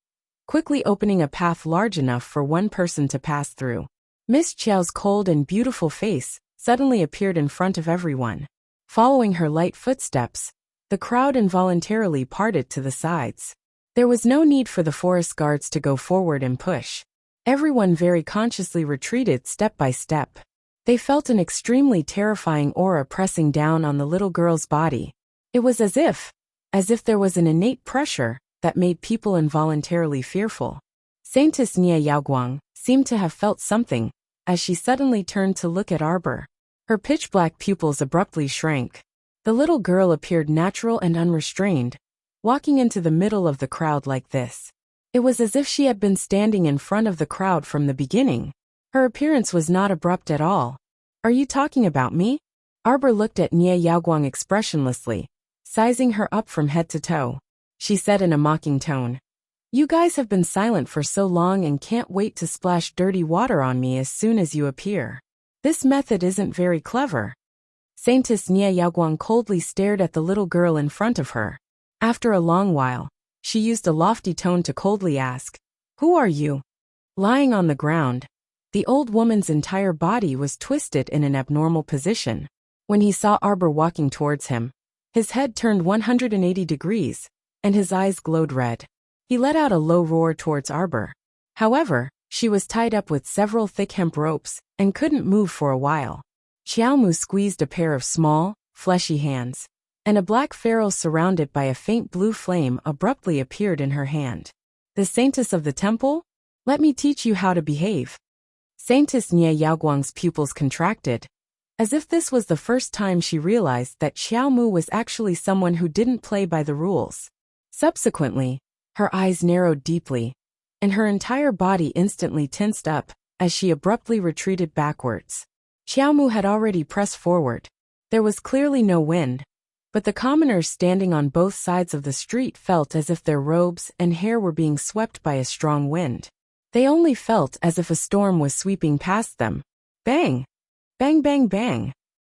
quickly opening a path large enough for one person to pass through. Miss Chiao's cold and beautiful face suddenly appeared in front of everyone. Following her light footsteps, the crowd involuntarily parted to the sides. There was no need for the forest guards to go forward and push. Everyone very consciously retreated step by step. They felt an extremely terrifying aura pressing down on the little girl's body. It was as if there was an innate pressure that made people involuntarily fearful. Saintess Nia Yaoguang seemed to have felt something as she suddenly turned to look at Arbor. Her pitch-black pupils abruptly shrank. The little girl appeared natural and unrestrained, walking into the middle of the crowd like this. It was as if she had been standing in front of the crowd from the beginning. Her appearance was not abrupt at all. Are you talking about me? Arbor looked at Nia Yaoguang expressionlessly, sizing her up from head to toe. She said in a mocking tone, "You guys have been silent for so long and can't wait to splash dirty water on me as soon as you appear. This method isn't very clever." Saintess Nia Yaoguang coldly stared at the little girl in front of her. After a long while, she used a lofty tone to coldly ask, "Who are you?" Lying on the ground, the old woman's entire body was twisted in an abnormal position. When he saw Arbor walking towards him, his head turned 180 degrees, and his eyes glowed red. He let out a low roar towards Arbor. However, she was tied up with several thick hemp ropes and couldn't move for a while. Xiaomu squeezed a pair of small, fleshy hands, and a black ferrule surrounded by a faint blue flame abruptly appeared in her hand. "The Saintess of the Temple? Let me teach you how to behave." Saintess Nia Yaoguang's pupils contracted, as if this was the first time she realized that Xiaomu was actually someone who didn't play by the rules. Subsequently, her eyes narrowed deeply, and her entire body instantly tensed up as she abruptly retreated backwards. Xiaomu had already pressed forward. There was clearly no wind, but the commoners standing on both sides of the street felt as if their robes and hair were being swept by a strong wind. They only felt as if a storm was sweeping past them. Bang! Bang bang bang!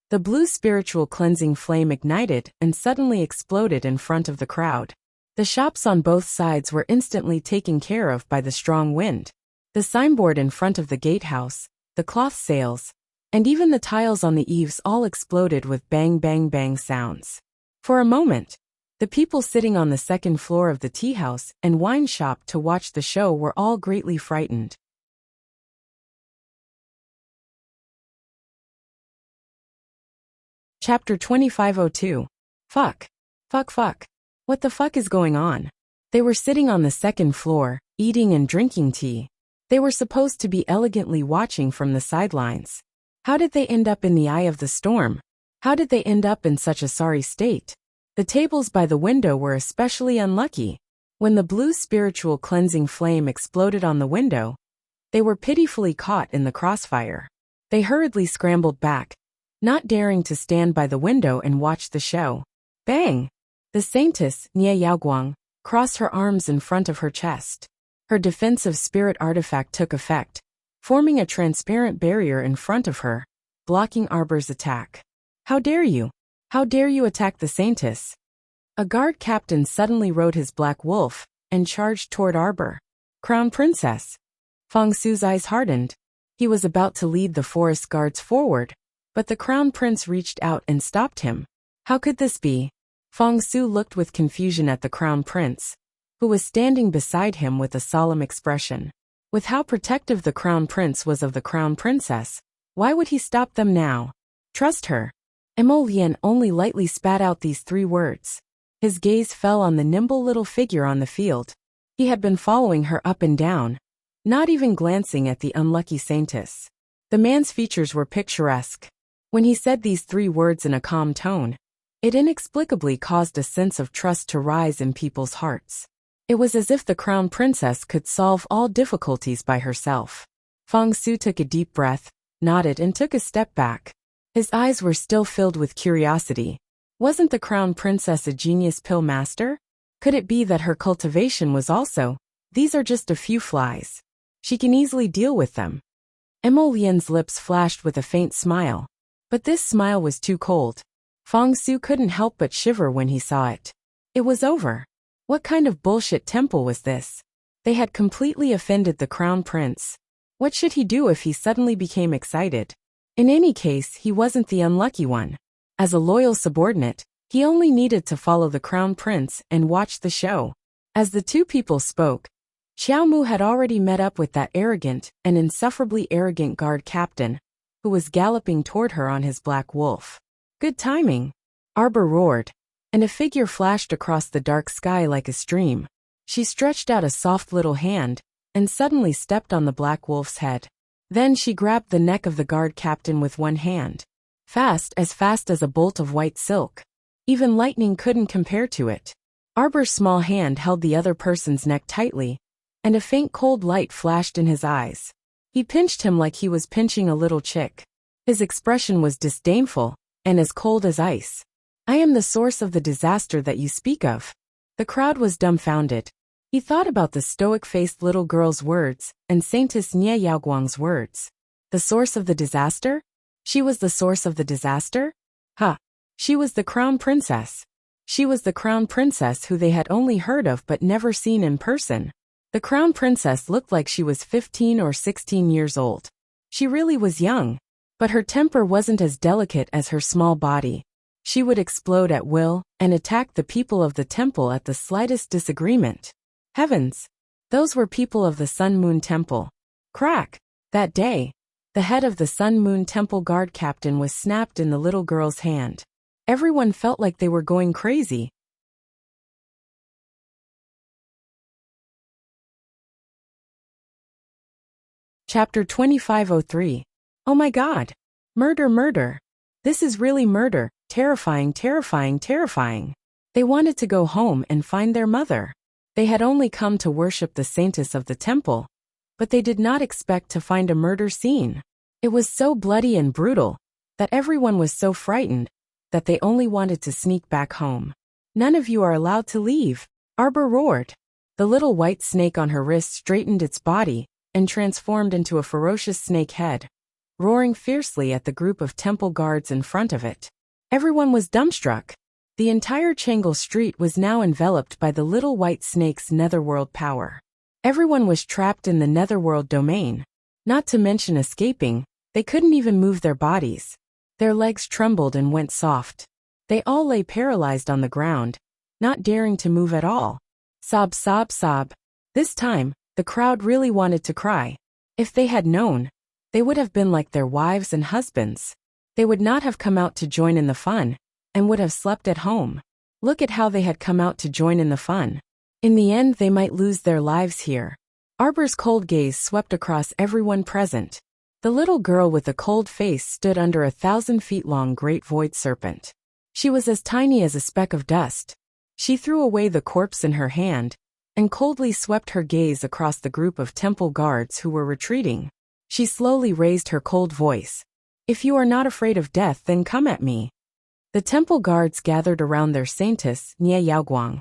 The blue spiritual cleansing flame ignited and suddenly exploded in front of the crowd. The shops on both sides were instantly taken care of by the strong wind. The signboard in front of the gatehouse, the cloth sales, and even the tiles on the eaves all exploded with bang bang bang sounds. For a moment, the people sitting on the second floor of the tea house and wine shop to watch the show were all greatly frightened. Chapter 2502. Fuck. Fuck fuck. What the fuck is going on? They were sitting on the second floor, eating and drinking tea. They were supposed to be elegantly watching from the sidelines. How did they end up in the eye of the storm? How did they end up in such a sorry state? The tables by the window were especially unlucky. When the blue spiritual cleansing flame exploded on the window, they were pitifully caught in the crossfire. They hurriedly scrambled back, not daring to stand by the window and watch the show. Bang! The Saintess, Nia Yaoguang, crossed her arms in front of her chest. Her defensive spirit artifact took effect, forming a transparent barrier in front of her, blocking Arbor's attack. How dare you? How dare you attack the Saintess? A guard captain suddenly rode his black wolf and charged toward Arbor. Crown Princess. Fong Su's eyes hardened. He was about to lead the forest guards forward, but the Crown Prince reached out and stopped him. How could this be? Fong Su looked with confusion at the Crown Prince, who was standing beside him with a solemn expression. With how protective the Crown Prince was of the Crown Princess, why would he stop them now? Trust her. Emolian only lightly spat out these 3 words. His gaze fell on the nimble little figure on the field. He had been following her up and down, not even glancing at the unlucky Saintess. The man's features were picturesque. When he said these 3 words in a calm tone, it inexplicably caused a sense of trust to rise in people's hearts. It was as if the Crown Princess could solve all difficulties by herself. Fong Su took a deep breath, nodded and took a step back. His eyes were still filled with curiosity. Wasn't the crown princess a genius pill master? Could it be that her cultivation was also, these are just a few flies. She can easily deal with them. Emolien's lips flashed with a faint smile. But this smile was too cold. Fong Su couldn't help but shiver when he saw it. It was over. What kind of bullshit temple was this? They had completely offended the crown prince. What should he do if he suddenly became excited? In any case, he wasn't the unlucky one. As a loyal subordinate, he only needed to follow the crown prince and watch the show. As the two people spoke, Xiaomu had already met up with that arrogant and insufferably arrogant guard captain, who was galloping toward her on his black wolf. Good timing. Arbor roared, and a figure flashed across the dark sky like a stream. She stretched out a soft little hand, and suddenly stepped on the black wolf's head. Then she grabbed the neck of the guard captain with one hand. Fast as a bolt of white silk. Even lightning couldn't compare to it. Arbor's small hand held the other person's neck tightly, and a faint cold light flashed in his eyes. He pinched him like he was pinching a little chick. His expression was disdainful, and as cold as ice. I am the source of the disaster that you speak of. The crowd was dumbfounded. He thought about the stoic-faced little girl's words and Saintess Nie Yaoguang's words. The source of the disaster? She was the source of the disaster? Ha! She was the crown princess. She was the crown princess who they had only heard of but never seen in person. The crown princess looked like she was 15 or 16 years old. She really was young, but her temper wasn't as delicate as her small body. She would explode at will and attack the people of the temple at the slightest disagreement. Heavens! Those were people of the Sun Moon Temple. Crack! That day, the head of the Sun Moon Temple guard captain was snapped in the little girl's hand. Everyone felt like they were going crazy. Chapter 2503. Oh my God! Murder, murder! This is really murder, terrifying, terrifying, terrifying. They wanted to go home and find their mother. They had only come to worship the saintess of the temple, but they did not expect to find a murder scene. It was so bloody and brutal that everyone was so frightened that they only wanted to sneak back home. None of you are allowed to leave, Arbor roared. The little white snake on her wrist straightened its body and transformed into a ferocious snake head, roaring fiercely at the group of temple guards in front of it. Everyone was dumbstruck. The entire Changle Street was now enveloped by the little white snake's netherworld power. Everyone was trapped in the netherworld domain. Not to mention escaping, they couldn't even move their bodies. Their legs trembled and went soft. They all lay paralyzed on the ground, not daring to move at all. Sob, sob, sob. This time, the crowd really wanted to cry. If they had known, they would have been like their wives and husbands. They would not have come out to join in the fun, and would have slept at home. Look at how they had come out to join in the fun. In the end, they might lose their lives here. Arbor's cold gaze swept across everyone present. The little girl with the cold face stood under 1,000 feet long great void serpent. She was as tiny as a speck of dust. She threw away the corpse in her hand, and coldly swept her gaze across the group of temple guards who were retreating. She slowly raised her cold voice. If you are not afraid of death, then come at me. The temple guards gathered around their saintess, Nie Yaoguang.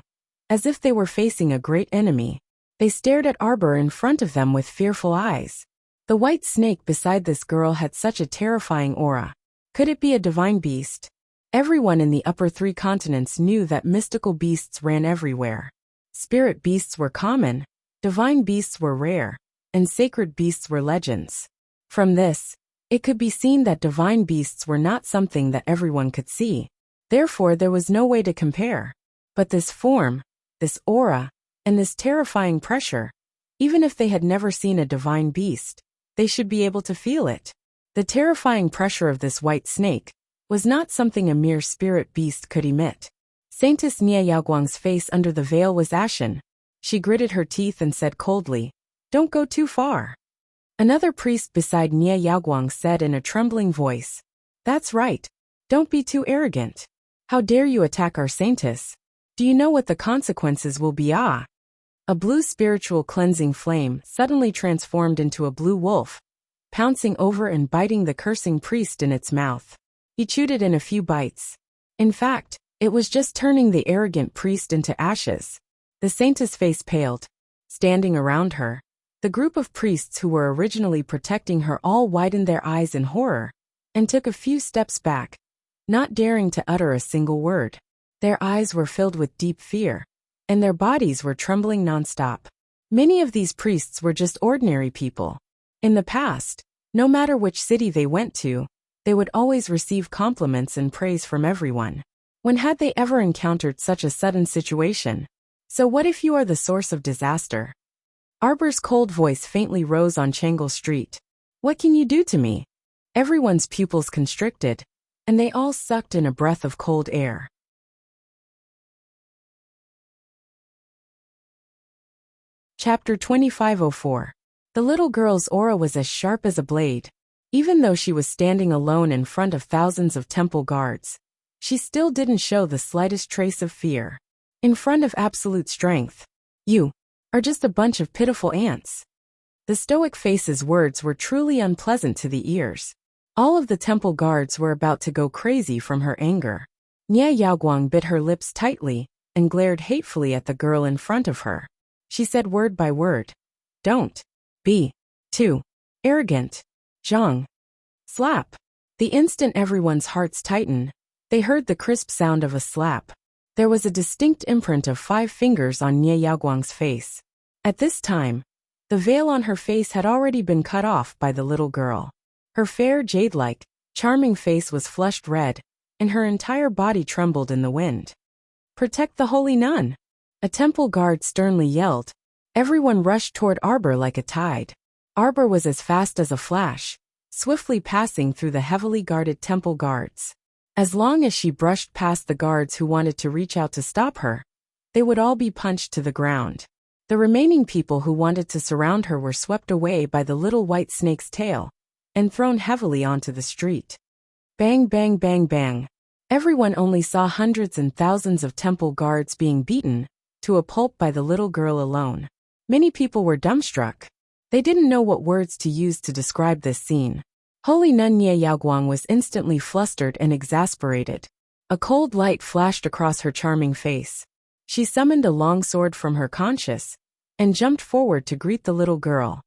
As if they were facing a great enemy, they stared at Arbor in front of them with fearful eyes. The white snake beside this girl had such a terrifying aura. Could it be a divine beast? Everyone in the upper 3 continents knew that mystical beasts ran everywhere. Spirit beasts were common, divine beasts were rare, and sacred beasts were legends. From this, it could be seen that divine beasts were not something that everyone could see. Therefore, there was no way to compare. But this form, this aura, and this terrifying pressure, even if they had never seen a divine beast, they should be able to feel it. The terrifying pressure of this white snake was not something a mere spirit beast could emit. Saintess Nie Yaoguang's face under the veil was ashen. She gritted her teeth and said coldly, "Don't go too far." Another priest beside Nie Yaoguang said in a trembling voice, "That's right. Don't be too arrogant. How dare you attack our saintess? Do you know what the consequences will be? Ah!" A blue spiritual cleansing flame suddenly transformed into a blue wolf, pouncing over and biting the cursing priest in its mouth. He chewed it in a few bites. In fact, It was just turning the arrogant priest into ashes. The saintess face paled. Standing around her, the group of priests who were originally protecting her all widened their eyes in horror and took a few steps back, not daring to utter a single word. Their eyes were filled with deep fear, and their bodies were trembling nonstop. Many of these priests were just ordinary people. In the past, no matter which city they went to, they would always receive compliments and praise from everyone. When had they ever encountered such a sudden situation? So what if you are the source of disaster? Arbor's cold voice faintly rose on Changle Street. What can you do to me? Everyone's pupils constricted, and they all sucked in a breath of cold air. Chapter 2504. The little girl's aura was as sharp as a blade. Even though she was standing alone in front of thousands of temple guards, she still didn't show the slightest trace of fear. In front of absolute strength, you are just a bunch of pitiful ants. The stoic face's words were truly unpleasant to the ears. All of the temple guards were about to go crazy from her anger. Nie Yaoguang bit her lips tightly and glared hatefully at the girl in front of her. She said word by word, "Don't be too arrogant, Zhang." Slap. The instant everyone's hearts tightened, they heard the crisp sound of a slap. There was a distinct imprint of 5 fingers on Nie Yaoguang's face. At this time, the veil on her face had already been cut off by the little girl. Her fair, jade-like, charming face was flushed red, and her entire body trembled in the wind. "Protect the holy nun!" A temple guard sternly yelled. Everyone rushed toward Arbor like a tide. Arbor was as fast as a flash, swiftly passing through the heavily guarded temple guards. As long as she brushed past the guards who wanted to reach out to stop her, they would all be punched to the ground. The remaining people who wanted to surround her were swept away by the little white snake's tail and thrown heavily onto the street. Bang, bang, bang, bang. Everyone only saw hundreds and thousands of temple guards being beaten to a pulp by the little girl alone. Many people were dumbstruck. They didn't know what words to use to describe this scene. Holy Nun Nie Yaoguang was instantly flustered and exasperated. A cold light flashed across her charming face. She summoned a long sword from her conscience and jumped forward to greet the little girl.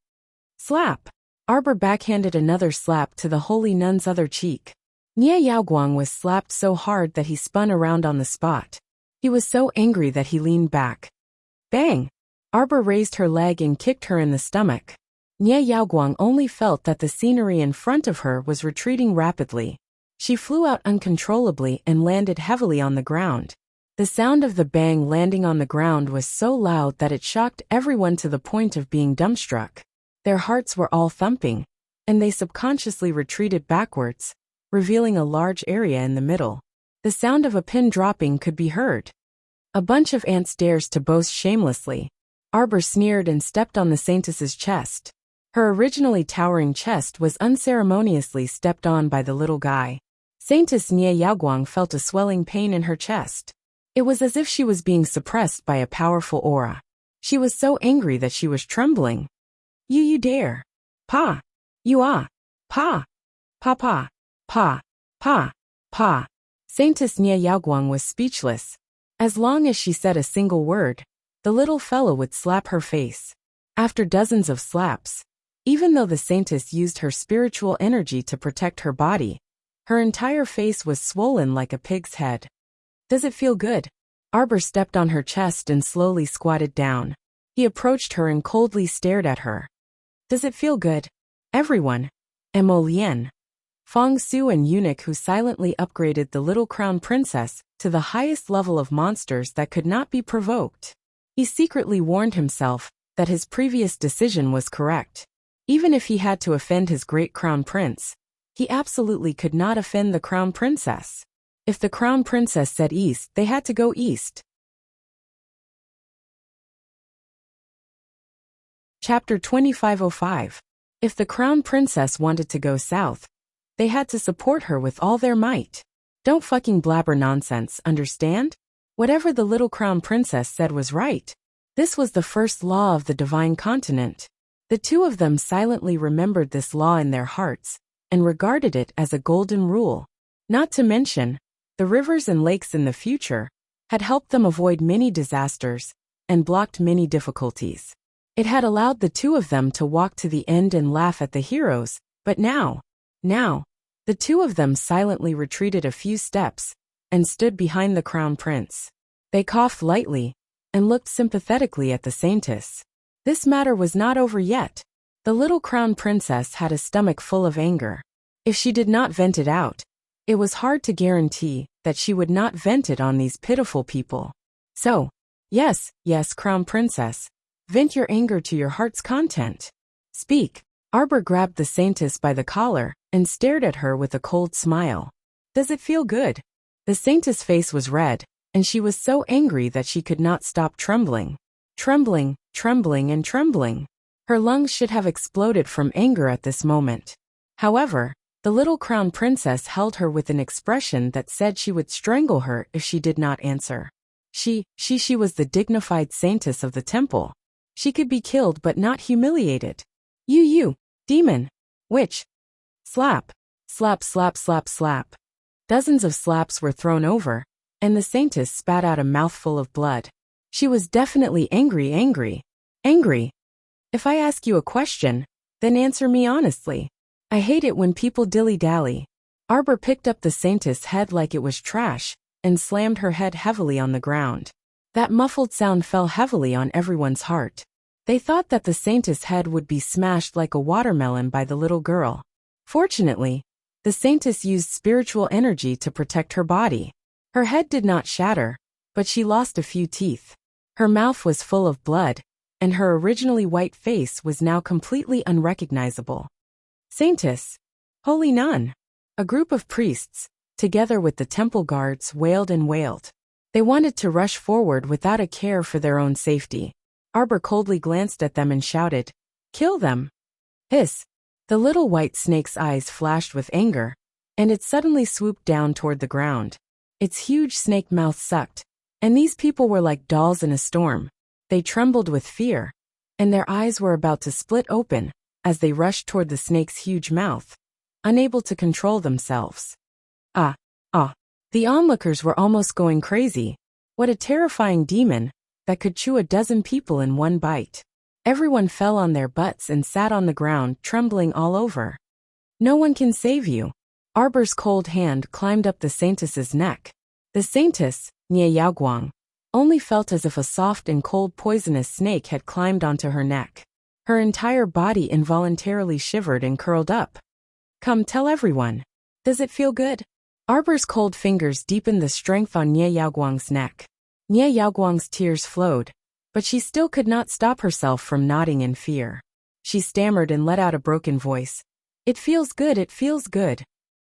Slap! Arbor backhanded another slap to the holy nun's other cheek. Nie Yaoguang was slapped so hard that he spun around on the spot. He was so angry that he leaned back. Bang! Arbor raised her leg and kicked her in the stomach. Nie Yaoguang only felt that the scenery in front of her was retreating rapidly. She flew out uncontrollably and landed heavily on the ground. The sound of the bang landing on the ground was so loud that it shocked everyone to the point of being dumbstruck. Their hearts were all thumping, and they subconsciously retreated backwards, revealing a large area in the middle. The sound of a pin dropping could be heard. A bunch of ants dares to boast shamelessly. Arbor sneered and stepped on the saintess's chest. Her originally towering chest was unceremoniously stepped on by the little guy. Saintess Nie Yaoguang felt a swelling pain in her chest. It was as if she was being suppressed by a powerful aura. She was so angry that she was trembling. You dare. Pa. You ah. Pa. Pa pa. Pa. Pa. Pa. Saintess Nie Yaoguang was speechless. As long as she said a single word, the little fellow would slap her face. After dozens of slaps, even though the saintess used her spiritual energy to protect her body, her entire face was swollen like a pig's head. Does it feel good? Arbor stepped on her chest and slowly squatted down. He approached her and coldly stared at her. Does it feel good? Everyone, Mo Lian, Fong Su and eunuch who silently upgraded the little crown princess to the highest level of monsters that could not be provoked. He secretly warned himself that his previous decision was correct. Even if he had to offend his great crown prince, he absolutely could not offend the crown princess. If the crown princess said east, they had to go east. Chapter 2505. If the crown princess wanted to go south, they had to support her with all their might. Don't fucking blabber nonsense, understand? Whatever the little crown princess said was right. This was the first law of the divine continent. The two of them silently remembered this law in their hearts and regarded it as a golden rule. Not to mention, The rivers and lakes in the future had helped them avoid many disasters and blocked many difficulties. It had allowed the two of them to walk to the end and laugh at the heroes, but now, the two of them silently retreated a few steps and stood behind the crown prince. They coughed lightly and looked sympathetically at the saintess. This matter was not over yet. The little crown princess had a stomach full of anger. If she did not vent it out, it was hard to guarantee that she would not vent it on these pitiful people. So, yes, crown princess, vent your anger to your heart's content. Speak. Arbor grabbed the saintess by the collar and stared at her with a cold smile. Does it feel good? The saintess' face was red, and she was so angry that she could not stop trembling. Trembling. Her lungs should have exploded from anger at this moment. However, the little crown princess held her with an expression that said she would strangle her if she did not answer. She was the dignified saintess of the temple. She could be killed but not humiliated. You, demon, witch. Slap. Dozens of slaps were thrown over, and the saintess spat out a mouthful of blood. She was definitely angry. If I ask you a question, then answer me honestly. I hate it when people dilly-dally. Arbor picked up the saintess' head like it was trash and slammed her head heavily on the ground. That muffled sound fell heavily on everyone's heart. They thought that the saintess' head would be smashed like a watermelon by the little girl. Fortunately, the saintess used spiritual energy to protect her body. Her head did not shatter, but she lost a few teeth. Her mouth was full of blood, and her originally white face was now completely unrecognizable. Saintess, holy nun. A group of priests, together with the temple guards, wailed and wailed. They wanted to rush forward without a care for their own safety. Arbor coldly glanced at them and shouted, "Kill them!" Hiss! The little white snake's eyes flashed with anger, and it suddenly swooped down toward the ground. Its huge snake mouth sucked, and these people were like dolls in a storm. They trembled with fear, and their eyes were about to split open as they rushed toward the snake's huge mouth, unable to control themselves. The onlookers were almost going crazy. What a terrifying demon that could chew a dozen people in one bite. Everyone fell on their butts and sat on the ground, trembling all over. No one can save you. Arbor's cold hand climbed up the saintess's neck. The saintess, Nie Yaoguang, only felt as if a soft and cold poisonous snake had climbed onto her neck. Her entire body involuntarily shivered and curled up. Come, tell everyone. Does it feel good? Arbor's cold fingers deepened the strength on Nie Yaoguang's neck. Nie Yaoguang's tears flowed, but she still could not stop herself from nodding in fear. She stammered and let out a broken voice. It feels good.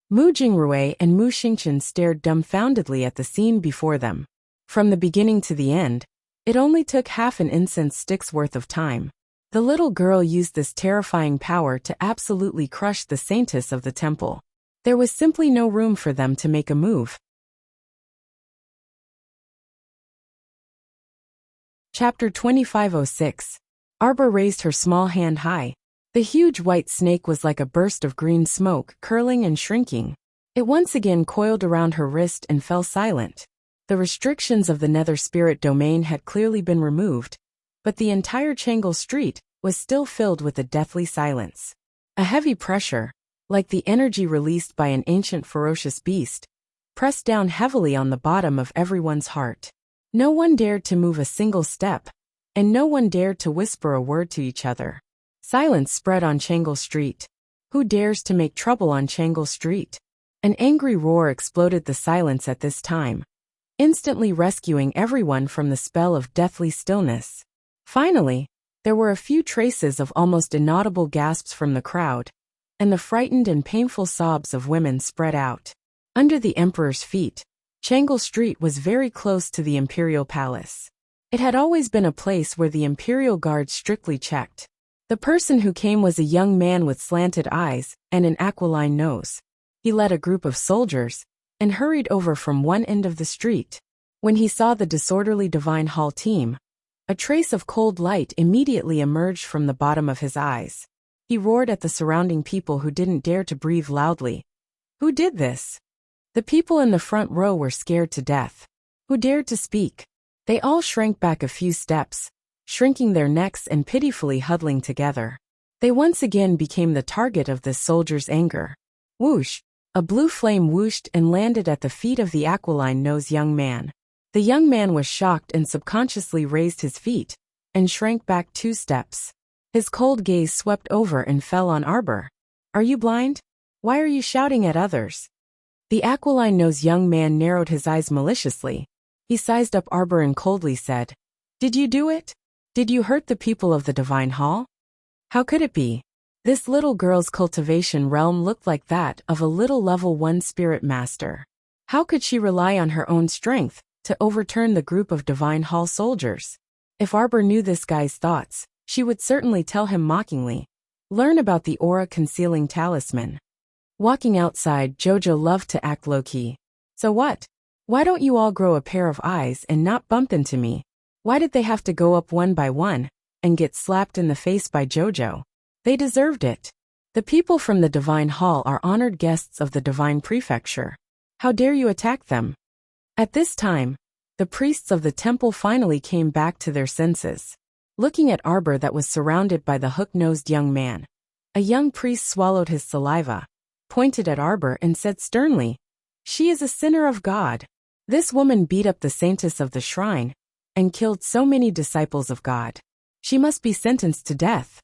Mu Jingrui and Mu Xingchen stared dumbfoundedly at the scene before them. From the beginning to the end, it only took half an incense stick's worth of time. The little girl used this terrifying power to absolutely crush the saintess of the temple. There was simply no room for them to make a move. Chapter 2506. Arbor raised her small hand high. The huge white snake was like a burst of green smoke, curling and shrinking. It once again coiled around her wrist and fell silent. The restrictions of the nether spirit domain had clearly been removed, but the entire Changle Street was still filled with a deathly silence. A heavy pressure, like the energy released by an ancient ferocious beast, pressed down heavily on the bottom of everyone's heart. No one dared to move a single step, and no one dared to whisper a word to each other. Silence spread on Changle Street. Who dares to make trouble on Changle Street? An angry roar exploded the silence at this time, instantly rescuing everyone from the spell of deathly stillness. Finally, there were a few traces of almost inaudible gasps from the crowd, and the frightened and painful sobs of women spread out. Under the emperor's feet, Changle Street was very close to the imperial palace. It had always been a place where the imperial guard strictly checked. The person who came was a young man with slanted eyes and an aquiline nose. He led a group of soldiers and hurried over from one end of the street. When he saw the disorderly Divine Hall team, a trace of cold light immediately emerged from the bottom of his eyes. He roared at the surrounding people who didn't dare to breathe loudly. Who did this? The people in the front row were scared to death. Who dared to speak? They all shrank back a few steps, shrinking their necks and pitifully huddling together. They once again became the target of this soldier's anger. Whoosh! A blue flame whooshed and landed at the feet of the aquiline-nosed young man. The young man was shocked and subconsciously raised his feet, and shrank back 2 steps. His cold gaze swept over and fell on Arbor. Are you blind? Why are you shouting at others? The aquiline-nosed young man narrowed his eyes maliciously. He sized up Arbor and coldly said, Did you do it? Did you hurt the people of the Divine Hall? How could it be? This little girl's cultivation realm looked like that of a little level 1 spirit master. How could she rely on her own strength to overturn the group of Divine Hall soldiers? If Arbor knew this guy's thoughts, she would certainly tell him mockingly. Learn about the aura-concealing talisman. Walking outside, Jojo loved to act low-key. So what? Why don't you all grow a pair of eyes and not bump into me? Why did they have to go up one by one and get slapped in the face by Jojo? They deserved it. The people from the Divine Hall are honored guests of the Divine Prefecture. How dare you attack them? At this time, the priests of the temple finally came back to their senses. Looking at Arbor that was surrounded by the hook-nosed young man, a young priest swallowed his saliva, pointed at Arbor and said sternly, She is a sinner of God. This woman beat up the saintess of the shrine and killed so many disciples of God. She must be sentenced to death.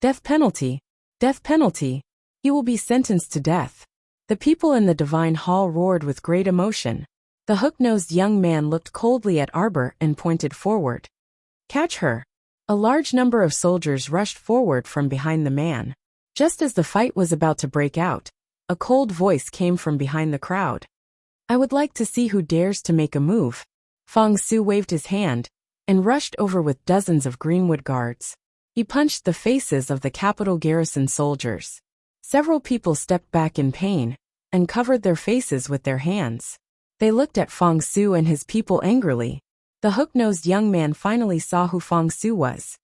Death penalty. Death penalty. He will be sentenced to death. The people in the Divine Hall roared with great emotion. The hook-nosed young man looked coldly at Arbor and pointed forward. Catch her. A large number of soldiers rushed forward from behind the man. Just as the fight was about to break out, a cold voice came from behind the crowd. I would like to see who dares to make a move. Fong Su waved his hand and rushed over with dozens of Greenwood guards. He punched the faces of the capital garrison soldiers. Several people stepped back in pain and covered their faces with their hands. They looked at Fong Su and his people angrily. The hook-nosed young man finally saw who Fong Su was.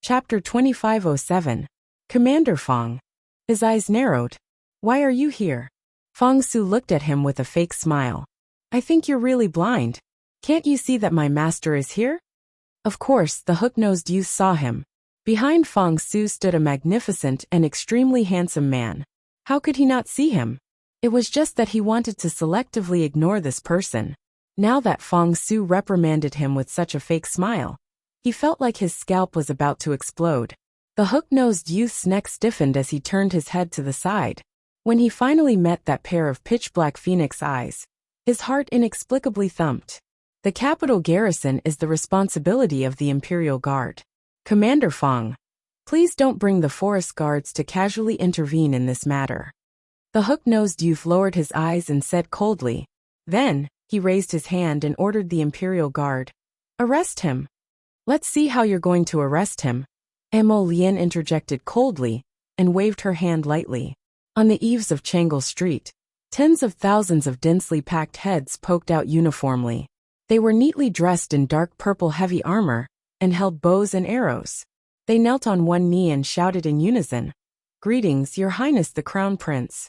Chapter 2507. Commander Fong. His eyes narrowed. Why are you here? Fong Su looked at him with a fake smile. I think you're really blind. Can't you see that my master is here? Of course, the hook-nosed youth saw him. Behind Fong Su stood a magnificent and extremely handsome man. How could he not see him? It was just that he wanted to selectively ignore this person. Now that Fong Su reprimanded him with such a fake smile, he felt like his scalp was about to explode. The hook-nosed youth's neck stiffened as he turned his head to the side. When he finally met that pair of pitch-black phoenix eyes, his heart inexplicably thumped. The capital garrison is the responsibility of the Imperial Guard. Commander Fong, please don't bring the forest guards to casually intervene in this matter. The hook-nosed youth lowered his eyes and said coldly. Then, he raised his hand and ordered the Imperial Guard. Arrest him. Let's see how you're going to arrest him. Mo Lien interjected coldly and waved her hand lightly. On the eaves of Changle Street, tens of thousands of densely packed heads poked out uniformly. They were neatly dressed in dark purple heavy armor and held bows and arrows. They knelt on one knee and shouted in unison, Greetings, Your Highness the Crown Prince.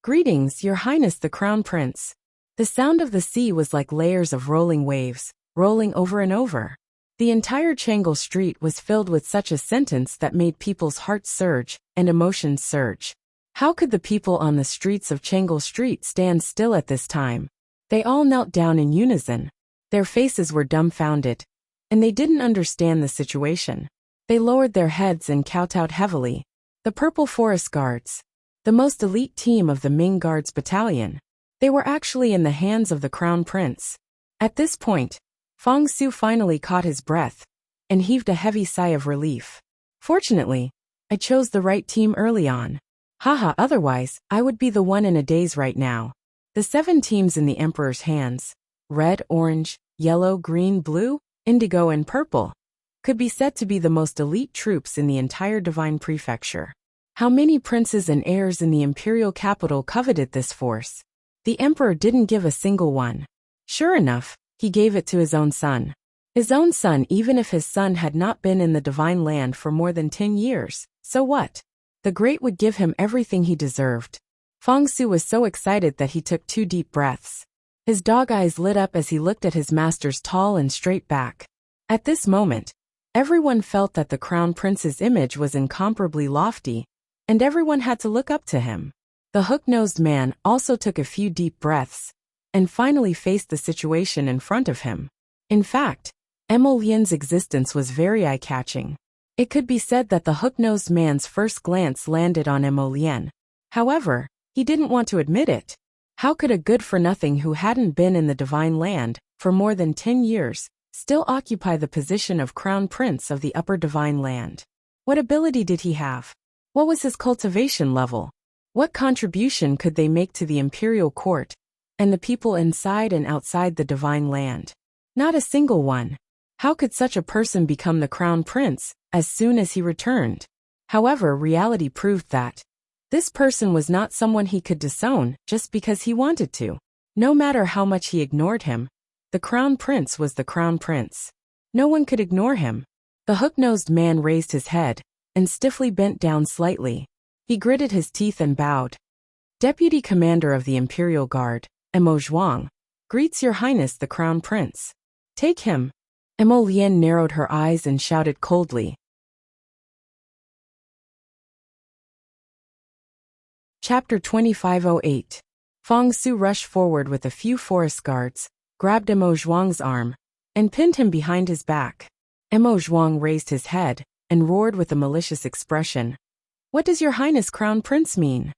Greetings, Your Highness the Crown Prince. The sound of the sea was like layers of rolling waves, rolling over and over. The entire Changle Street was filled with such a sentence that made people's hearts surge and emotions surge. How could the people on the streets of Changle Street stand still at this time? They all knelt down in unison. Their faces were dumbfounded, and they didn't understand the situation. They lowered their heads and kowtowed heavily. The Purple Forest Guards, the most elite team of the Ming Guards Battalion. They were actually in the hands of the Crown Prince. At this point, Fong Su finally caught his breath and heaved a heavy sigh of relief. Fortunately, I chose the right team early on. Haha, otherwise, I would be the one in a daze right now. The 7 teams in the Emperor's hands, red, orange, yellow, green, blue, indigo and purple, could be said to be the most elite troops in the entire Divine Prefecture. How many princes and heirs in the imperial capital coveted this force? The Emperor didn't give a single one. Sure enough, he gave it to his own son. His own son, even if his son had not been in the Divine Land for more than 10 years, so what? The great would give him everything he deserved. Feng Su was so excited that he took 2 deep breaths. His dog eyes lit up as he looked at his master's tall and straight back. At this moment, everyone felt that the crown prince's image was incomparably lofty, and everyone had to look up to him. The hook-nosed man also took a few deep breaths, and finally faced the situation in front of him. In fact, Emollien's existence was very eye-catching. It could be said that the hook-nosed man's first glance landed on Emollien. However, he didn't want to admit it. How could a good-for-nothing who hadn't been in the Divine Land for more than 10 years still occupy the position of Crown Prince of the Upper Divine Land? What ability did he have? What was his cultivation level? What contribution could they make to the imperial court and the people inside and outside the Divine Land? Not a single one. How could such a person become the Crown Prince as soon as he returned? However, reality proved that this person was not someone he could disown just because he wanted to. No matter how much he ignored him, the Crown Prince was the Crown Prince. No one could ignore him. The hook-nosed man raised his head and stiffly bent down slightly. He gritted his teeth and bowed. Deputy Commander of the Imperial Guard, Emo Zhuang, greets Your Highness the Crown Prince. Take him. Emollien narrowed her eyes and shouted coldly. Chapter 2508. Feng Su rushed forward with a few forest guards, grabbed Emo Zhuang's arm, and pinned him behind his back. Emo Zhuang raised his head and roared with a malicious expression. What does Your Highness Crown Prince mean?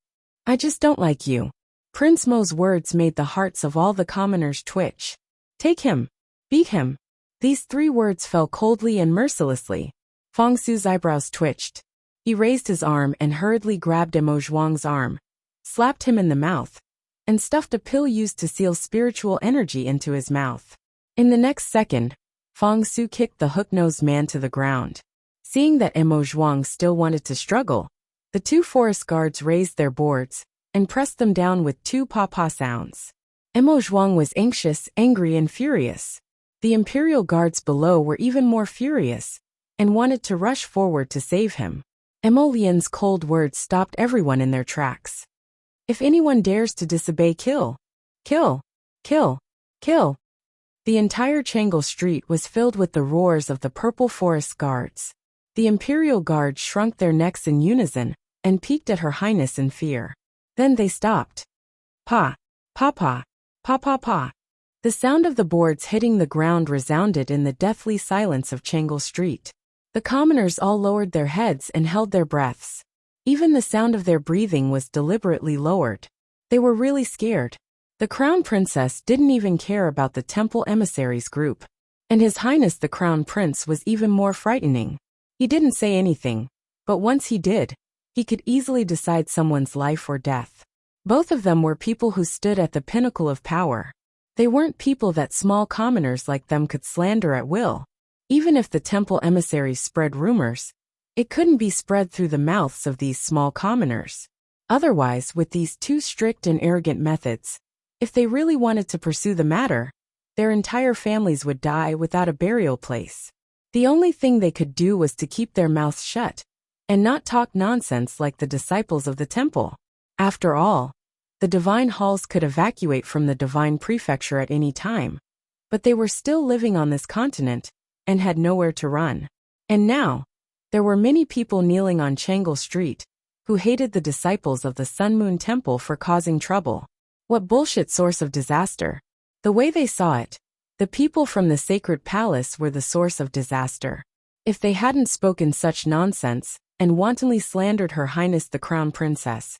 I just don't like you. Prince Mo's words made the hearts of all the commoners twitch. Take him. Beat him. These 3 words fell coldly and mercilessly. Feng Su's eyebrows twitched. He raised his arm and hurriedly grabbed Emo Zhuang's arm, slapped him in the mouth, and stuffed a pill used to seal spiritual energy into his mouth. In the next second, Feng Su kicked the hook-nosed man to the ground. Seeing that Emo Zhuang still wanted to struggle, the 2 forest guards raised their boards and pressed them down with 2 pawpaw sounds. Emo Zhuang was anxious, angry, and furious. The Imperial Guards below were even more furious and wanted to rush forward to save him. Emollien's cold words stopped everyone in their tracks. If anyone dares to disobey, kill. Kill. Kill. Kill. The entire Changle Street was filled with the roars of the Purple Forest Guards. The Imperial Guard shrunk their necks in unison and peeked at Her Highness in fear. Then they stopped. Pa. Pa pa. Pa pa pa. The sound of the boards hitting the ground resounded in the deathly silence of Changle Street. The commoners all lowered their heads and held their breaths. Even the sound of their breathing was deliberately lowered. They were really scared. The Crown Princess didn't even care about the Temple Emissaries group. And His Highness the Crown Prince was even more frightening. He didn't say anything, but once he did, he could easily decide someone's life or death. Both of them were people who stood at the pinnacle of power. They weren't people that small commoners like them could slander at will. Even if the temple emissaries spread rumors, it couldn't be spread through the mouths of these small commoners. Otherwise, with these 2 strict and arrogant methods, if they really wanted to pursue the matter, their entire families would die without a burial place. The only thing they could do was to keep their mouths shut and not talk nonsense like the disciples of the temple. After all, the divine halls could evacuate from the divine prefecture at any time, but they were still living on this continent and had nowhere to run. And now, there were many people kneeling on Changle Street who hated the disciples of the Sun Moon Temple for causing trouble. What bullshit source of disaster. The way they saw it, the people from the sacred palace were the source of disaster. If they hadn't spoken such nonsense and wantonly slandered Her Highness the Crown Princess,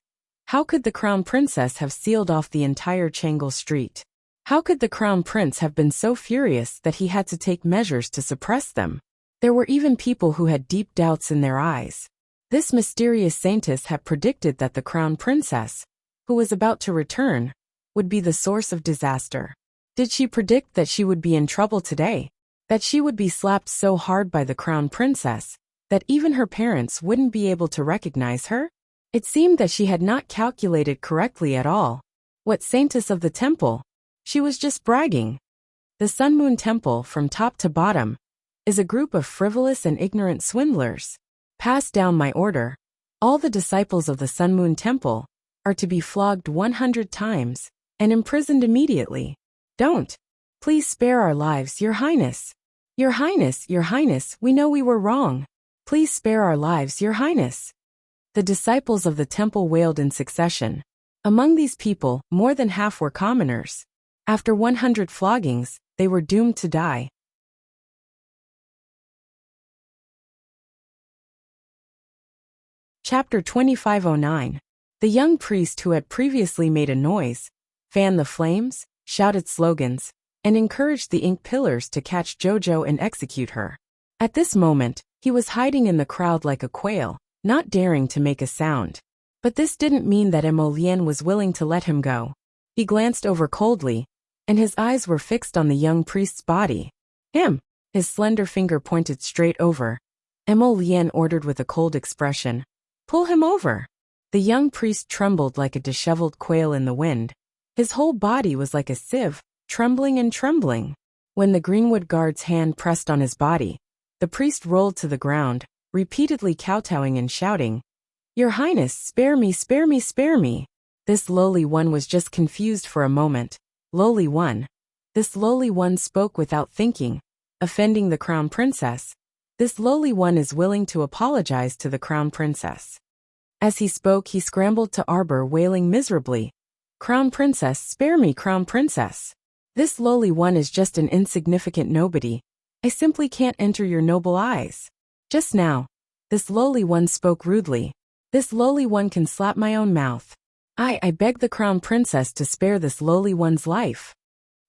how could the Crown Princess have sealed off the entire Changle Street? How could the Crown Prince have been so furious that he had to take measures to suppress them? There were even people who had deep doubts in their eyes. This mysterious saintess had predicted that the Crown Princess, who was about to return, would be the source of disaster. Did she predict that she would be in trouble today? That she would be slapped so hard by the Crown Princess that even her parents wouldn't be able to recognize her? It seemed that she had not calculated correctly at all. What saintess of the temple? She was just bragging. The Sun Moon Temple, from top to bottom, is a group of frivolous and ignorant swindlers. Pass down my order. All the disciples of the Sun Moon Temple are to be flogged 100 times and imprisoned immediately. Don't. Please spare our lives, Your Highness. Your Highness, Your Highness, we know we were wrong. Please spare our lives, Your Highness. The disciples of the temple wailed in succession. Among these people, more than half were commoners. After 100 floggings, they were doomed to die. Chapter 2509. The young priest who had previously made a noise, fanned the flames, shouted slogans, and encouraged the ink pillars to catch Jojo and execute her. At this moment, he was hiding in the crowd like a quail, not daring to make a sound. But this didn't mean that Emolien was willing to let him go. He glanced over coldly, and his eyes were fixed on the young priest's body. Him! His slender finger pointed straight over. Emolien ordered with a cold expression. Pull him over! The young priest trembled like a disheveled quail in the wind. His whole body was like a sieve, trembling and trembling. When the greenwood guard's hand pressed on his body, the priest rolled to the ground, repeatedly kowtowing and shouting, Your Highness, spare me, spare me, spare me. This lowly one was just confused for a moment. Lowly one. This lowly one spoke without thinking, offending the crown princess. This lowly one is willing to apologize to the crown princess. As he spoke, he scrambled to Arbor, wailing miserably, Crown princess, spare me, crown princess. This lowly one is just an insignificant nobody. I simply can't enter your noble eyes. Just now, this lowly one spoke rudely. This lowly one can slap my own mouth. I beg the crown princess to spare this lowly one's life.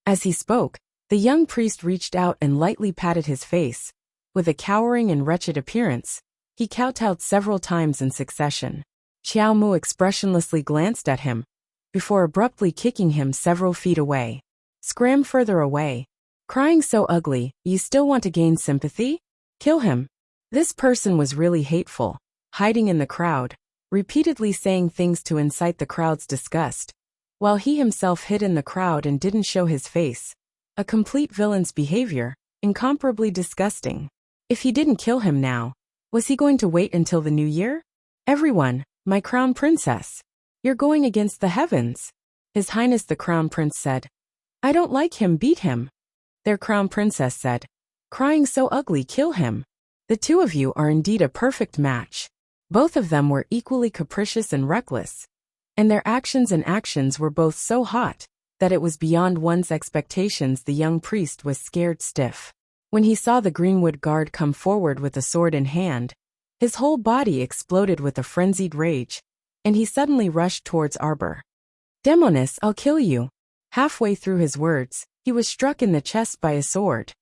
As he spoke, the young priest reached out and lightly patted his face. With a cowering and wretched appearance, he kowtowed several times in succession. Xiao Mu expressionlessly glanced at him, before abruptly kicking him several feet away. Scram further away. Crying so ugly, you still want to gain sympathy? Kill him. This person was really hateful, hiding in the crowd, repeatedly saying things to incite the crowd's disgust, while he himself hid in the crowd and didn't show his face. A complete villain's behavior, incomparably disgusting. If he didn't kill him now, was he going to wait until the new year? Everyone, my crown princess. You're going against the heavens. His Highness the Crown Prince said. I don't like him, beat him. Their Crown Princess said. Crying so ugly, kill him. The two of you are indeed a perfect match. Both of them were equally capricious and reckless. And their actions were both so hot, that it was beyond one's expectations. The young priest was scared stiff. When he saw the greenwood guard come forward with a sword in hand, his whole body exploded with a frenzied rage, and he suddenly rushed towards Arbor. Demonis, I'll kill you. Halfway through his words, he was struck in the chest by a sword.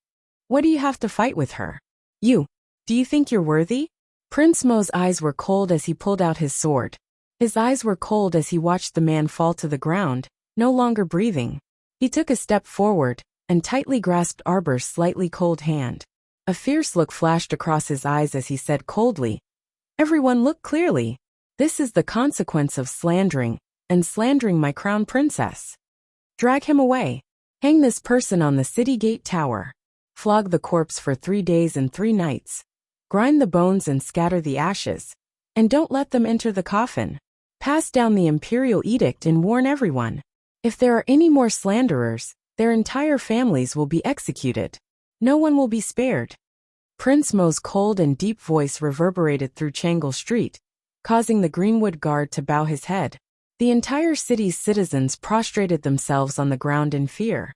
What do you have to fight with her? You. Do you think you're worthy? Prince Mo's eyes were cold as he pulled out his sword. His eyes were cold as he watched the man fall to the ground, no longer breathing. He took a step forward, and tightly grasped Arbor's slightly cold hand. A fierce look flashed across his eyes as he said coldly, Everyone look clearly. This is the consequence of slandering, and slandering my crown princess. Drag him away. Hang this person on the city gate tower. Flog the corpse for 3 days and 3 nights. Grind the bones and scatter the ashes. And don't let them enter the coffin. Pass down the imperial edict and warn everyone. If there are any more slanderers, their entire families will be executed. No one will be spared. Prince Mo's cold and deep voice reverberated through Changle Street, causing the Greenwood Guard to bow his head. The entire city's citizens prostrated themselves on the ground in fear.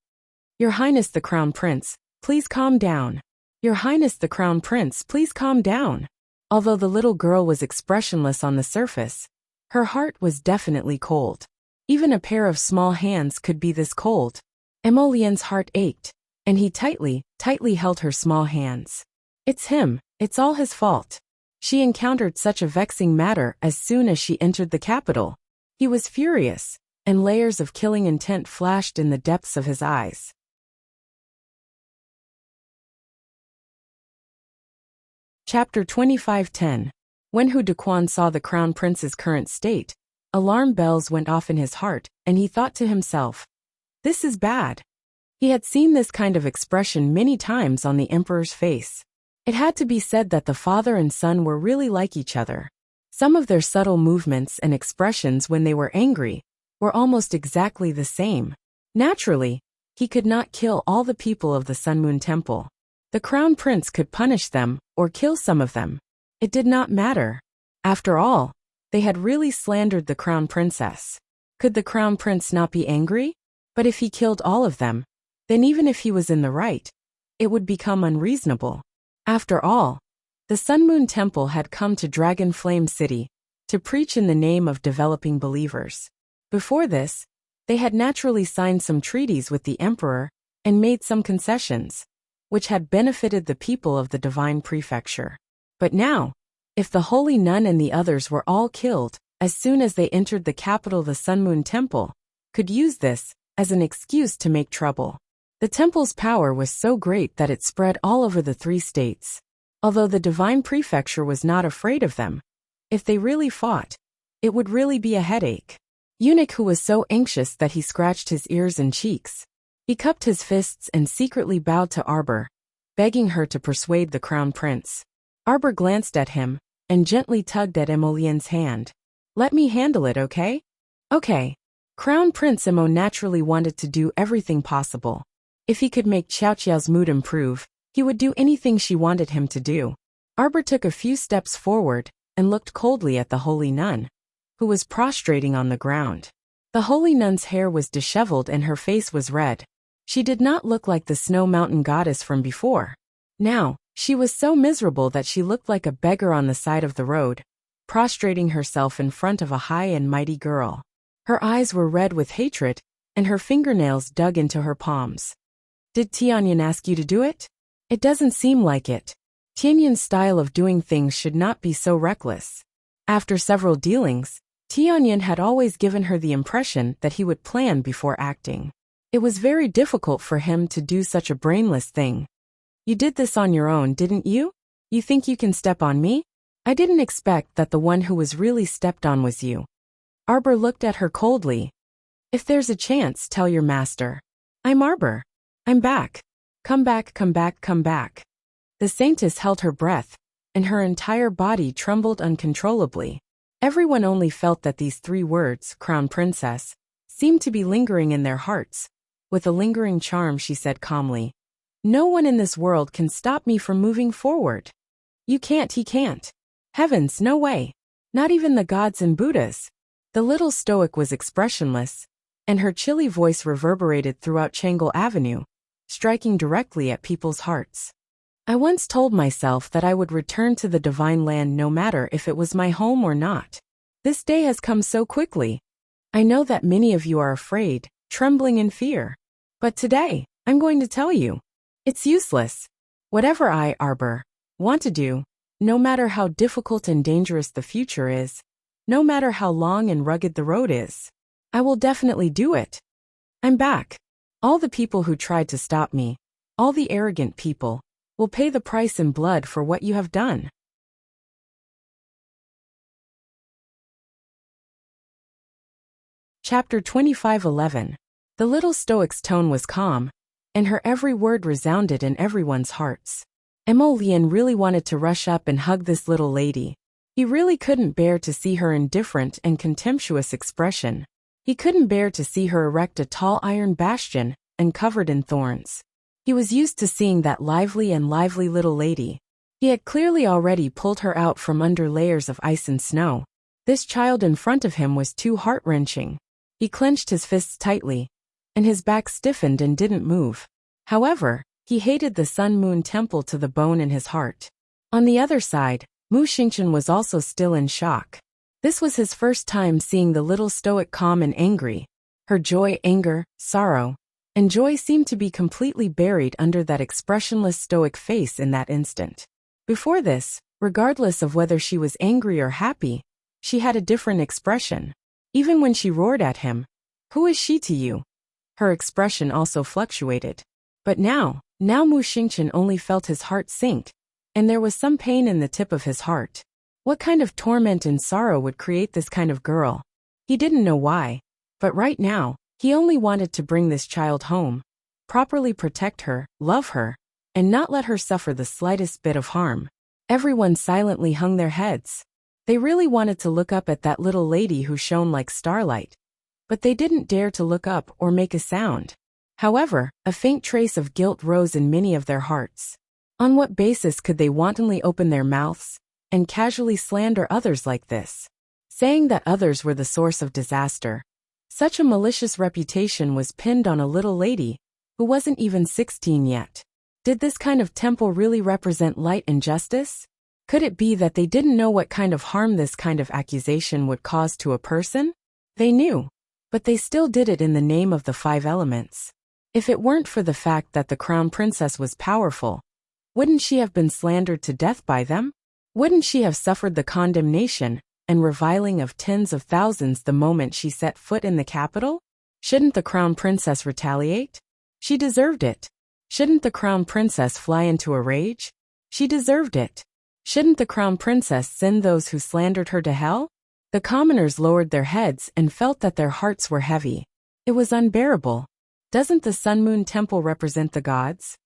Your Highness the Crown Prince, please calm down. Your Highness the Crown Prince, please calm down. Although the little girl was expressionless on the surface, her heart was definitely cold. Even a pair of small hands could be this cold. Emolien's heart ached, and he tightly held her small hands. It's him, it's all his fault. She encountered such a vexing matter as soon as she entered the capital. He was furious, and layers of killing intent flashed in the depths of his eyes. Chapter 2510. When Hu Dequan saw the Crown Prince's current state, alarm bells went off in his heart, and he thought to himself, this is bad. He had seen this kind of expression many times on the Emperor's face. It had to be said that the father and son were really like each other. Some of their subtle movements and expressions when they were angry were almost exactly the same. Naturally, he could not kill all the people of the Sun Moon Temple. The Crown Prince could punish them or kill some of them. It did not matter. After all, they had really slandered the Crown Princess. Could the Crown Prince not be angry? But if he killed all of them, then even if he was in the right, it would become unreasonable. After all, the Sun Moon Temple had come to Dragon Flame City to preach in the name of developing believers. Before this, they had naturally signed some treaties with the Emperor and made some concessions, which had benefited the people of the Divine Prefecture. But now, if the Holy Nun and the others were all killed as soon as they entered the capital, the Sun Moon Temple could use this as an excuse to make trouble. The temple's power was so great that it spread all over the 3 states. Although the Divine Prefecture was not afraid of them, if they really fought, it would really be a headache. Eunuch, who was so anxious that he scratched his ears and cheeks. He cupped his fists and secretly bowed to Arbor, begging her to persuade the Crown Prince. Arbor glanced at him and gently tugged at Emolien's hand. "Let me handle it, okay?" "Okay." Crown Prince Emo naturally wanted to do everything possible. If he could make Xiaoqiao's mood improve, he would do anything she wanted him to do. Arbor took a few steps forward and looked coldly at the Holy Nun, who was prostrating on the ground. The Holy Nun's hair was disheveled and her face was red. She did not look like the Snow Mountain goddess from before. Now, she was so miserable that she looked like a beggar on the side of the road, prostrating herself in front of a high and mighty girl. Her eyes were red with hatred, and her fingernails dug into her palms. "Did Tianyan ask you to do it?" "It doesn't seem like it." Tianyan's style of doing things should not be so reckless. After several dealings, Tianyan had always given her the impression that he would plan before acting. It was very difficult for him to do such a brainless thing. "You did this on your own, didn't you? You think you can step on me? I didn't expect that the one who was really stepped on was you." Arbor looked at her coldly. "If there's a chance, tell your master. I'm Arbor. I'm back. Come back, come back, come back." The Saintess held her breath, and her entire body trembled uncontrollably. Everyone only felt that these 3 words, Crown Princess, seemed to be lingering in their hearts. With a lingering charm, she said calmly, "No one in this world can stop me from moving forward." "You can't, he can't." "Heavens, no way. Not even the gods and Buddhas." The little stoic was expressionless, and her chilly voice reverberated throughout Changle Avenue, striking directly at people's hearts. "I once told myself that I would return to the Divine Land no matter if it was my home or not. This day has come so quickly. I know that many of you are afraid, trembling in fear. But today, I'm going to tell you. It's useless. Whatever I, Arbor, want to do, no matter how difficult and dangerous the future is, no matter how long and rugged the road is, I will definitely do it. I'm back. All the people who tried to stop me, all the arrogant people, will pay the price in blood for what you have done." Chapter 25:11. The little stoic's tone was calm, and her every word resounded in everyone's hearts. Emolian really wanted to rush up and hug this little lady. He really couldn't bear to see her indifferent and contemptuous expression. He couldn't bear to see her erect a tall iron bastion and covered in thorns. He was used to seeing that lively little lady. He had clearly already pulled her out from under layers of ice and snow. This child in front of him was too heart-wrenching. He clenched his fists tightly, and his back stiffened and didn't move. However, he hated the Sun Moon Temple to the bone in his heart. On the other side, Mu Xingqian was also still in shock. This was his first time seeing the little stoic calm and angry. Her joy, anger, sorrow, and joy seemed to be completely buried under that expressionless stoic face in that instant. Before this, regardless of whether she was angry or happy, she had a different expression. Even when she roared at him, "Who is she to you?" her expression also fluctuated. But now Mu Xingqian only felt his heart sink, and there was some pain in the tip of his heart. What kind of torment and sorrow would create this kind of girl? He didn't know why, but right now, he only wanted to bring this child home, properly protect her, love her, and not let her suffer the slightest bit of harm. Everyone silently hung their heads. They really wanted to look up at that little lady who shone like starlight. But they didn't dare to look up or make a sound. However, a faint trace of guilt rose in many of their hearts. On what basis could they wantonly open their mouths and casually slander others like this, saying that others were the source of disaster? Such a malicious reputation was pinned on a little lady who wasn't even 16 yet. Did this kind of temple really represent light and justice? Could it be that they didn't know what kind of harm this kind of accusation would cause to a person? They knew, but they still did it in the name of the 5 elements. If it weren't for the fact that the crown princess was powerful, wouldn't she have been slandered to death by them? Wouldn't she have suffered the condemnation and reviling of tens of thousands the moment she set foot in the capital? Shouldn't the crown princess retaliate? She deserved it. Shouldn't the crown princess fly into a rage? She deserved it. Shouldn't the crown princess send those who slandered her to hell? The commoners lowered their heads and felt that their hearts were heavy. It was unbearable. Doesn't the Sun Moon Temple represent the gods?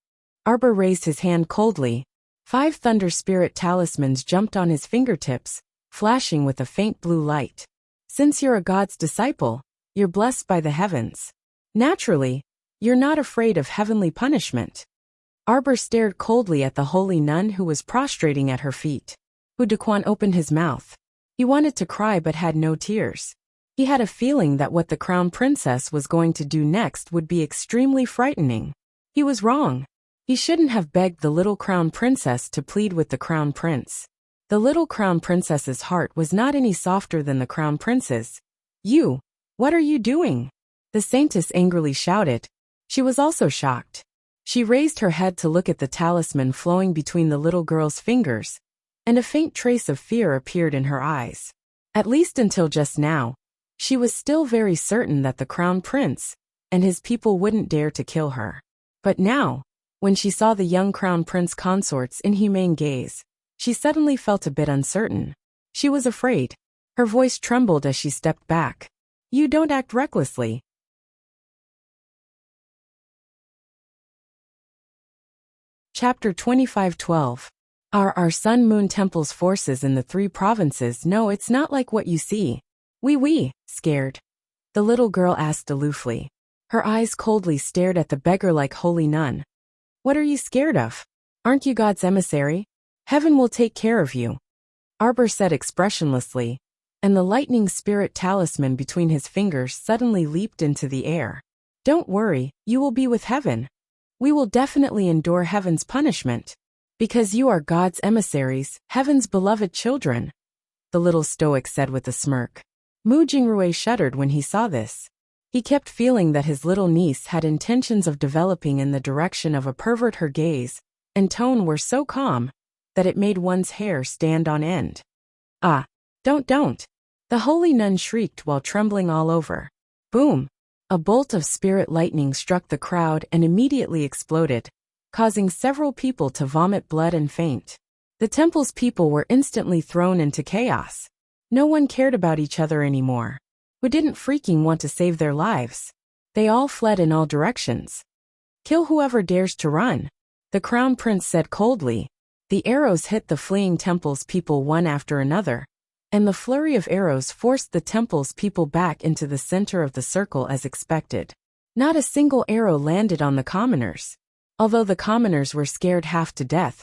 Arbor raised his hand coldly. 5 thunder spirit talismans jumped on his fingertips, flashing with a faint blue light. Since you're a god's disciple, you're blessed by the heavens. Naturally, you're not afraid of heavenly punishment. Arbor stared coldly at the holy nun who was prostrating at her feet. Hu Dequan opened his mouth. He wanted to cry but had no tears. He had a feeling that what the crown princess was going to do next would be extremely frightening. He was wrong. He shouldn't have begged the little crown princess to plead with the crown prince. The little crown princess's heart was not any softer than the crown prince's. You, what are you doing? The saintess angrily shouted. She was also shocked. She raised her head to look at the talisman flowing between the little girl's fingers, and a faint trace of fear appeared in her eyes. At least until just now, she was still very certain that the crown prince and his people wouldn't dare to kill her. But now, when she saw the young crown prince consort's inhumane gaze, she suddenly felt a bit uncertain. She was afraid. Her voice trembled as she stepped back. You don't act recklessly. Chapter 25:12. Are our Sun Moon Temple's forces in the 3 provinces? No, it's not like what you see. Oui, scared? The little girl asked aloofly. Her eyes coldly stared at the beggar-like holy nun. What are you scared of? Aren't you God's emissary? Heaven will take care of you. Arbor said expressionlessly, and the lightning spirit talisman between his fingers suddenly leaped into the air. Don't worry, you will be with heaven. We will definitely endure heaven's punishment. Because you are God's emissaries, heaven's beloved children, the little stoic said with a smirk. Mu Jingrui shuddered when he saw this. He kept feeling that his little niece had intentions of developing in the direction of a pervert. Her gaze and tone were so calm that it made one's hair stand on end. Ah, don't. The holy nun shrieked while trembling all over. Boom! A bolt of spirit lightning struck the crowd and immediately exploded, causing several people to vomit blood and faint. The temple's people were instantly thrown into chaos. No one cared about each other anymore. Who didn't freaking want to save their lives? They all fled in all directions. Kill whoever dares to run, the crown prince said coldly. The arrows hit the fleeing temple's people one after another, and the flurry of arrows forced the temple's people back into the center of the circle as expected. Not a single arrow landed on the commoners. Although the commoners were scared half to death,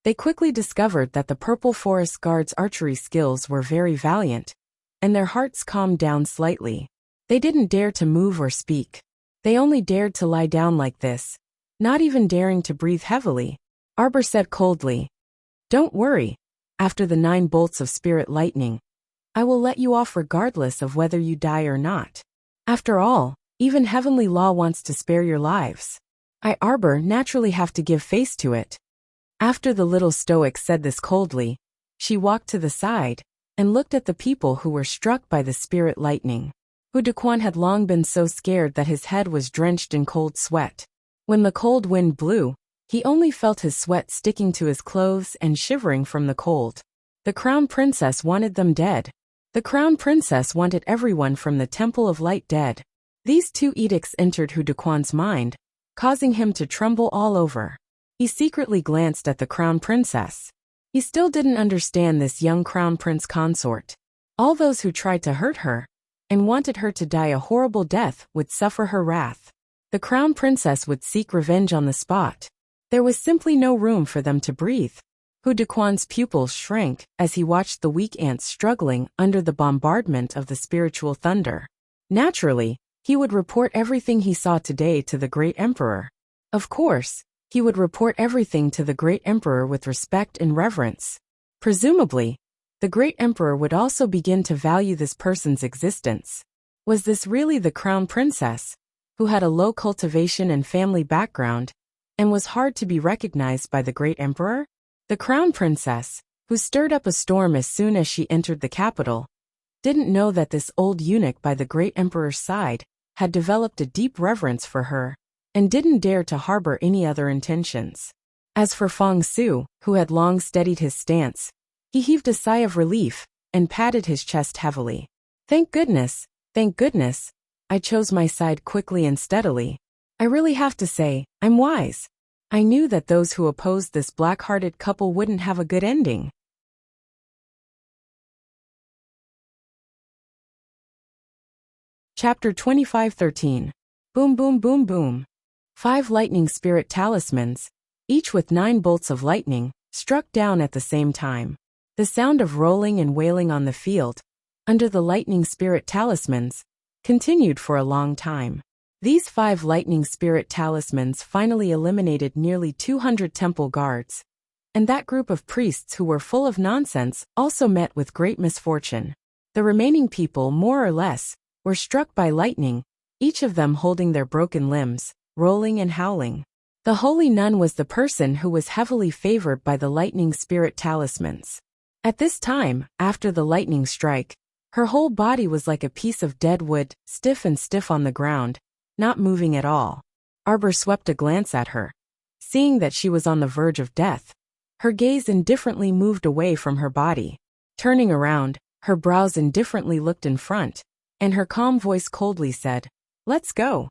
they quickly discovered that the Purple Forest Guard's archery skills were very valiant, and their hearts calmed down slightly. They didn't dare to move or speak. They only dared to lie down like this, not even daring to breathe heavily. Arbor said coldly, Don't worry. After the 9 bolts of spirit lightning, I will let you off regardless of whether you die or not. After all, even heavenly law wants to spare your lives. I, Arbor, naturally have to give face to it. After the little stoic said this coldly, she walked to the side and looked at the people who were struck by the spirit lightning. Hu Dequan had long been so scared that his head was drenched in cold sweat. When the cold wind blew, he only felt his sweat sticking to his clothes and shivering from the cold. The crown princess wanted them dead. The crown princess wanted everyone from the Temple of Light dead. These 2 edicts entered Hu Dequan's mind, causing him to tremble all over. He secretly glanced at the crown princess. He still didn't understand this young crown prince consort. All those who tried to hurt her and wanted her to die a horrible death would suffer her wrath. The crown princess would seek revenge on the spot. There was simply no room for them to breathe. Hu Dequan's pupils shrank as he watched the weak ants struggling under the bombardment of the spiritual thunder. Naturally, he would report everything he saw today to the great emperor. Of course, he would report everything to the great emperor with respect and reverence. Presumably, the great emperor would also begin to value this person's existence. Was this really the crown princess, who had a low cultivation and family background, and was hard to be recognized by the great emperor? The crown princess, who stirred up a storm as soon as she entered the capital, didn't know that this old eunuch by the great emperor's side had developed a deep reverence for her, and didn't dare to harbor any other intentions. As for Feng Su, who had long steadied his stance, he heaved a sigh of relief and patted his chest heavily. Thank goodness, I chose my side quickly and steadily. I really have to say, I'm wise. I knew that those who opposed this black-hearted couple wouldn't have a good ending. Chapter 25:13. Boom boom boom boom. 5 lightning spirit talismans, each with 9 bolts of lightning, struck down at the same time. The sound of rolling and wailing on the field, under the lightning spirit talismans, continued for a long time. These 5 lightning spirit talismans finally eliminated nearly 200 temple guards, and that group of priests who were full of nonsense also met with great misfortune. The remaining people, more or less, were struck by lightning, each of them holding their broken limbs, rolling and howling. The holy nun was the person who was heavily favored by the lightning spirit talismans. At this time, after the lightning strike, her whole body was like a piece of dead wood, stiff on the ground, not moving at all. Arbor swept a glance at her. Seeing that she was on the verge of death, her gaze indifferently moved away from her body. Turning around, her brows indifferently looked in front, and her calm voice coldly said, "Let's go."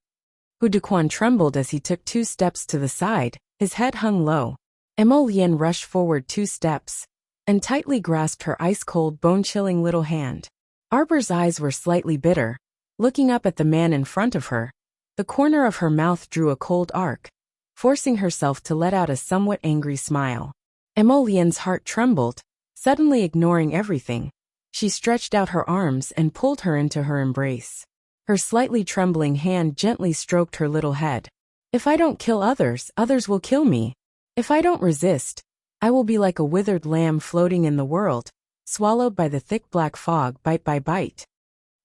Hu Dequan trembled as he took 2 steps to the side, his head hung low. Emolian rushed forward 2 steps, and tightly grasped her ice-cold, bone-chilling little hand. Arbor's eyes were slightly bitter. Looking up at the man in front of her, the corner of her mouth drew a cold arc, forcing herself to let out a somewhat angry smile. Emolian's heart trembled, suddenly ignoring everything. She stretched out her arms and pulled her into her embrace. Her slightly trembling hand gently stroked her little head. "If I don't kill others, others will kill me. If I don't resist, I will be like a withered lamb floating in the world, swallowed by the thick black fog bite by bite.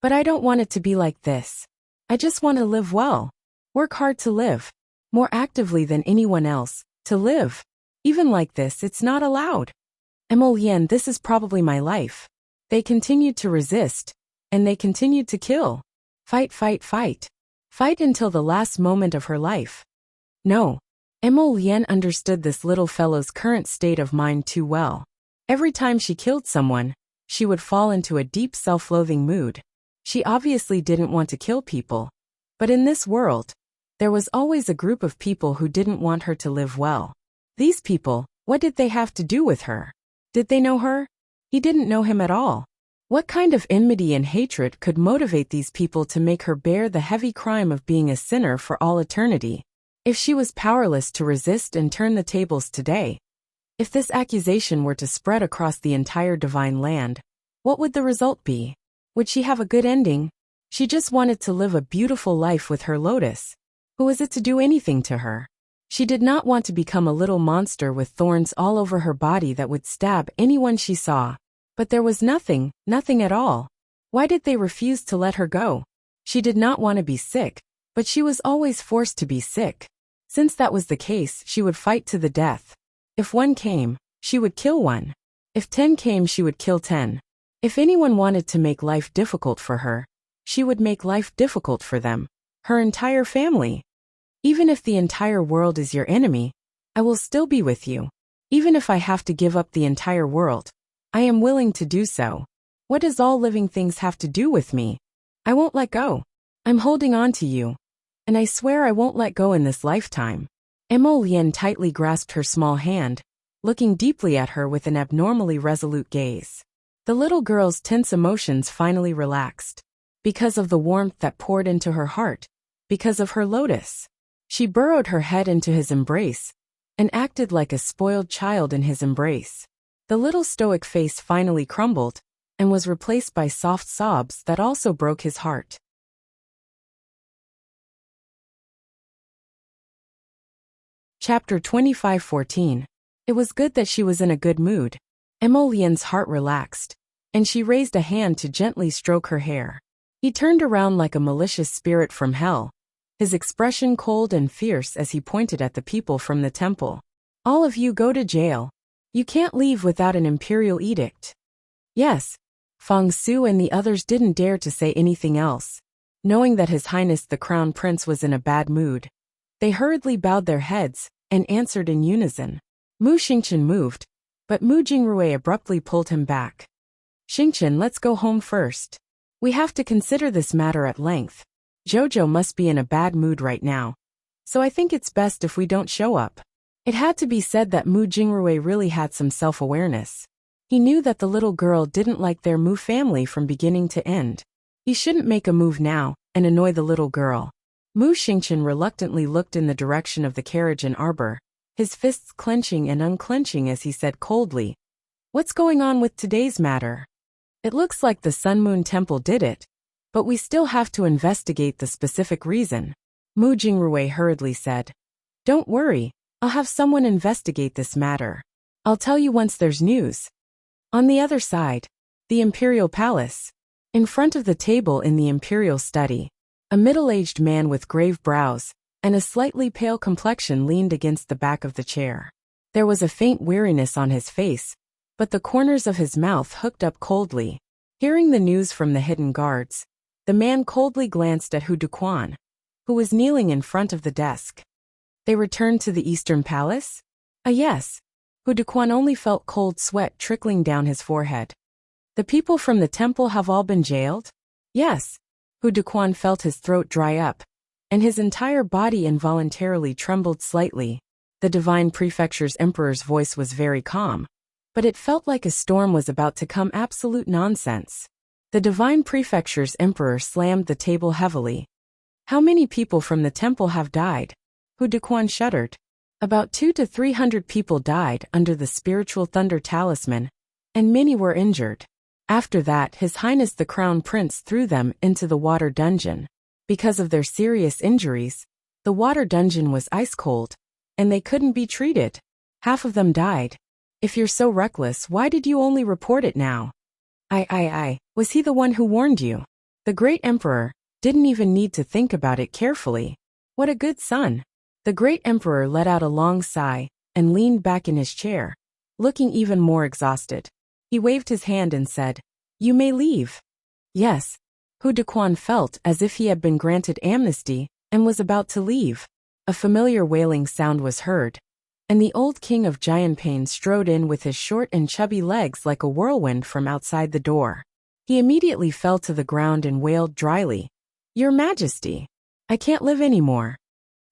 But I don't want it to be like this. I just want to live well. Work hard to live. More actively than anyone else, to live. Even like this, it's not allowed. Emolian, this is probably my life." They continued to resist, and they continued to kill. Fight. Fight until the last moment of her life. No. Emolian understood this little fellow's current state of mind too well. Every time she killed someone, she would fall into a deep self-loathing mood. She obviously didn't want to kill people, but in this world, there was always a group of people who didn't want her to live well. These people, what did they have to do with her? Did they know her? He didn't know him at all. What kind of enmity and hatred could motivate these people to make her bear the heavy crime of being a sinner for all eternity? If she was powerless to resist and turn the tables today, if this accusation were to spread across the entire divine land, what would the result be? Would she have a good ending? She just wanted to live a beautiful life with her lotus. Who was it to do anything to her? She did not want to become a little monster with thorns all over her body that would stab anyone she saw. But there was nothing at all. Why did they refuse to let her go? She did not want to be sick, but she was always forced to be sick. Since that was the case, she would fight to the death. If 1 came, she would kill 1. If 10 came, she would kill 10. If anyone wanted to make life difficult for her, she would make life difficult for them. Her entire family. Even if the entire world is your enemy, I will still be with you. Even if I have to give up the entire world, I am willing to do so. What does all living things have to do with me? I won't let go. I'm holding on to you. And I swear I won't let go in this lifetime. Emolian tightly grasped her small hand, looking deeply at her with an abnormally resolute gaze. The little girl's tense emotions finally relaxed. Because of the warmth that poured into her heart, because of her lotus. She burrowed her head into his embrace and acted like a spoiled child in his embrace. The little stoic face finally crumbled and was replaced by soft sobs that also broke his heart. Chapter 25:14. It was good that she was in a good mood. Emolien's heart relaxed, and she raised a hand to gently stroke her hair. He turned around like a malicious spirit from hell, his expression cold and fierce as he pointed at the people from the temple. All of you go to jail. You can't leave without an imperial edict. Yes. Feng Su and the others didn't dare to say anything else. Knowing that His Highness the Crown Prince was in a bad mood, they hurriedly bowed their heads and answered in unison. Mu Xingqian moved, but Mu Jingrui abruptly pulled him back. Xingqian, let's go home first. We have to consider this matter at length. Jojo must be in a bad mood right now, so I think it's best if we don't show up. It had to be said that Mu Jingrui really had some self-awareness. He knew that the little girl didn't like their Mu family from beginning to end. He shouldn't make a move now and annoy the little girl. Mu Xingqian reluctantly looked in the direction of the carriage and arbor, his fists clenching and unclenching as he said coldly, "What's going on with today's matter? It looks like the Sun Moon Temple did it, but we still have to investigate the specific reason." Mu Jingrui hurriedly said, "Don't worry, I'll have someone investigate this matter. I'll tell you once there's news." On the other side, the Imperial Palace. In front of the table in the Imperial study, a middle-aged man with grave brows and a slightly pale complexion leaned against the back of the chair. There was a faint weariness on his face, but the corners of his mouth hooked up coldly. Hearing the news from the hidden guards, the man coldly glanced at Hu Duquan, who was kneeling in front of the desk. They returned to the Eastern Palace? Yes. Hu Duquan only felt cold sweat trickling down his forehead. The people from the temple have all been jailed? Yes. Hu Duquan felt his throat dry up, and his entire body involuntarily trembled slightly. The Divine Prefecture's Emperor's voice was very calm, but it felt like a storm was about to come. Absolute nonsense. The Divine Prefecture's Emperor slammed the table heavily. How many people from the temple have died? Hu Duquan shuddered. About 200 to 300 people died under the spiritual thunder talisman, and many were injured. After that, His Highness the Crown Prince threw them into the water dungeon. Because of their serious injuries, the water dungeon was ice cold, and they couldn't be treated. Half of them died. If you're so reckless, why did you only report it now? Was he the one who warned you? The great emperor didn't even need to think about it carefully. What a good son. The great emperor let out a long sigh and leaned back in his chair, looking even more exhausted. He waved his hand and said, "You may leave." Yes. Hu Duquan felt as if he had been granted amnesty and was about to leave. A familiar wailing sound was heard, and the old king of Jianping strode in with his short and chubby legs like a whirlwind from outside the door. He immediately fell to the ground and wailed dryly, "Your Majesty, I can't live anymore."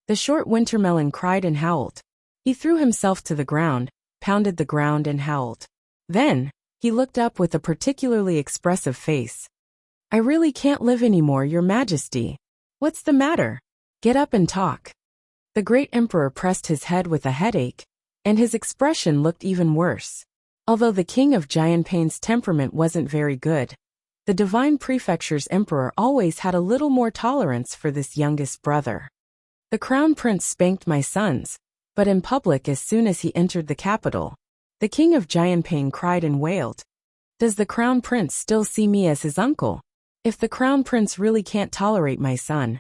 The short wintermelon cried and howled. He threw himself to the ground, pounded the ground and howled. Then, he looked up with a particularly expressive face. "I really can't live anymore, Your Majesty. What's the matter? Get up and talk." The great emperor pressed his head with a headache, and his expression looked even worse. Although the king of Jianping's temperament wasn't very good, the Divine Prefecture's emperor always had a little more tolerance for this youngest brother. "The crown prince spanked my sons, but in public as soon as he entered the capital." The king of Jianping cried and wailed. "Does the crown prince still see me as his uncle? If the crown prince really can't tolerate my son."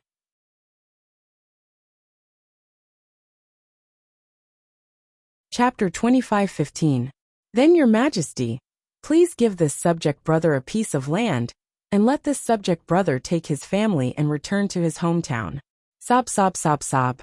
Chapter 25:15. Then Your Majesty, please give this subject brother a piece of land, and let this subject brother take his family and return to his hometown. Sob, sob, sob, sob.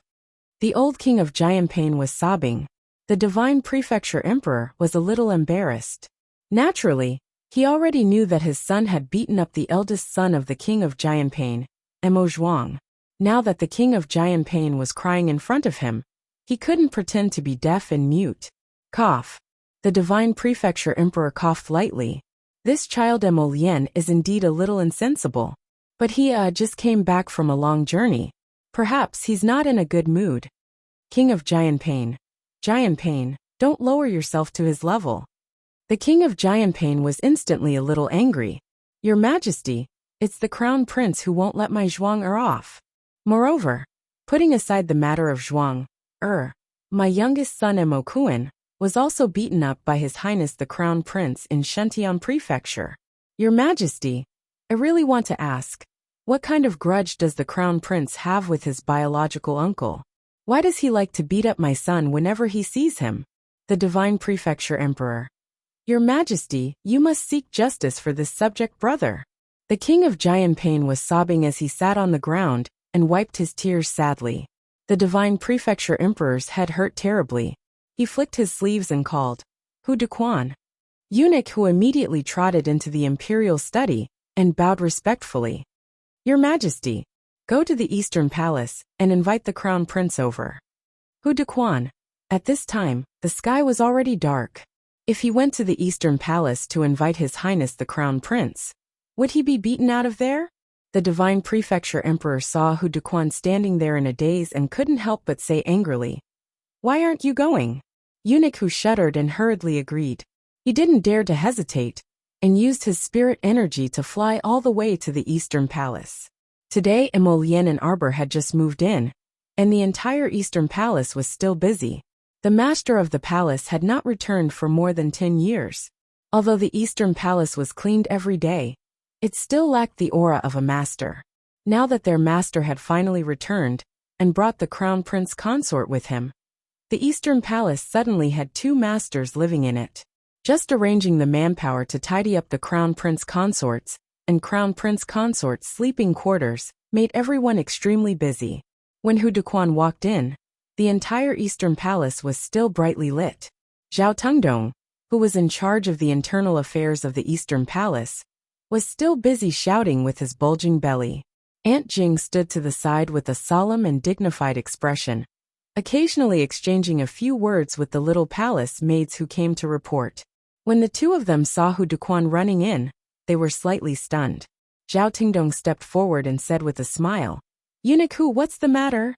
The old king of Jianping was sobbing. The Divine Prefecture Emperor was a little embarrassed. Naturally, he already knew that his son had beaten up the eldest son of the king of Jianping, Mo Zhuang. Now that the king of Jianping was crying in front of him, he couldn't pretend to be deaf and mute. Cough. The divine prefecture emperor coughed lightly. This child Emolien is indeed a little insensible. But he just came back from a long journey. Perhaps he's not in a good mood. King of Jianpain. Jianpain, don't lower yourself to his level. The king of Jianpain was instantly a little angry. Your Majesty, it's the crown prince who won't let my Zhuang off. Moreover, putting aside the matter of Zhuang, my youngest son Emokuan, was also beaten up by His Highness the Crown Prince in Shentian Prefecture. Your Majesty, I really want to ask, what kind of grudge does the Crown Prince have with his biological uncle? Why does he like to beat up my son whenever he sees him? The Divine Prefecture Emperor. Your Majesty, you must seek justice for this subject brother. The King of Jianpain was sobbing as he sat on the ground and wiped his tears sadly. The Divine Prefecture Emperor's head hurt terribly. He flicked his sleeves and called, Hu Dequan. Eunuch who immediately trotted into the imperial study and bowed respectfully. Your Majesty, go to the Eastern Palace and invite the Crown Prince over. Hu Dequan. At this time, the sky was already dark. If he went to the Eastern Palace to invite His Highness the Crown Prince, would he be beaten out of there? The Divine Prefecture Emperor saw Hu Dequan standing there in a daze and couldn't help but say angrily, Why aren't you going? Eunuch who shuddered and hurriedly agreed. He didn't dare to hesitate, and used his spirit energy to fly all the way to the Eastern Palace. Today Emolien and Arbor had just moved in, and the entire Eastern Palace was still busy. The master of the palace had not returned for more than 10 years. Although the Eastern Palace was cleaned every day, it still lacked the aura of a master. Now that their master had finally returned, and brought the Crown Prince Consort with him, the Eastern Palace suddenly had 2 masters living in it. Just arranging the manpower to tidy up the Crown Prince Consorts and Crown Prince Consort's sleeping quarters made everyone extremely busy. When Hu Dequan walked in, the entire Eastern Palace was still brightly lit. Zhao Tengdong, who was in charge of the internal affairs of the Eastern Palace, was still busy shouting with his bulging belly. Aunt Jing stood to the side with a solemn and dignified expression, occasionally exchanging a few words with the little palace maids who came to report. When the 2 of them saw Hu Dequan running in, they were slightly stunned. Zhao Tengdong stepped forward and said with a smile, Eunuch Hu, what's the matter?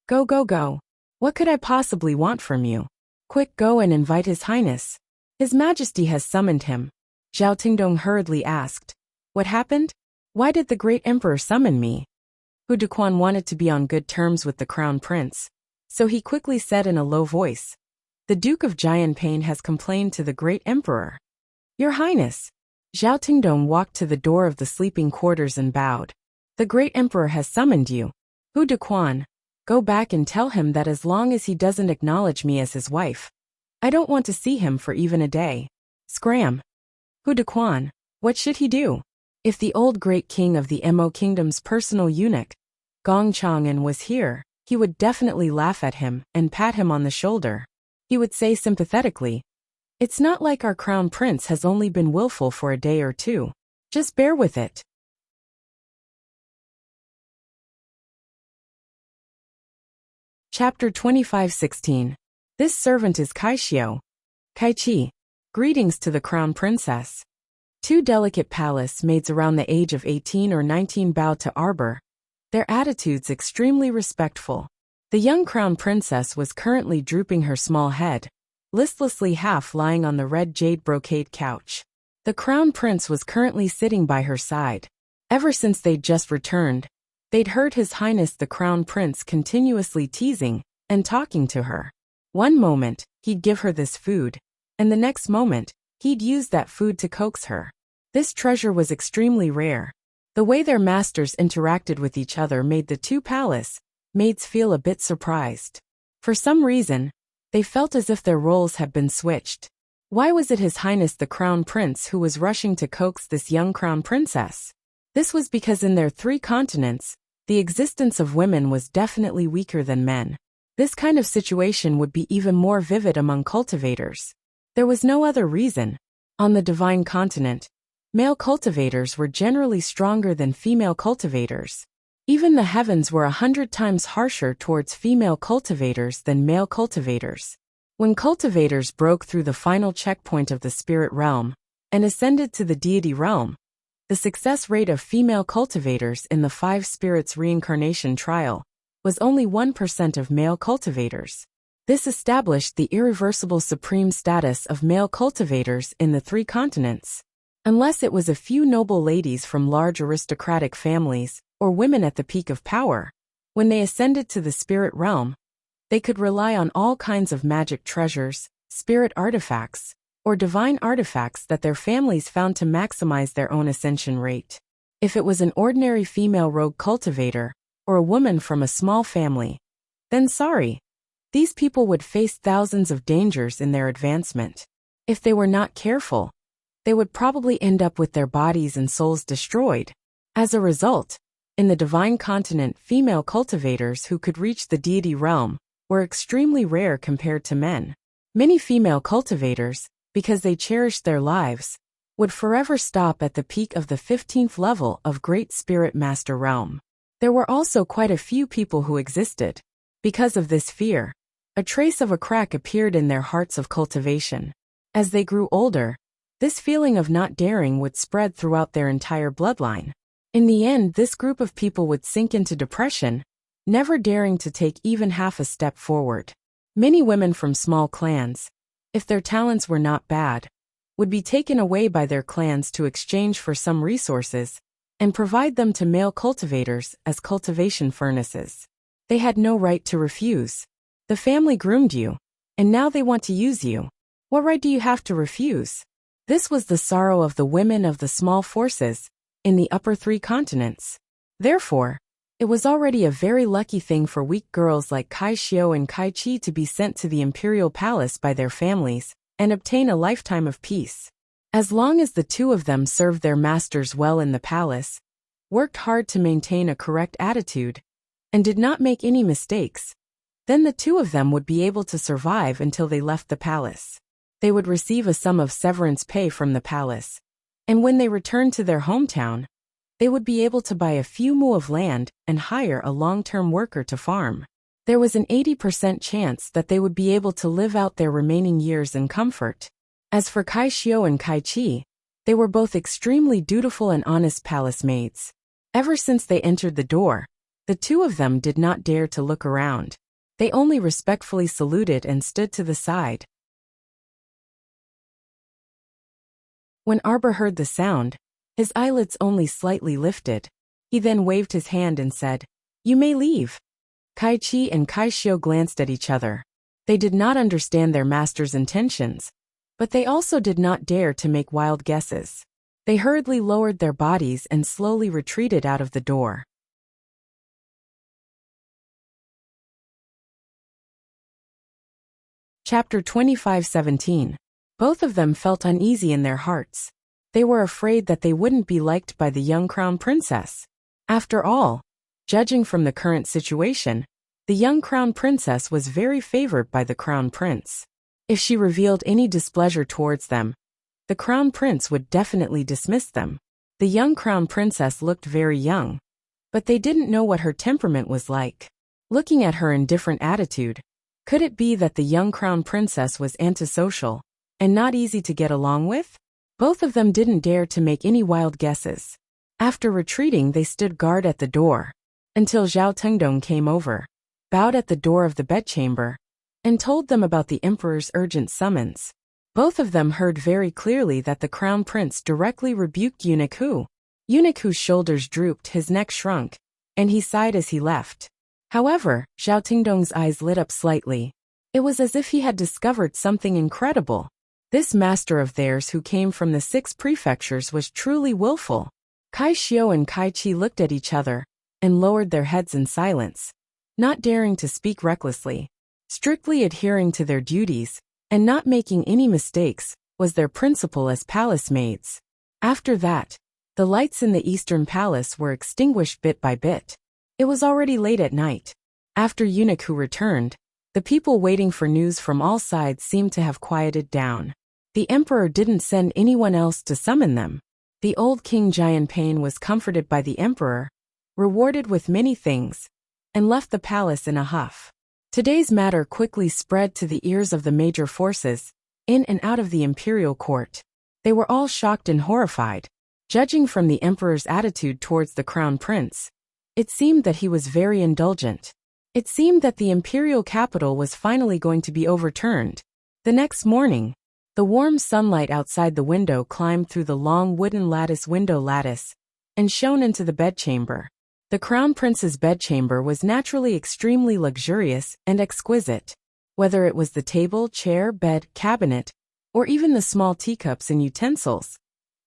Go, go, go. What could I possibly want from you? Quick, go and invite His Highness. His Majesty has summoned him. Zhao Tengdong hurriedly asked, What happened? Why did the great emperor summon me? Hu Dequan wanted to be on good terms with the Crown Prince, so he quickly said in a low voice, The Duke of Jianpain has complained to the great emperor. Your Highness. Zhao Tengdong walked to the door of the sleeping quarters and bowed. The great emperor has summoned you. Hu Dequan, go back and tell him that as long as he doesn't acknowledge me as his wife, I don't want to see him for even a day. Scram. Hu Dequan, what should he do? If the old great king of the Mo Kingdom's personal eunuch, Gong Chang'an, was here, he would definitely laugh at him and pat him on the shoulder. He would say sympathetically, It's not like our crown prince has only been willful for a day or 2. Just bear with it. Chapter 25:16. This servant is Kaixiu. Kaichi. Greetings to the crown princess. 2 delicate palace maids around the age of 18 or 19 bowed to Arbor, their attitudes extremely respectful. The young crown princess was currently drooping her small head, listlessly half lying on the red jade brocade couch. The crown prince was currently sitting by her side. Ever since they'd just returned, they'd heard His Highness the Crown Prince continuously teasing and talking to her. One moment, he'd give her this food, and the next moment, he'd use that food to coax her. This treasure was extremely rare. The way their masters interacted with each other made the 2 palace maids feel a bit surprised. For some reason, they felt as if their roles had been switched. Why was it His Highness the Crown Prince who was rushing to coax this young crown princess? This was because in their 3 continents, the existence of women was definitely weaker than men. This kind of situation would be even more vivid among cultivators. There was no other reason. On the divine continent, male cultivators were generally stronger than female cultivators. Even the heavens were 100 times harsher towards female cultivators than male cultivators. When cultivators broke through the final checkpoint of the spirit realm and ascended to the deity realm, the success rate of female cultivators in the 5 spirits reincarnation trial was only 1% of male cultivators. This established the irreversible supreme status of male cultivators in the 3 continents. Unless it was a few noble ladies from large aristocratic families or women at the peak of power, when they ascended to the spirit realm, they could rely on all kinds of magic treasures, spirit artifacts, or divine artifacts that their families found to maximize their own ascension rate. If it was an ordinary female rogue cultivator, or a woman from a small family, then sorry, these people would face thousands of dangers in their advancement. If they were not careful, they would probably end up with their bodies and souls destroyed. As a result, in the divine continent, female cultivators who could reach the deity realm were extremely rare compared to men. Many female cultivators, because they cherished their lives, would forever stop at the peak of the 15th level of Great Spirit Master Realm. There were also quite a few people who existed. Because of this fear, a trace of a crack appeared in their hearts of cultivation. As they grew older, this feeling of not daring would spread throughout their entire bloodline. In the end, this group of people would sink into depression, never daring to take even half a step forward. Many women from small clans, if their talents were not bad, would be taken away by their clans to exchange for some resources and provide them to male cultivators as cultivation furnaces. They had no right to refuse. The family groomed you, and now they want to use you. What right do you have to refuse? This was the sorrow of the women of the small forces in the upper 3 continents. Therefore, it was already a very lucky thing for weak girls like Kai Xiao and Kai Chi to be sent to the imperial palace by their families and obtain a lifetime of peace. As long as the 2 of them served their masters well in the palace, worked hard to maintain a correct attitude, and did not make any mistakes, then the 2 of them would be able to survive until they left the palace. They would receive a sum of severance pay from the palace, and when they returned to their hometown, they would be able to buy a few mu of land and hire a long-term worker to farm. There was an 80% chance that they would be able to live out their remaining years in comfort. As for Kai Xiao and Kai Chi, they were both extremely dutiful and honest palace maids. Ever since they entered the door, the 2 of them did not dare to look around. They only respectfully saluted and stood to the side. When Arbor heard the sound, his eyelids only slightly lifted. He then waved his hand and said, "You may leave." Kai Chi and Kai Xiao glanced at each other. They did not understand their master's intentions, but they also did not dare to make wild guesses. They hurriedly lowered their bodies and slowly retreated out of the door. Chapter 25:17. Both of them felt uneasy in their hearts. They were afraid that they wouldn't be liked by the young crown princess. After all, judging from the current situation, the young crown princess was very favored by the crown prince. If she revealed any displeasure towards them, the crown prince would definitely dismiss them. The young crown princess looked very young, but they didn't know what her temperament was like. Looking at her indifferent attitude, could it be that the young crown princess was antisocial and not easy to get along with? Both of them didn't dare to make any wild guesses. After retreating, they stood guard at the door until Zhao Tengdong came over, bowed at the door of the bedchamber, and told them about the emperor's urgent summons. Both of them heard very clearly that the crown prince directly rebuked Eunuch Hu. Eunuch Hu's shoulders drooped, his neck shrunk, and he sighed as he left. However, Zhao Tengdong's eyes lit up slightly. It was as if he had discovered something incredible. This master of theirs who came from the 6 prefectures was truly willful. Kai Xiao and Kai Chi looked at each other and lowered their heads in silence, not daring to speak recklessly. Strictly adhering to their duties and not making any mistakes was their principle as palace maids. After that, the lights in the eastern palace were extinguished bit by bit. It was already late at night. After Eunuch Hu returned, the people waiting for news from all sides seemed to have quieted down. The emperor didn't send anyone else to summon them. The old King Jianping was comforted by the emperor, rewarded with many things, and left the palace in a huff. Today's matter quickly spread to the ears of the major forces, in and out of the imperial court. They were all shocked and horrified. Judging from the emperor's attitude towards the crown prince, it seemed that he was very indulgent. It seemed that the imperial capital was finally going to be overturned. The next morning, the warm sunlight outside the window climbed through the long wooden window lattice and shone into the bedchamber. The crown prince's bedchamber was naturally extremely luxurious and exquisite. Whether it was the table, chair, bed, cabinet, or even the small teacups and utensils,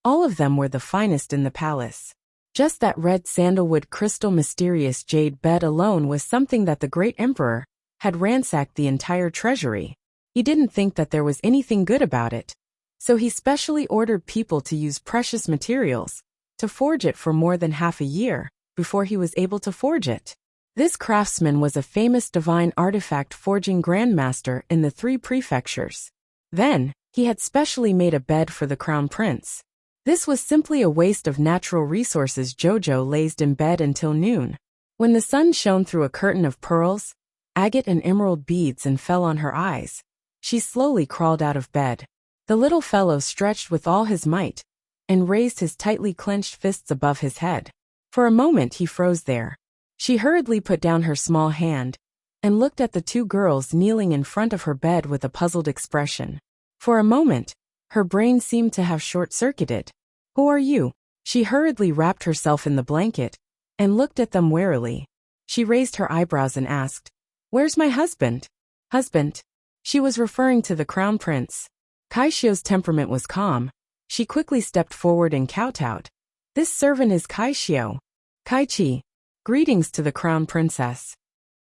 all of them were the finest in the palace. Just that red sandalwood crystal mysterious jade bed alone was something that the great emperor had ransacked the entire treasury. He didn't think that there was anything good about it, so he specially ordered people to use precious materials to forge it for more than half a year before he was able to forge it. This craftsman was a famous divine artifact forging grandmaster in the 3 prefectures. Then, he had specially made a bed for the crown prince. This was simply a waste of natural resources. Jojo lazed in bed until noon. When the sun shone through a curtain of pearls, agate and emerald beads and fell on her eyes, she slowly crawled out of bed. The little fellow stretched with all his might and raised his tightly clenched fists above his head. For a moment he froze there. She hurriedly put down her small hand and looked at the 2 girls kneeling in front of her bed with a puzzled expression. For a moment, her brain seemed to have short-circuited. "Who are you?" She hurriedly wrapped herself in the blanket and looked at them warily. She raised her eyebrows and asked, "Where's my husband?" "Husband?" She was referring to the crown prince. Kaixio's temperament was calm. She quickly stepped forward and kowtowed. "This servant is Kaixio. Kaichi." Greetings to the crown princess.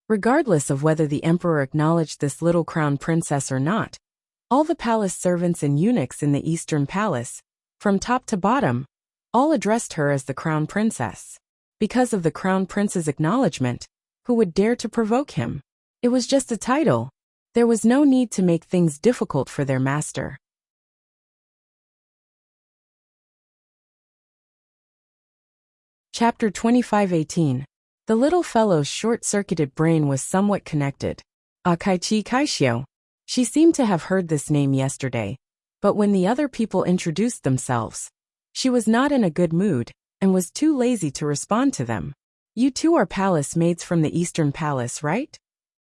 Regardless of whether the emperor acknowledged this little crown princess or not, all the palace servants and eunuchs in the eastern palace, from top to bottom, all addressed her as the crown princess. Because of the crown prince's acknowledgement, who would dare to provoke him? It was just a title. There was no need to make things difficult for their master. Chapter 25:18. The little fellow's short-circuited brain was somewhat connected. Kaichi Kaixio. She seemed to have heard this name yesterday, but when the other people introduced themselves, she was not in a good mood and was too lazy to respond to them. "You 2 are palace maids from the Eastern Palace, right?"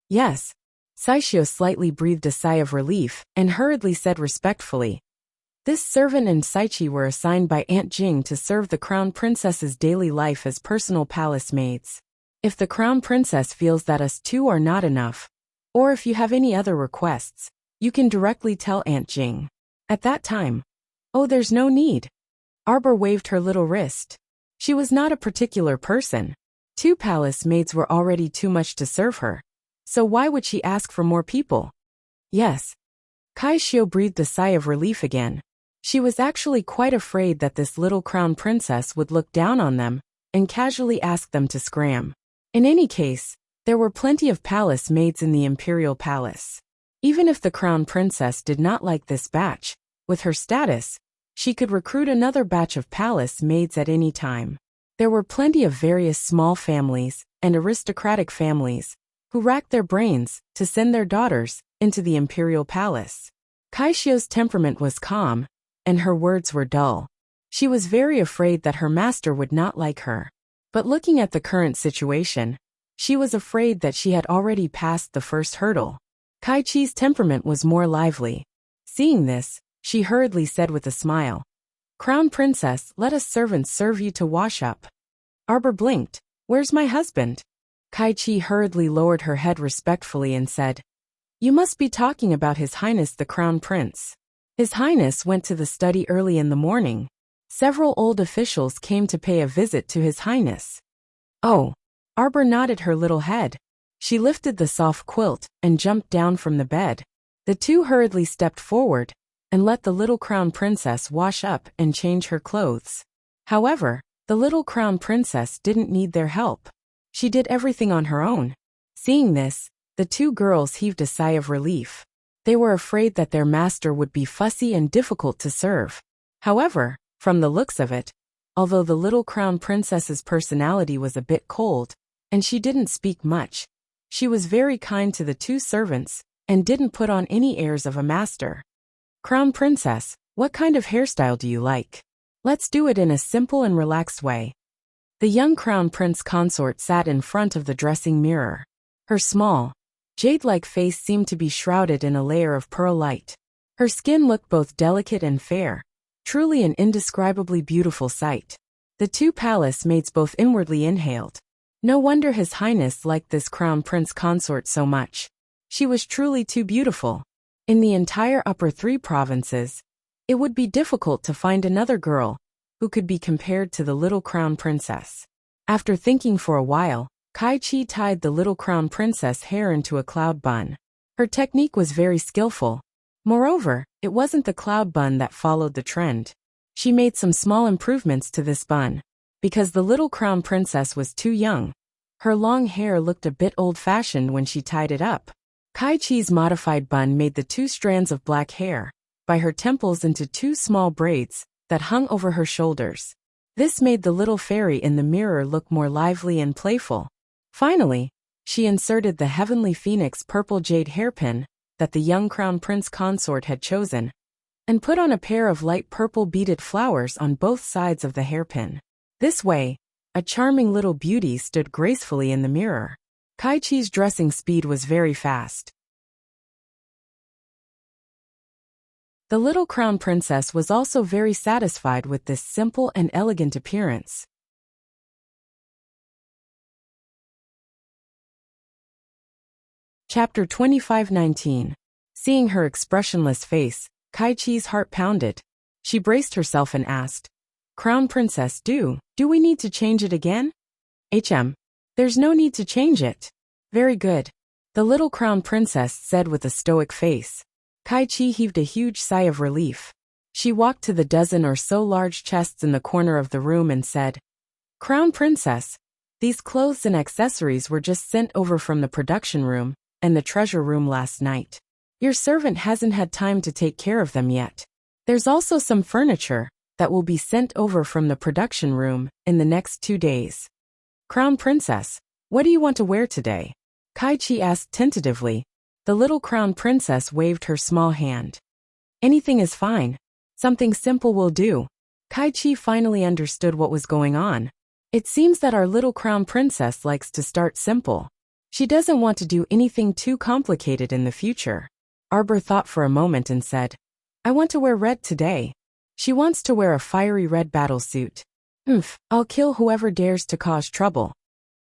"Yes." Saishio slightly breathed a sigh of relief and hurriedly said respectfully, "This servant and Saichi were assigned by Aunt Jing to serve the crown princess's daily life as personal palace maids. If the crown princess feels that us 2 are not enough, or if you have any other requests, you can directly tell Aunt Jing." At that time, "Oh, there's no need." Arbor waved her little wrist. She was not a particular person. 2 palace maids were already too much to serve her, so why would she ask for more people? "Yes." Kaixio breathed a sigh of relief again. She was actually quite afraid that this little crown princess would look down on them and casually ask them to scram. In any case, there were plenty of palace maids in the imperial palace. Even if the crown princess did not like this batch, with her status, she could recruit another batch of palace maids at any time. There were plenty of various small families and aristocratic families who racked their brains to send their daughters into the imperial palace. Kaixio's temperament was calm, and her words were dull. She was very afraid that her master would not like her. But looking at the current situation, she was afraid that she had already passed the first hurdle. Kaichi's temperament was more lively. Seeing this, she hurriedly said with a smile, "Crown Princess, let us servants serve you to wash up." Arbor blinked. "Where's my husband?" Kaichi hurriedly lowered her head respectfully and said, "You must be talking about His Highness the Crown Prince. His Highness went to the study early in the morning. Several old officials came to pay a visit to His Highness." "Oh." Arbor nodded her little head. She lifted the soft quilt and jumped down from the bed. The 2 hurriedly stepped forward and let the little crown princess wash up and change her clothes. However, the little crown princess didn't need their help. She did everything on her own. Seeing this, the 2 girls heaved a sigh of relief. They were afraid that their master would be fussy and difficult to serve. However, from the looks of it, although the little crown princess's personality was a bit cold, and she didn't speak much, She was very kind to the two servants and didn't put on any airs of a master. Crown Princess, what kind of hairstyle do you like? Let's do it in a simple and relaxed way. The young Crown Prince Consort sat in front of the dressing mirror. Her small, jade-like face seemed to be shrouded in a layer of pearl light. Her skin looked both delicate and fair, truly an indescribably beautiful sight. The two palace maids both inwardly inhaled. No wonder His Highness liked this Crown Prince Consort so much. She was truly too beautiful. In the entire upper 3 provinces, it would be difficult to find another girl who could be compared to the little Crown Princess. After thinking for a while, Kai Chi tied the little Crown Princess' hair into a cloud bun. Her technique was very skillful. Moreover, it wasn't the cloud bun that followed the trend. She made some small improvements to this bun. Because the little Crown Princess was too young, her long hair looked a bit old-fashioned when she tied it up. Kai Chi's modified bun made the 2 strands of black hair by her temples into 2 small braids that hung over her shoulders. This made the little fairy in the mirror look more lively and playful. Finally, she inserted the heavenly phoenix purple jade hairpin that the young Crown Prince Consort had chosen, and put on a pair of light purple beaded flowers on both sides of the hairpin. This way, a charming little beauty stood gracefully in the mirror. Kai Chi's dressing speed was very fast. The little Crown Princess was also very satisfied with this simple and elegant appearance. Chapter 25:19. Seeing her expressionless face, Kai Chi's heart pounded. She braced herself and asked, Crown Princess, do we need to change it again? There's no need to change it. Very good. The little Crown Princess said with a stoic face. Kai Chi heaved a huge sigh of relief. She walked to the dozen or so large chests in the corner of the room and said, Crown Princess, these clothes and accessories were just sent over from the production room and the treasure room last night. Your servant hasn't had time to take care of them yet. There's also some furniture that will be sent over from the production room in the next 2 days. Crown Princess, what do you want to wear today? Kai Chi asked tentatively. The little Crown Princess waved her small hand. Anything is fine. Something simple will do. Kai Chi finally understood what was going on. It seems that our little Crown Princess likes to start simple. She doesn't want to do anything too complicated in the future. Arbor thought for a moment and said, I want to wear red today. She wants to wear a fiery red battlesuit. I'll kill whoever dares to cause trouble.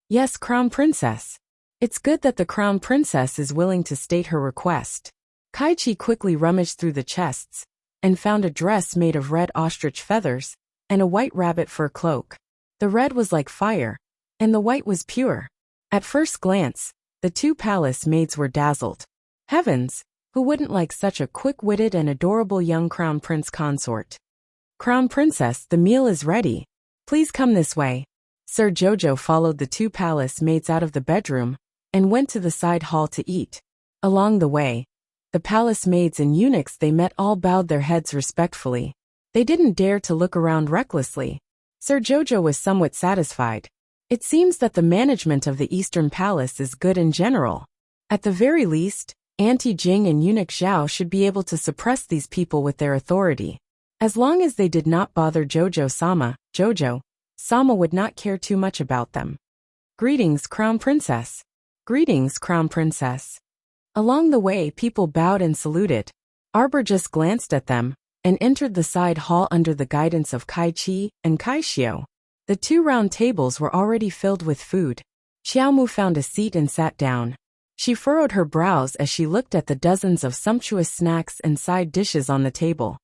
Yes, Crown Princess. It's good that the Crown Princess is willing to state her request. Kai Chi quickly rummaged through the chests and found a dress made of red ostrich feathers and a white rabbit fur cloak. The red was like fire, and the white was pure. At first glance, the 2 palace maids were dazzled. Heavens! Who wouldn't like such a quick-witted and adorable young Crown Prince Consort? Crown Princess, the meal is ready. Please come this way. Sir Jojo followed the 2 palace maids out of the bedroom and went to the side hall to eat. Along the way, the palace maids and eunuchs they met all bowed their heads respectfully. They didn't dare to look around recklessly. Sir Jojo was somewhat satisfied. It seems that the management of the Eastern Palace is good in general. At the very least, Auntie Jing and Eunuch Zhao should be able to suppress these people with their authority. As long as they did not bother Jojo-sama, Jojo-sama would not care too much about them. Greetings, Crown Princess. Greetings, Crown Princess. Along the way, people bowed and saluted. Arbor just glanced at them and entered the side hall under the guidance of Kai Chi and Kai Xiao. The 2 round tables were already filled with food. Xiaomu found a seat and sat down. She furrowed her brows as she looked at the dozens of sumptuous snacks and side dishes on the table.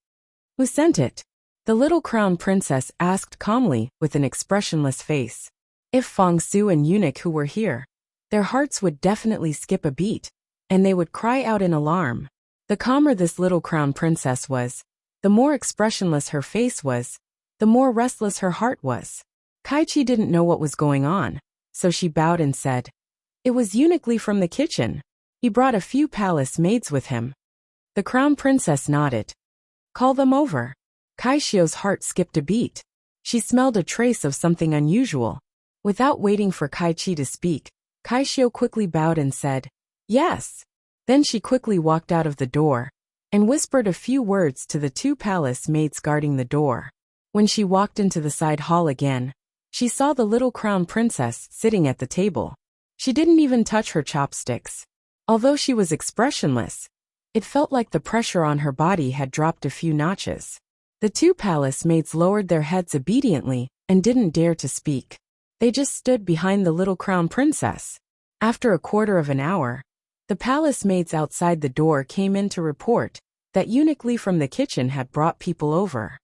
Who sent it? The little Crown Princess asked calmly with an expressionless face. If Feng Su and Eunuch who were here, their hearts would definitely skip a beat, and they would cry out in alarm. The calmer this little Crown Princess was, the more expressionless her face was, the more restless her heart was. Kai Chi didn't know what was going on, so she bowed and said, It was Eunuch Li from the kitchen. He brought a few palace maids with him. The Crown Princess nodded. Call them over. Kai Xiao's heart skipped a beat. She smelled a trace of something unusual. Without waiting for Kai Chi to speak, Kaishio quickly bowed and said, "Yes." Then she quickly walked out of the door and whispered a few words to the two palace maids guarding the door. When she walked into the side hall again, she saw the little crown princess sitting at the table. She didn't even touch her chopsticks. Although she was expressionless, it felt like the pressure on her body had dropped a few notches. The two palace maids lowered their heads obediently and didn't dare to speak. They just stood behind the little crown princess. After a quarter of an hour, the palace maids outside the door came in to report that Eunuch Lee from the kitchen had brought people over.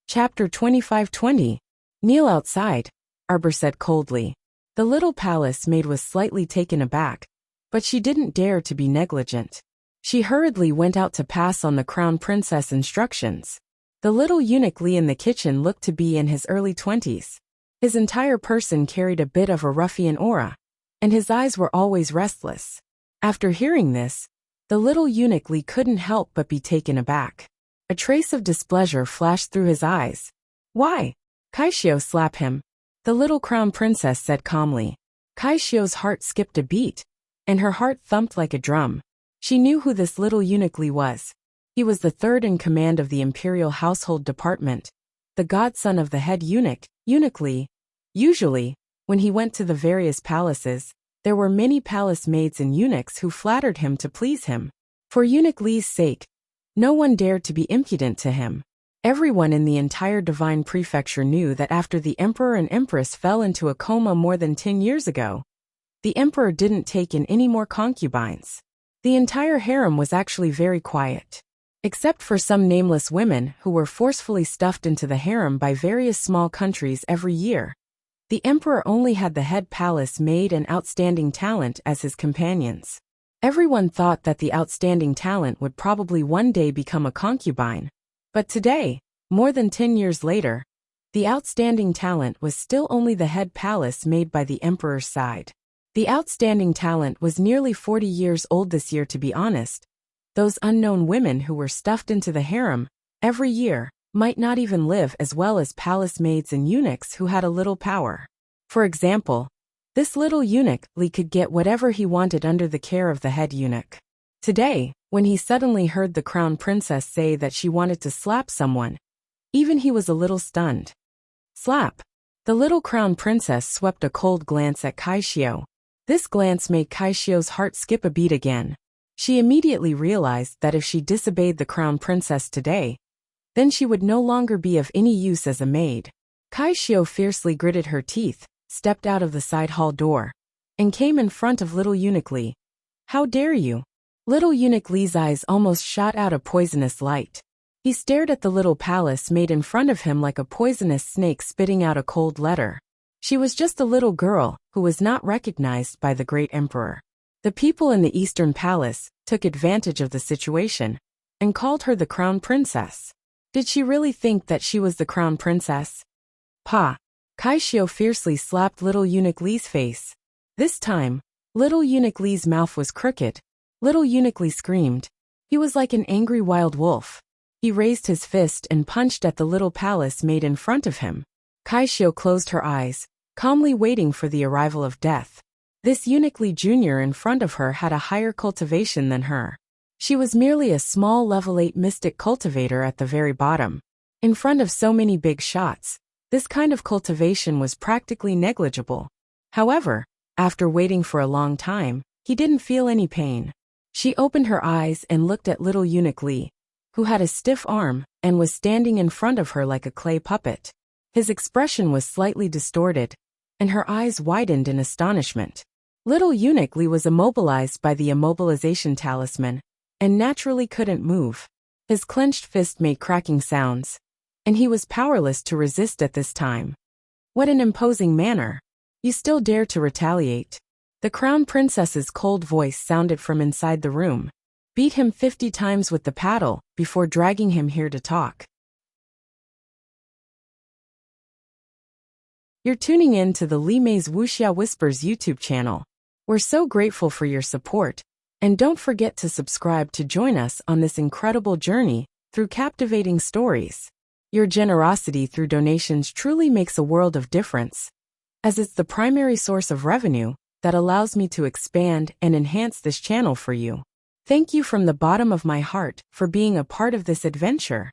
Chapter 25-20. Kneel outside, Arbor said coldly. The little palace maid was slightly taken aback, but she didn't dare to be negligent. She hurriedly went out to pass on the crown princess instructions. The little Eunuch Lee in the kitchen looked to be in his early 20s. His entire person carried a bit of a ruffian aura, and his eyes were always restless. After hearing this, the little Eunuch Lee couldn't help but be taken aback. A trace of displeasure flashed through his eyes. "Why? Kaishio, slap him," the little crown princess said calmly. Kaishio's heart skipped a beat, and her heart thumped like a drum. She knew who this little Eunuch Lee was. He was the third in command of the Imperial Household Department, the godson of the head eunuch, Eunuch Lee. Usually, when he went to the various palaces, there were many palace maids and eunuchs who flattered him to please him. For Eunuch Lee's sake, no one dared to be impudent to him. Everyone in the entire Divine Prefecture knew that after the Emperor and Empress fell into a coma more than 10 years ago, the Emperor didn't take in any more concubines. The entire harem was actually very quiet. Except for some nameless women who were forcefully stuffed into the harem by various small countries every year. The Emperor only had the head palace maid and outstanding talent as his companions. Everyone thought that the outstanding talent would probably one day become a concubine. But today, more than 10 years later, the outstanding talent was still only the head palace maid by the Emperor's side. The outstanding talent was nearly 40 years old this year, to be honest. Those unknown women who were stuffed into the harem every year might not even live as well as palace maids and eunuchs who had a little power. For example, this little Eunuch Lee could get whatever he wanted under the care of the head eunuch. Today, when he suddenly heard the crown princess say that she wanted to slap someone, even he was a little stunned. Slap. The little crown princess swept a cold glance at Kaishio. This glance made Kaishio's heart skip a beat again. She immediately realized that if she disobeyed the crown princess today, then she would no longer be of any use as a maid. Kaishio fiercely gritted her teeth, stepped out of the side hall door, and came in front of little Eunuch Lee. "How dare you?" Little Eunuch Lee's eyes almost shot out a poisonous light. He stared at the little palace maid in front of him like a poisonous snake spitting out a cold letter. She was just a little girl who was not recognized by the great emperor. The people in the Eastern Palace took advantage of the situation and called her the Crown Princess. Did she really think that she was the Crown Princess? Pa! Kaishio fiercely slapped little Eunuch Lee's face. This time, little Eunuch Lee's mouth was crooked. Little Eunuch Lee screamed. He was like an angry wild wolf. He raised his fist and punched at the little palace maid in front of him. Kaishio closed her eyes, calmly waiting for the arrival of death. This Eunuch Lee Jr. in front of her had a higher cultivation than her. She was merely a small level 8 mystic cultivator at the very bottom. In front of so many big shots, this kind of cultivation was practically negligible. However, after waiting for a long time, he didn't feel any pain. She opened her eyes and looked at little Eunuch Lee, who had a stiff arm and was standing in front of her like a clay puppet. His expression was slightly distorted, and her eyes widened in astonishment. Little Eunuch Lee was immobilized by the immobilization talisman, and naturally couldn't move. His clenched fist made cracking sounds, and he was powerless to resist at this time. What an imposing manner! You still dare to retaliate? The Crown Princess's cold voice sounded from inside the room. Beat him 50 times with the paddle before dragging him here to talk. You're tuning in to the Li Mei's Wuxia Whispers YouTube channel. We're so grateful for your support, and don't forget to subscribe to join us on this incredible journey through captivating stories. Your generosity through donations truly makes a world of difference, as it's the primary source of revenue that allows me to expand and enhance this channel for you. Thank you from the bottom of my heart for being a part of this adventure.